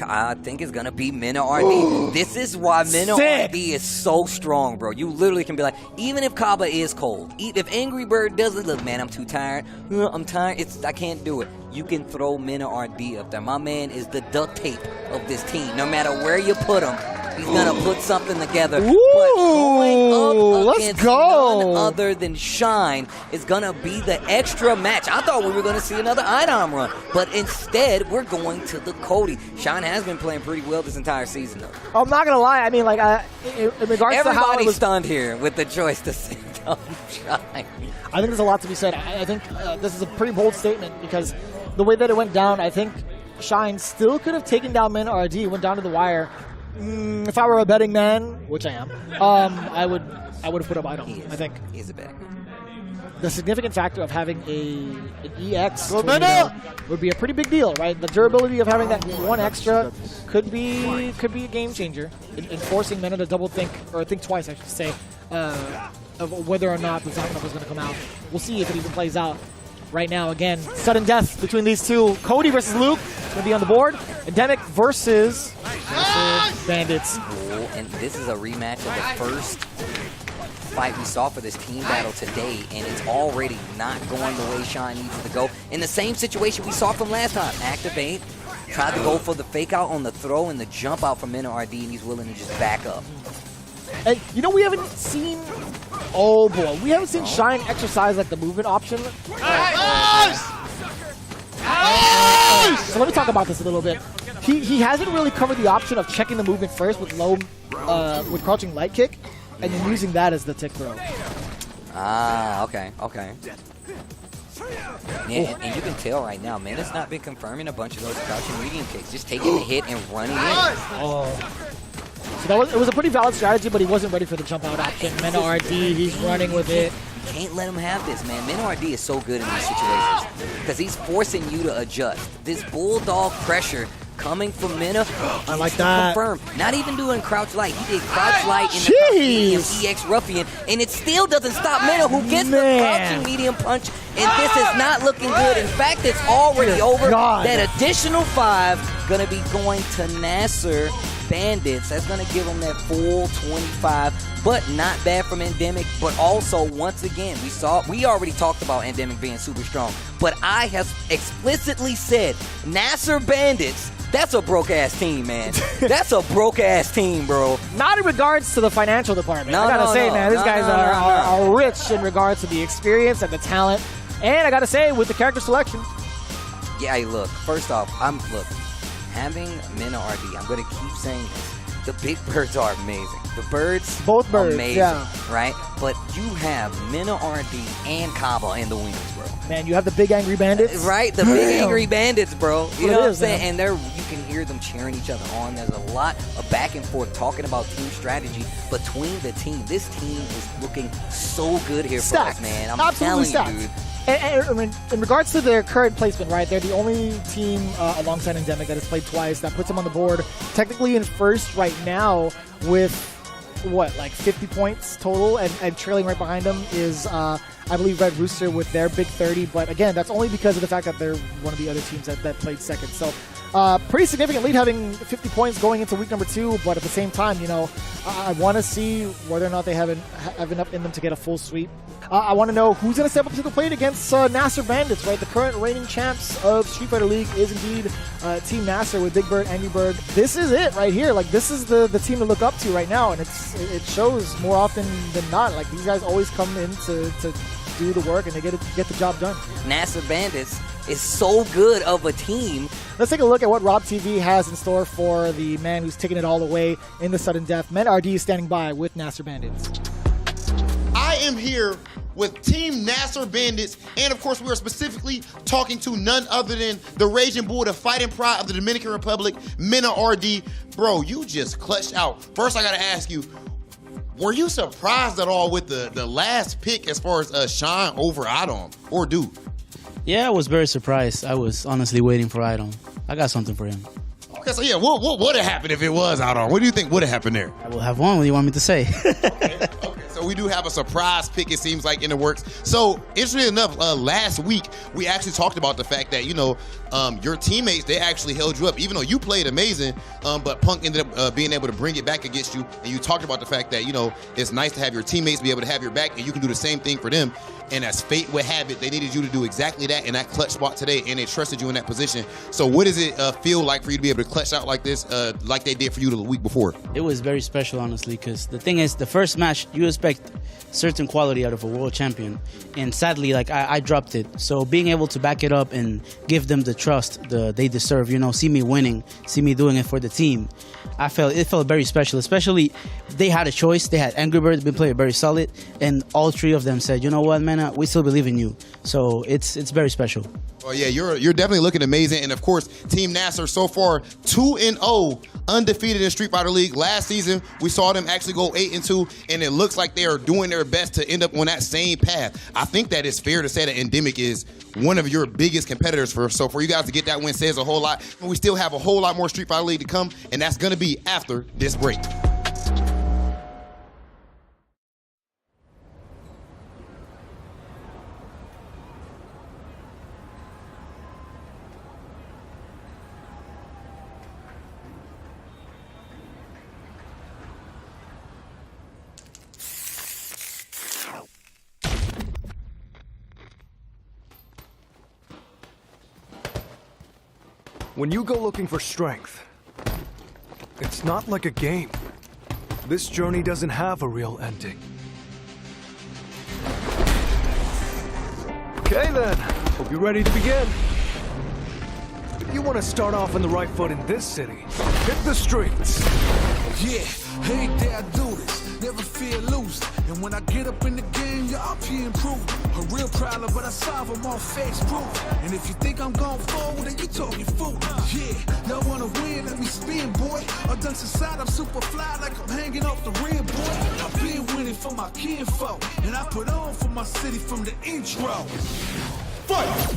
it's going to be MenaRD. This is why MenaRD is so strong, bro. You literally can be like, even if Kaba is cold, if Angry Bird doesn't look, man, I'm too tired. I'm tired. I can't do it. You can throw MenaRD up there. My man is the duct tape of this team. No matter where you put him, he's going to put something together. Let's go. None other than Shine is going to be the extra match. I thought we were going to see another Idomb run, but instead, we're going to the Cody. Shine has been playing pretty well this entire season, though. I'm not going to lie. I mean, like, in regards to how it was stunned here with the choice to send up Shine. I think there's a lot to be said. I think this is a pretty bold statement because the way that it went down, I think Shine still could have taken down MenaRD, went down to the wire. If I were a betting man, which I am, I would have put up Idomb, I think. He's a betting man. The significant factor of having an EX would be a pretty big deal, right? The durability of having that one extra could be a game changer in forcing Mena to double think, or think twice, I should say, of whether or not the Zatanov was going to come out. We'll see if it even plays out. Right now, again, sudden death between these two. Cody versus Luke going to be on the board. Endemic versus Bandits. And this is a rematch of the first fight we saw for this team battle today, and it's already not going the way Shine needs it to go. In the same situation we saw from last time. Activate, tried to go for the fake out on the throw and the jump out from MenaRD, and he's willing to just back up. And you know, we haven't seen, oh boy, we haven't seen Shine exercise like the movement option. So let me talk about this a little bit. He hasn't really covered the option of checking the movement first with low, with crouching light kick, and then using that as the tick throw. Okay. Yeah, and you can tell right now, Mena's not been confirming a bunch of those crouching medium kicks, just taking the hit and running in. So it was a pretty valid strategy, but he wasn't ready for the jump out option. MenaRD, he's running with it. You can't let him have this, man. MenaRD is so good in these situations because he's forcing you to adjust. This bulldog pressure coming from Mena. I like that. Confirm. Not even doing crouch light. He did crouch light in the medium EX Ruffian, and it still doesn't stop Mena, who gets the crouching medium punch, and this is not looking good. In fact, it's already over. That additional 5 going to be going to NASRxBandits. That's going to give them that full 25, but not bad from Endemic. But also, once again, we already talked about Endemic being super strong, but I have explicitly said NASRxBandits, that's a broke-ass team, man. That's a broke-ass team, bro. Not in regards to the financial department. I gotta say, man, these guys are rich in regards to the experience and the talent. And I gotta say, with the character selection. Yeah, hey, look, first off, having MenaRD, I'm gonna keep saying this. The big birds are amazing. The birds, both birds, amazing, yeah. Right? But you have MenaRD and Kaba in the wings, bro. Man, you have the big angry bandits. Right, the big angry bandits, bro. You know what I'm saying? Man. And you can hear them cheering each other on. There's a lot of back and forth talking about team strategy between the team. This team is looking so good here for us, man. I'm telling you, dude. And in regards to their current placement, right, they're the only team alongside Endemic that has played twice. That puts them on the board technically in first right now with, what, like 50 points total, and trailing right behind them is, I believe, Red Rooster with their big 30. But again, that's only because of the fact that they're one of the other teams that played second. So pretty significant lead, having 50 points going into week number 2. But at the same time, you know, I want to see whether or not they have enough in them to get a full sweep. I want to know who's going to step up to the plate against NASRxBandits, right? The current reigning champs of Street Fighter League is indeed Team NASR with Big Bird, Angry Bird. This is it right here. Like, this is the team to look up to right now, and it shows more often than not. Like, these guys always come in to do the work, and they get the job done. NASRxBandits is so good of a team. Let's take a look at what Rob TV has in store for the man who's taking it all away in the sudden death. MenaRD is standing by with NASRxBandits. I am here with Team NASRxBandits, and of course we are specifically talking to none other than the Raging Bull, the fighting pride of the Dominican Republic, MenaRD. Bro, you just clutched out. First I gotta ask you, were you surprised at all with the last pick as far as Shine over Idomb or Doo? Yeah, I was very surprised. I was honestly waiting for Idomb. I got something for him. Okay, so yeah, what would have happened if it was Idomb? What do you think would have happened there? I will have one. What do you want me to say? Okay, so we do have a surprise pick, it seems like, in the works. So, interestingly enough, last week, we actually talked about the fact that, you know, your teammates, they actually held you up. Even though you played amazing, but Punk ended up being able to bring it back against you. And you talked about the fact that, you know, it's nice to have your teammates be able to have your back, and you can do the same thing for them. And as fate would have it, they needed you to do exactly that in that clutch spot today, and they trusted you in that position. So what does it feel like for you to be able to clutch out like this, like they did for you the week before? It was very special, honestly, because the thing is, the first match, you expect certain quality out of a world champion, and sadly, like, I dropped it. So being able to back it up and give them the trust they deserve, you know, see me winning, see me doing it for the team, it felt very special. Especially, they had a choice. They had Angry Bird, been playing very solid, and all 3 of them said, you know what, man, we still believe in you. So it's very special. Oh yeah, you're definitely looking amazing, and of course, Team NASR so far 2-0, undefeated in Street Fighter League. Last season, we saw them actually go 8-2, and it looks like they are doing their best to end up on that same path. I think that it's fair to say that Endemic is one of your biggest competitors so for you guys to get that win says a whole lot. But we still have a whole lot more Street Fighter League to come, and that's going to be after this break. When you go looking for strength, it's not like a game. This journey doesn't have a real ending. Okay then, hope you're ready to begin. If you want to start off on the right foot in this city, hit the streets. Yeah, hey there, I do this, never fear losing. And when I get up in the game, y'all be improving. A real problem, but I solve them all face proof. And if you think I'm going forward, then you talking fool. Yeah, y'all wanna win, let me spin, boy. Or done society, I'm super fly like I'm hanging off the rim, boy. I've been winning for my kinfolk, and I put on for my city from the intro. Fight!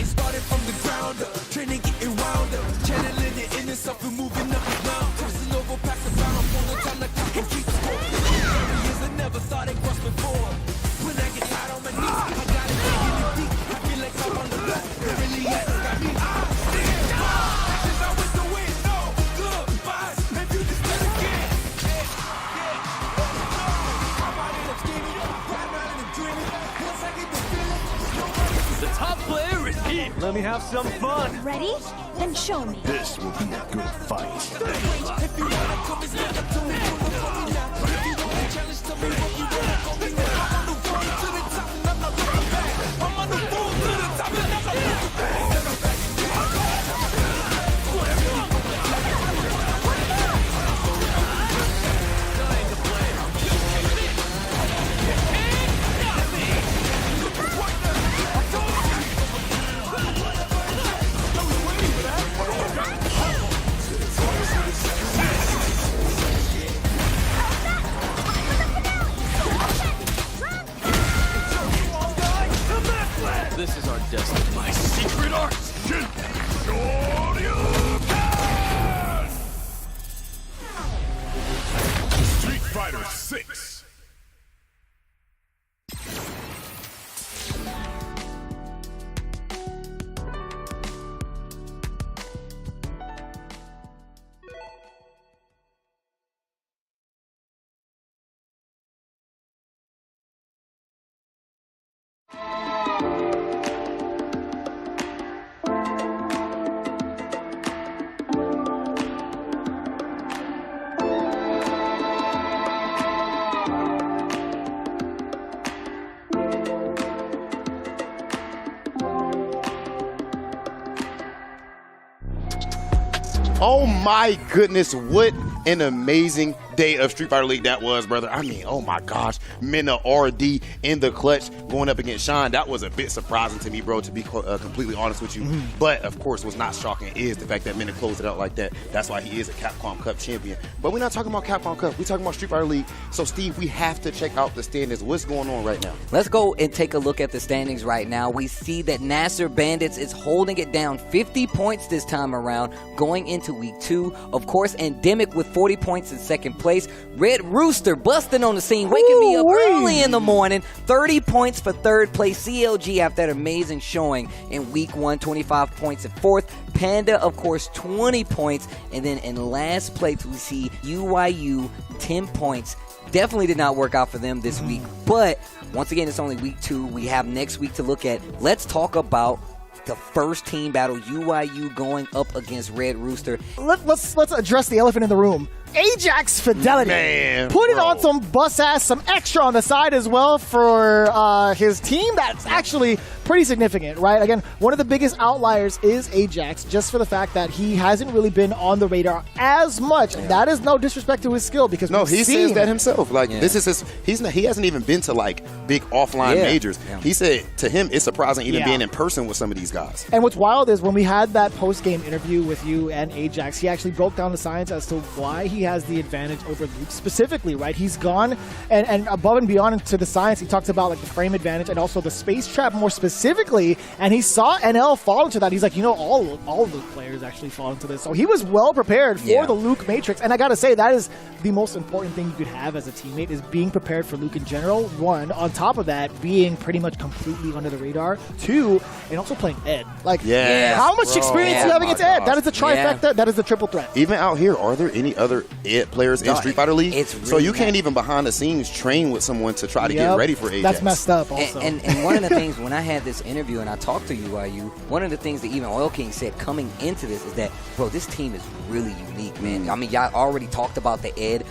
It started from the ground up, training getting wound up, channeling the inner self and moving up and down, crossing over past the bound, for the time the clock can keep score. Years I never thought it crossed before. When I get tired on my knees, I got it digging it deep. I feel like I'm on the road, it really has got me. Since I went to win, no good vibes, if you just let it get. I'm out in the skinny, right around in the dreaming. Once I get the feeling, the top player is here. Let me have some fun. Ready? Then show me. This will be a good fight. If you wanna come and stand up to me, pull up on me now. If you want to challenge to me, what you wanna call me now? I'm on the road to the top and I'm not looking back. I'm on the road to the top and I'm not looking back. This is our destiny. My secret art! Street Fighter 6. Oh my goodness, what an amazing day of Street Fighter League that was, brother. I mean, oh my gosh, MenaRD in the clutch going up against Sien. That was a bit surprising to me, bro, to be completely honest with you. But of course, what's not shocking is the fact that Mena closed it out like that. That's why he is a Capcom Cup champion. But we're not talking about Capcom Cup. We're talking about Street Fighter League. So Steve, we have to check out the standings. What's going on right now? Let's go and take a look at the standings right now. We see that NASRxBandits is holding it down 50 points this time around going into week 2. Of course, Endemic with 40 points in second place. Red Rooster busting on the scene, waking me up early in the morning. 30 points for third place. CLG after that amazing showing in week 1, 25 points in fourth. Panda, of course, 20 points. And then in last place, we see UYU, 10 points. Definitely did not work out for them this week. But once again, it's only week 2. We have next week to look at. Let's talk about the first team battle, UYU going up against Red Rooster. Let's address the elephant in the room. Ajax Fidelity. Man, putting bro. on some bus ass, some extra on the side as well for his team. That's actually pretty significant, right? Again, one of the biggest outliers is Ajax, just for the fact that he hasn't really been on the radar as much. And that is no disrespect to his skill, because No, we've he seen says that himself. Like this is his. He hasn't even been to like big offline majors. He said to him it's surprising even being in person with some of these guys. And what's wild is when we had that post-game interview with you and Ajax, he actually broke down the science as to why he has the advantage over Luke specifically, right? He's gone and above and beyond into the science. He talks about like the frame advantage and also the space trap more specifically, and he saw NL fall into that. He's like, all Luke players actually fall into this. So he was well prepared for the Luke Matrix, and I gotta say, that is the most important thing you could have as a teammate, is being prepared for Luke in general. One, on top of that, being pretty much completely under the radar. Two, and also playing Ed. Like, how much experience do you have against Ed? That is the trifecta. That is the triple threat. Even out here, are there any other Ed players in Street Fighter League? It's really so you can't even behind the scenes train with someone to try to get ready for Ajax. That's messed up also. And one of the things, when I had this interview and I talked to Uyu, one of the things that even Oil King said coming into this is that, bro, this team is really unique, man. I mean, y'all already talked about the Ed.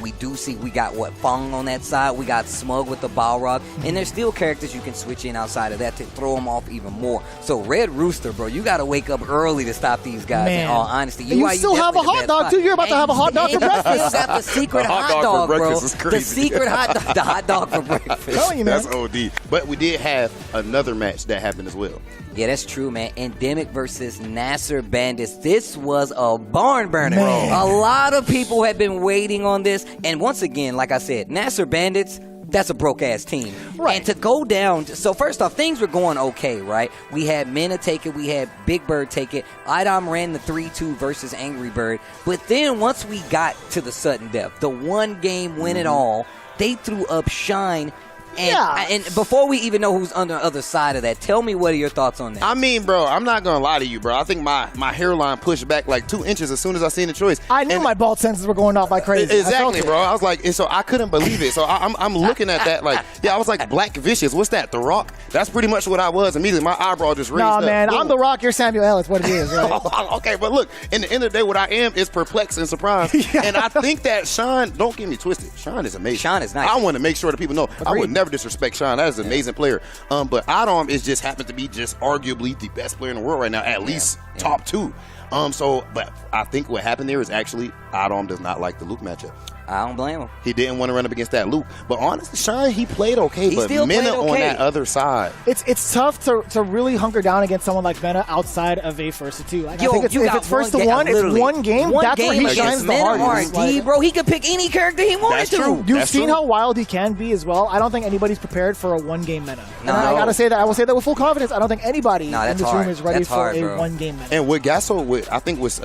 We do see we got Fong on that side. We got Smug with the Balrog. And there's still characters you can switch in outside of that to throw them off even more. So Red Rooster, bro, you got to wake up early to stop these guys, in all honesty. You still have a hot dog, too. You're about to have a hot dog for breakfast. You got the secret hot dog, bro. The secret hot dog, the hot dog for breakfast. Telling you, man. That's OD. But we did have another match that happened as well. Yeah, that's true, man. Endemic versus NASRxBandits. This was a barn burner. Man. A lot of people have been waiting on this. And once again, like I said, NASRxBandits, that's a broke-ass team. Right. And to go down, so first off, things were going okay, right? We had Mena take it. We had Big Bird take it. Idomb ran the 3-2 versus Angry Bird. But then once we got to the sudden death, the one game win it all, they threw up Shine. And before we even know who's on the other side of that, tell me, what are your thoughts on that? I mean, bro, I'm not going to lie to you, bro. I think my hairline pushed back like 2 inches as soon as I seen the choice. I knew my bald senses were going off like crazy. Exactly, bro. I was like, and so I couldn't believe it. So I'm looking at that like, I was like, Black Vicious. What's that, The Rock? That's pretty much what I was immediately. My eyebrow just raised up. Nah, man, Boom. I'm The Rock. You're Samuel L. It's what it is, right? Okay, but look, in the end of the day, what I am is perplexed and surprised. And I think that Sean, don't get me twisted, Sean is amazing. Sean is nice. I want to make sure that people know. Agreed. I would never disrespect Sean. That is an amazing player. But Idomb is just happens to be just arguably the best player in the world right now, at least top 2. But I think what happened there is actually Idomb does not like the Luke matchup. I don't blame him. He didn't want to run up against that Luke. But honestly, Sean, he played okay. He but still Mena played okay. on that other side. It's tough to really hunker down against someone like Mena outside of a first to 2. Like, I think if it's first to 1, it's one game. That's where he shines the hardest. MenaRD, bro, he could pick any character he wanted to. You've seen how wild he can be as well. I don't think anybody's prepared for a one-game Mena. And I gotta say that. I will say that with full confidence. I don't think anybody in this room is ready for a one-game Mena. And what Gasso, I think, was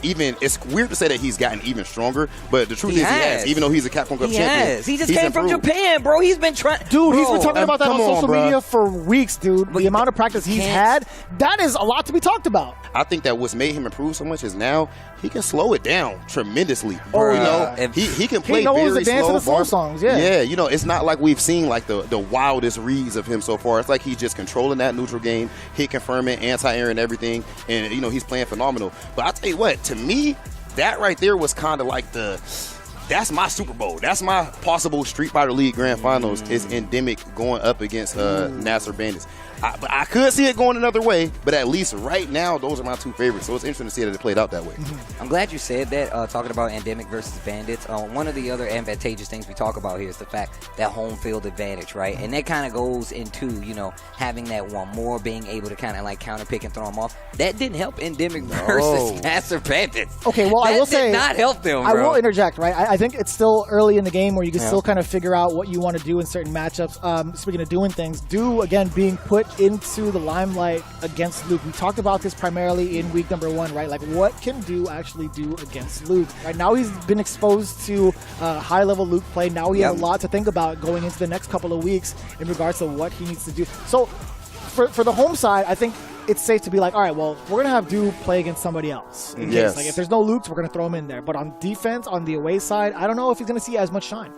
even, it's weird to say that he's gotten even stronger, but the truth is he has, even though he's a Capcom Cup champion. He just came from Japan, bro. He's been trying. Dude, he's been talking about that on social media for weeks, dude. The amount of practice he's had, that is a lot to be talked about. I think that what's made him improve so much is now he can slow it down tremendously. You know, he can play very slow songs. Yeah, you know, it's not like we've seen like the wildest reads of him so far. It's like he's just controlling that neutral game, hit confirming, anti-air and everything, and you know he's playing phenomenal. But I tell you what, to me, that right there was kind of like that's my Super Bowl. That's my possible Street Fighter League Grand Finals is Endemic going up against NASRxBandits. But I could see it going another way, but at least right now, those are my 2 favorites. So it's interesting to see that it played out that way. I'm glad you said that, talking about Endemic versus Bandits. One of the other advantageous things we talk about here is the fact that home field advantage, right? And that kind of goes into, you know, having that one more, being able to kind of like counter pick and throw them off. That didn't help Endemic versus NASRxBandits. Okay, well, I will say, that did not help them, bro. I will interject, right? I think it's still early in the game where you can still kind of figure out what you want to do in certain matchups. Speaking of doing things, again, being put into the limelight against Luke. We talked about this primarily in week number 1, right? Like, what can actually do against Luke? Right now, he's been exposed to high-level Luke play. Now he has a lot to think about going into the next couple of weeks in regards to what he needs to do. So, for the home side, I think it's safe to be like, all right, well, we're going to have Doo play against somebody else. In case. Like, if there's no Lukes, we're going to throw him in there. But on defense, on the away side, I don't know if he's going to see as much shine.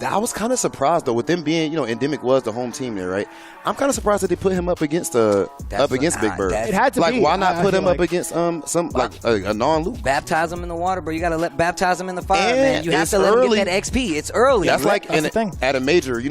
I was kind of surprised though with them being, Endemic was the home team there, right? I'm kind of surprised that they put him up against Big Bird. It had to like, be. why not put him up like against a non-loop? Baptize him in the water, bro. You gotta baptize him in the fire, And man. You have it's to let him early. get that XP. It's early. That's like the thing. at a major,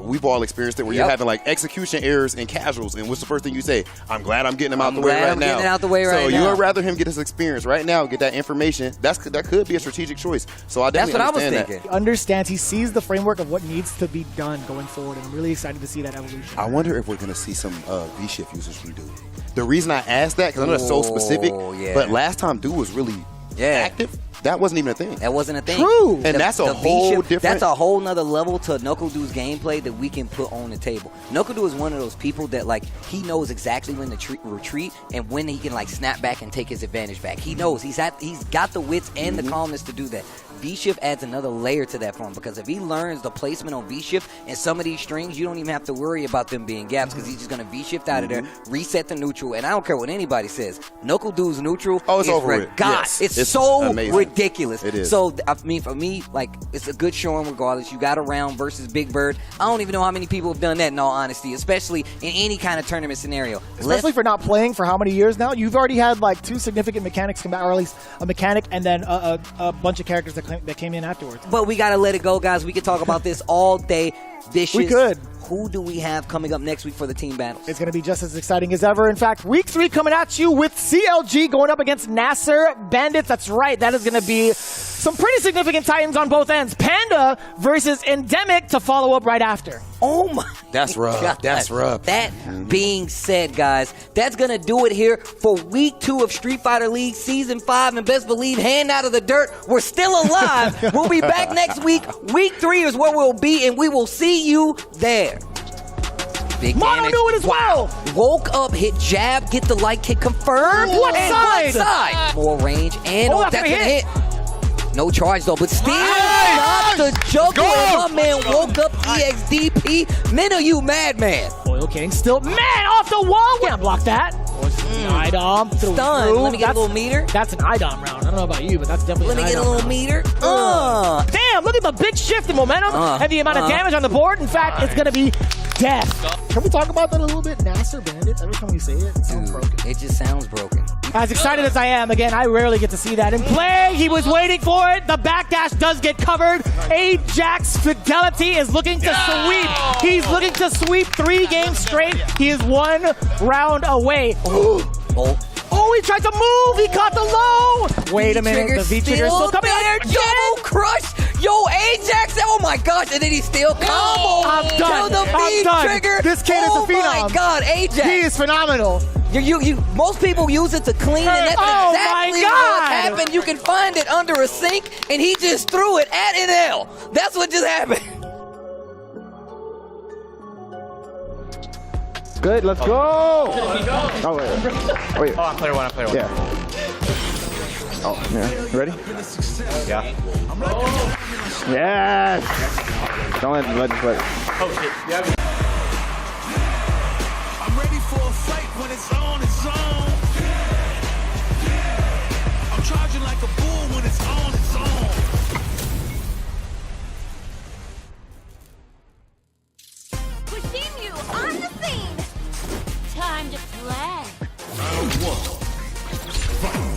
we've all experienced it where you're Yep. having like execution errors and casuals. And what's the first thing you say? I'm glad I'm getting him out I'm the way glad right I'm now. getting it out the way right so now. you would rather him get his experience right now, get that information. That could be a strategic choice. So I That's definitely what I was understand thinking. He understands. He sees the framework of what needs to be done going forward, and I'm really excited to see that evolution. I wonder if we're going to see some V-shift users from Dude. The reason I asked that, because I know that's so specific, yeah. but last time Dude was really active, that wasn't even a thing. That wasn't a thing. True. And that's a whole V-shift, different... That's a whole nother level to Knuckle Doo's gameplay that we can put on the table. Knuckle Doo is one of those people that, like, he knows exactly when to retreat and when he can, like, snap back and take his advantage back. He knows. He's got the wits and the calmness to do that. V-shift adds another layer to that for him, because if he learns the placement on V-shift and some of these strings, you don't even have to worry about them being gaps, because he's just going to V-shift out of there, reset the neutral, and I don't care what anybody says. Knuckle Doo's neutral it's is over with. God. Yes. It's so amazing. ridiculous. It is. So, I mean, for me, like, it's a good showing regardless. You got a round versus Big Bird. I don't even know how many people have done that, in all honesty, especially in any kind of tournament scenario. Especially for not playing for how many years now? You've already had like 2 significant mechanics come out, or at least a mechanic and then a bunch of characters that came in afterwards. But we got to let it go, guys. We could talk about this all day. Vicious. We could. Who do we have coming up next week for the team battles? It's going to be just as exciting as ever. In fact, week 3 coming at you with CLG going up against NASRxBandits. That's right. That is going to be some pretty significant titans on both ends. Panda versus Endemic to follow up right after. Oh my. That's rough. God. That's rough. That being said, guys, that's going to do it here for week 2 of Street Fighter League Season 5. And best believe, hand out of the dirt, we're still alive. We'll be back next week. Week 3 is where we'll be, and we will see you there. Big Mono damage. knew it as well. Woke up, hit jab, get the light kick confirmed. What And side? What side? More range, and that's that's gonna gonna hit. No charge though, but still not the juggle. And my man woke up EXDP. Mena, you madman. Oil King still, man, off the wall. Can't block that. Idomb. Stun. Let me get a little meter. That's an Idomb round. I don't know about you, but that's definitely Let me an get a Idomb little round. meter. Damn, look at the big shift in momentum and the amount of damage on the board. In fact, it's going to be death. Can we talk about that a little bit? NASRxBandits, every time we say it, it sounds broken. It just sounds broken. As excited as I am, again, I rarely get to see that in play. He was waiting for it. The backdash does get covered. Ajax Fidelity is looking to sweep. He's looking to sweep 3 games straight. He is 1 round away. Oh, he tried to move. He caught the low. Wait a minute. The V-trigger is still coming there. out. Double crush. Yo, Ajax. Oh my gosh. And then he still combo. I'm done. To the I'm done. V-trigger. This kid is a phenom. Oh my God, Ajax. He is phenomenal. Most people use it to clean, and that's Oh exactly my God. what happened. You can find it under a sink, and he just threw it at NL. That's what just happened. Good, let's go! Oh, wait. Oh, I'm player 1, I'm player 1. Yeah. Oh, yeah. You ready? Yeah. Yes! Don't let Oh, shit. Yeah. I'm ready for a fight when it's on, it's on. I'm charging like a bull when it's on, it's on. Pushing you on the scene. Time to play. Round 1. Fight.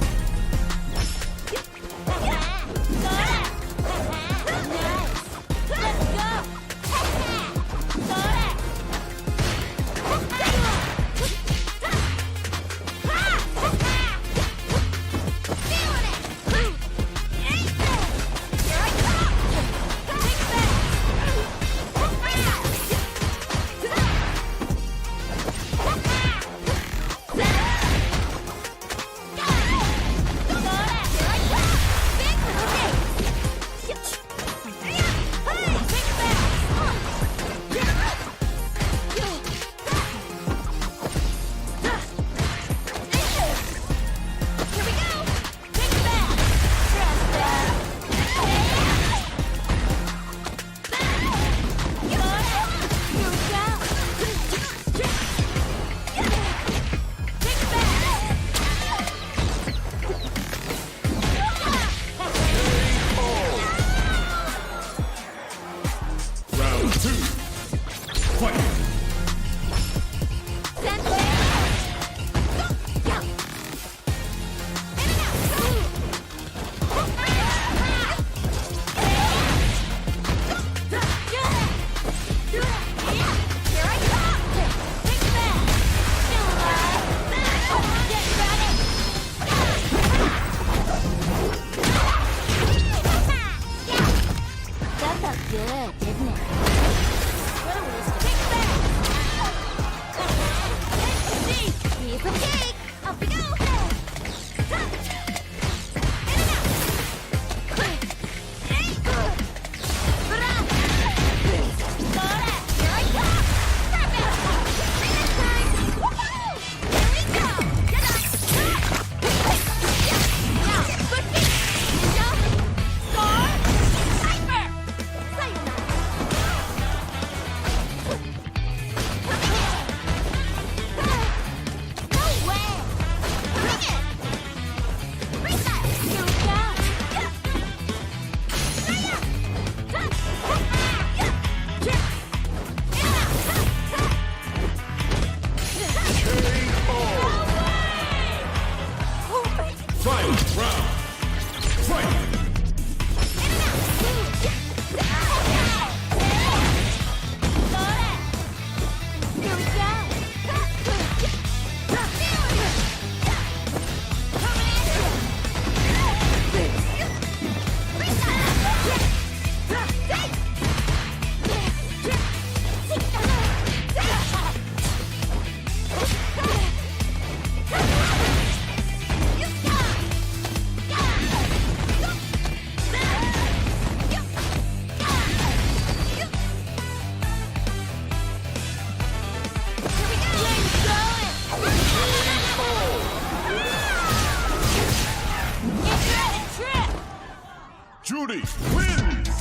Judy wins.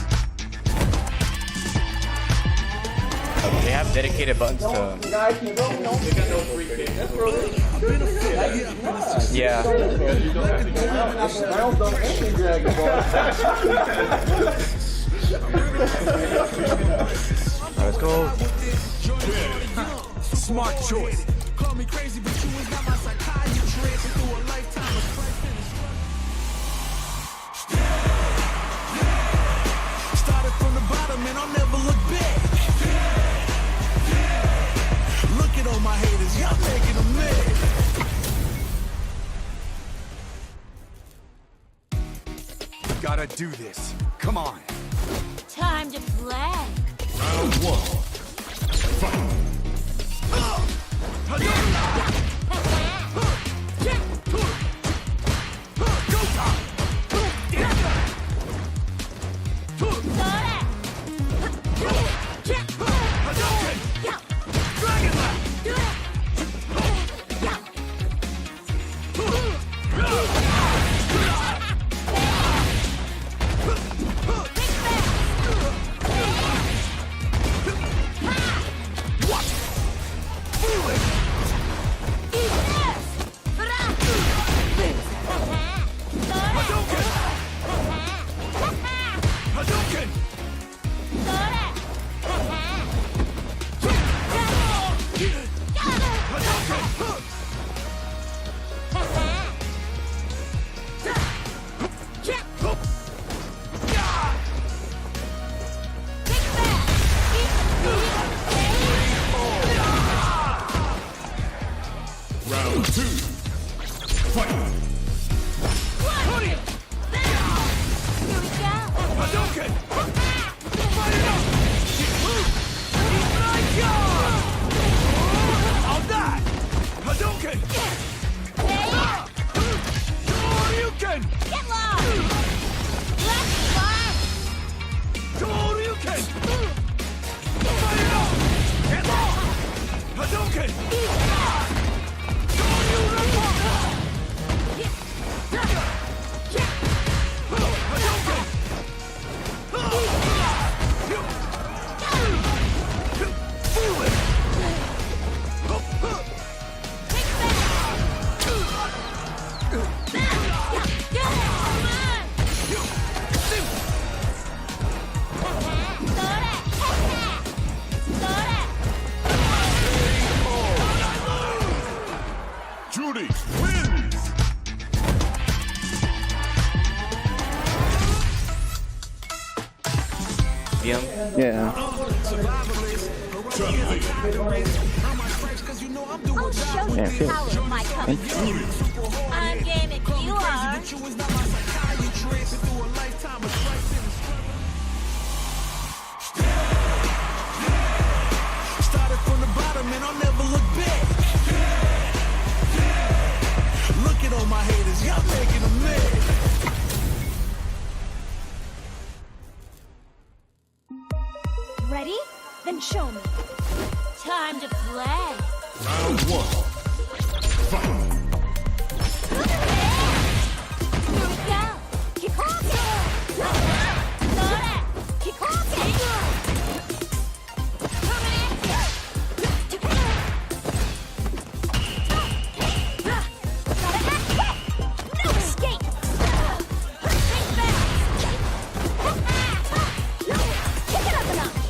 They have dedicated buttons to. Yeah. Let's go. Smart choice. Call me crazy, but you was not my psychiatrist. Through a lifetime of started from the bottom and I'll never look back. Look at all my haters, y'all making them mad. Gotta do this. Come on. Time to play. Round 1. Fight. Round 2. Fight. Hadouken! I'll die! Hadouken! Shoryuken! Get lost! Let's fly! Shoryuken! Fire up! Get lost! Hadouken! Judy wins. Yeah. I'll show you the power of my coming. I'm game if you are. Started from the bottom and I'll never look back. Look at all my haters, y'all making them mad. Ready? Then show me. Time to play. Round 1. Fight. Here we go. Kick off. Kick off. No escape. Kick it up a notch.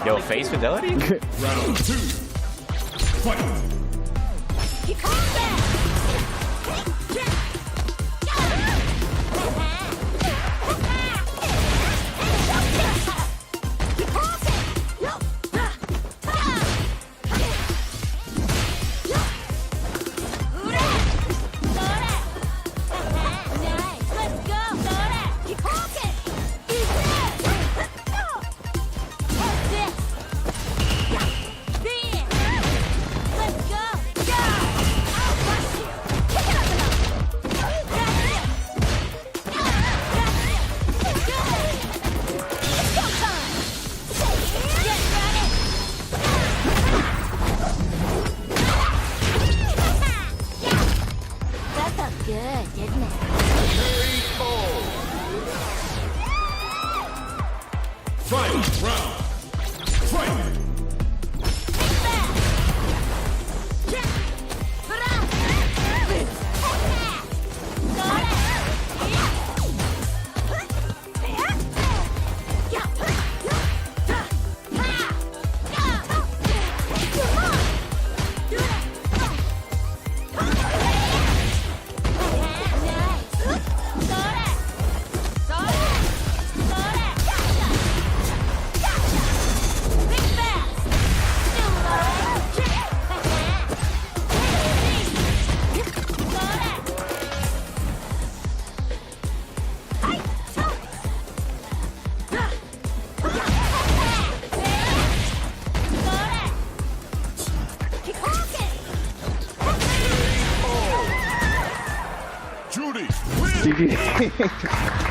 Yo, face fidelity? Round 2. Fight. GG.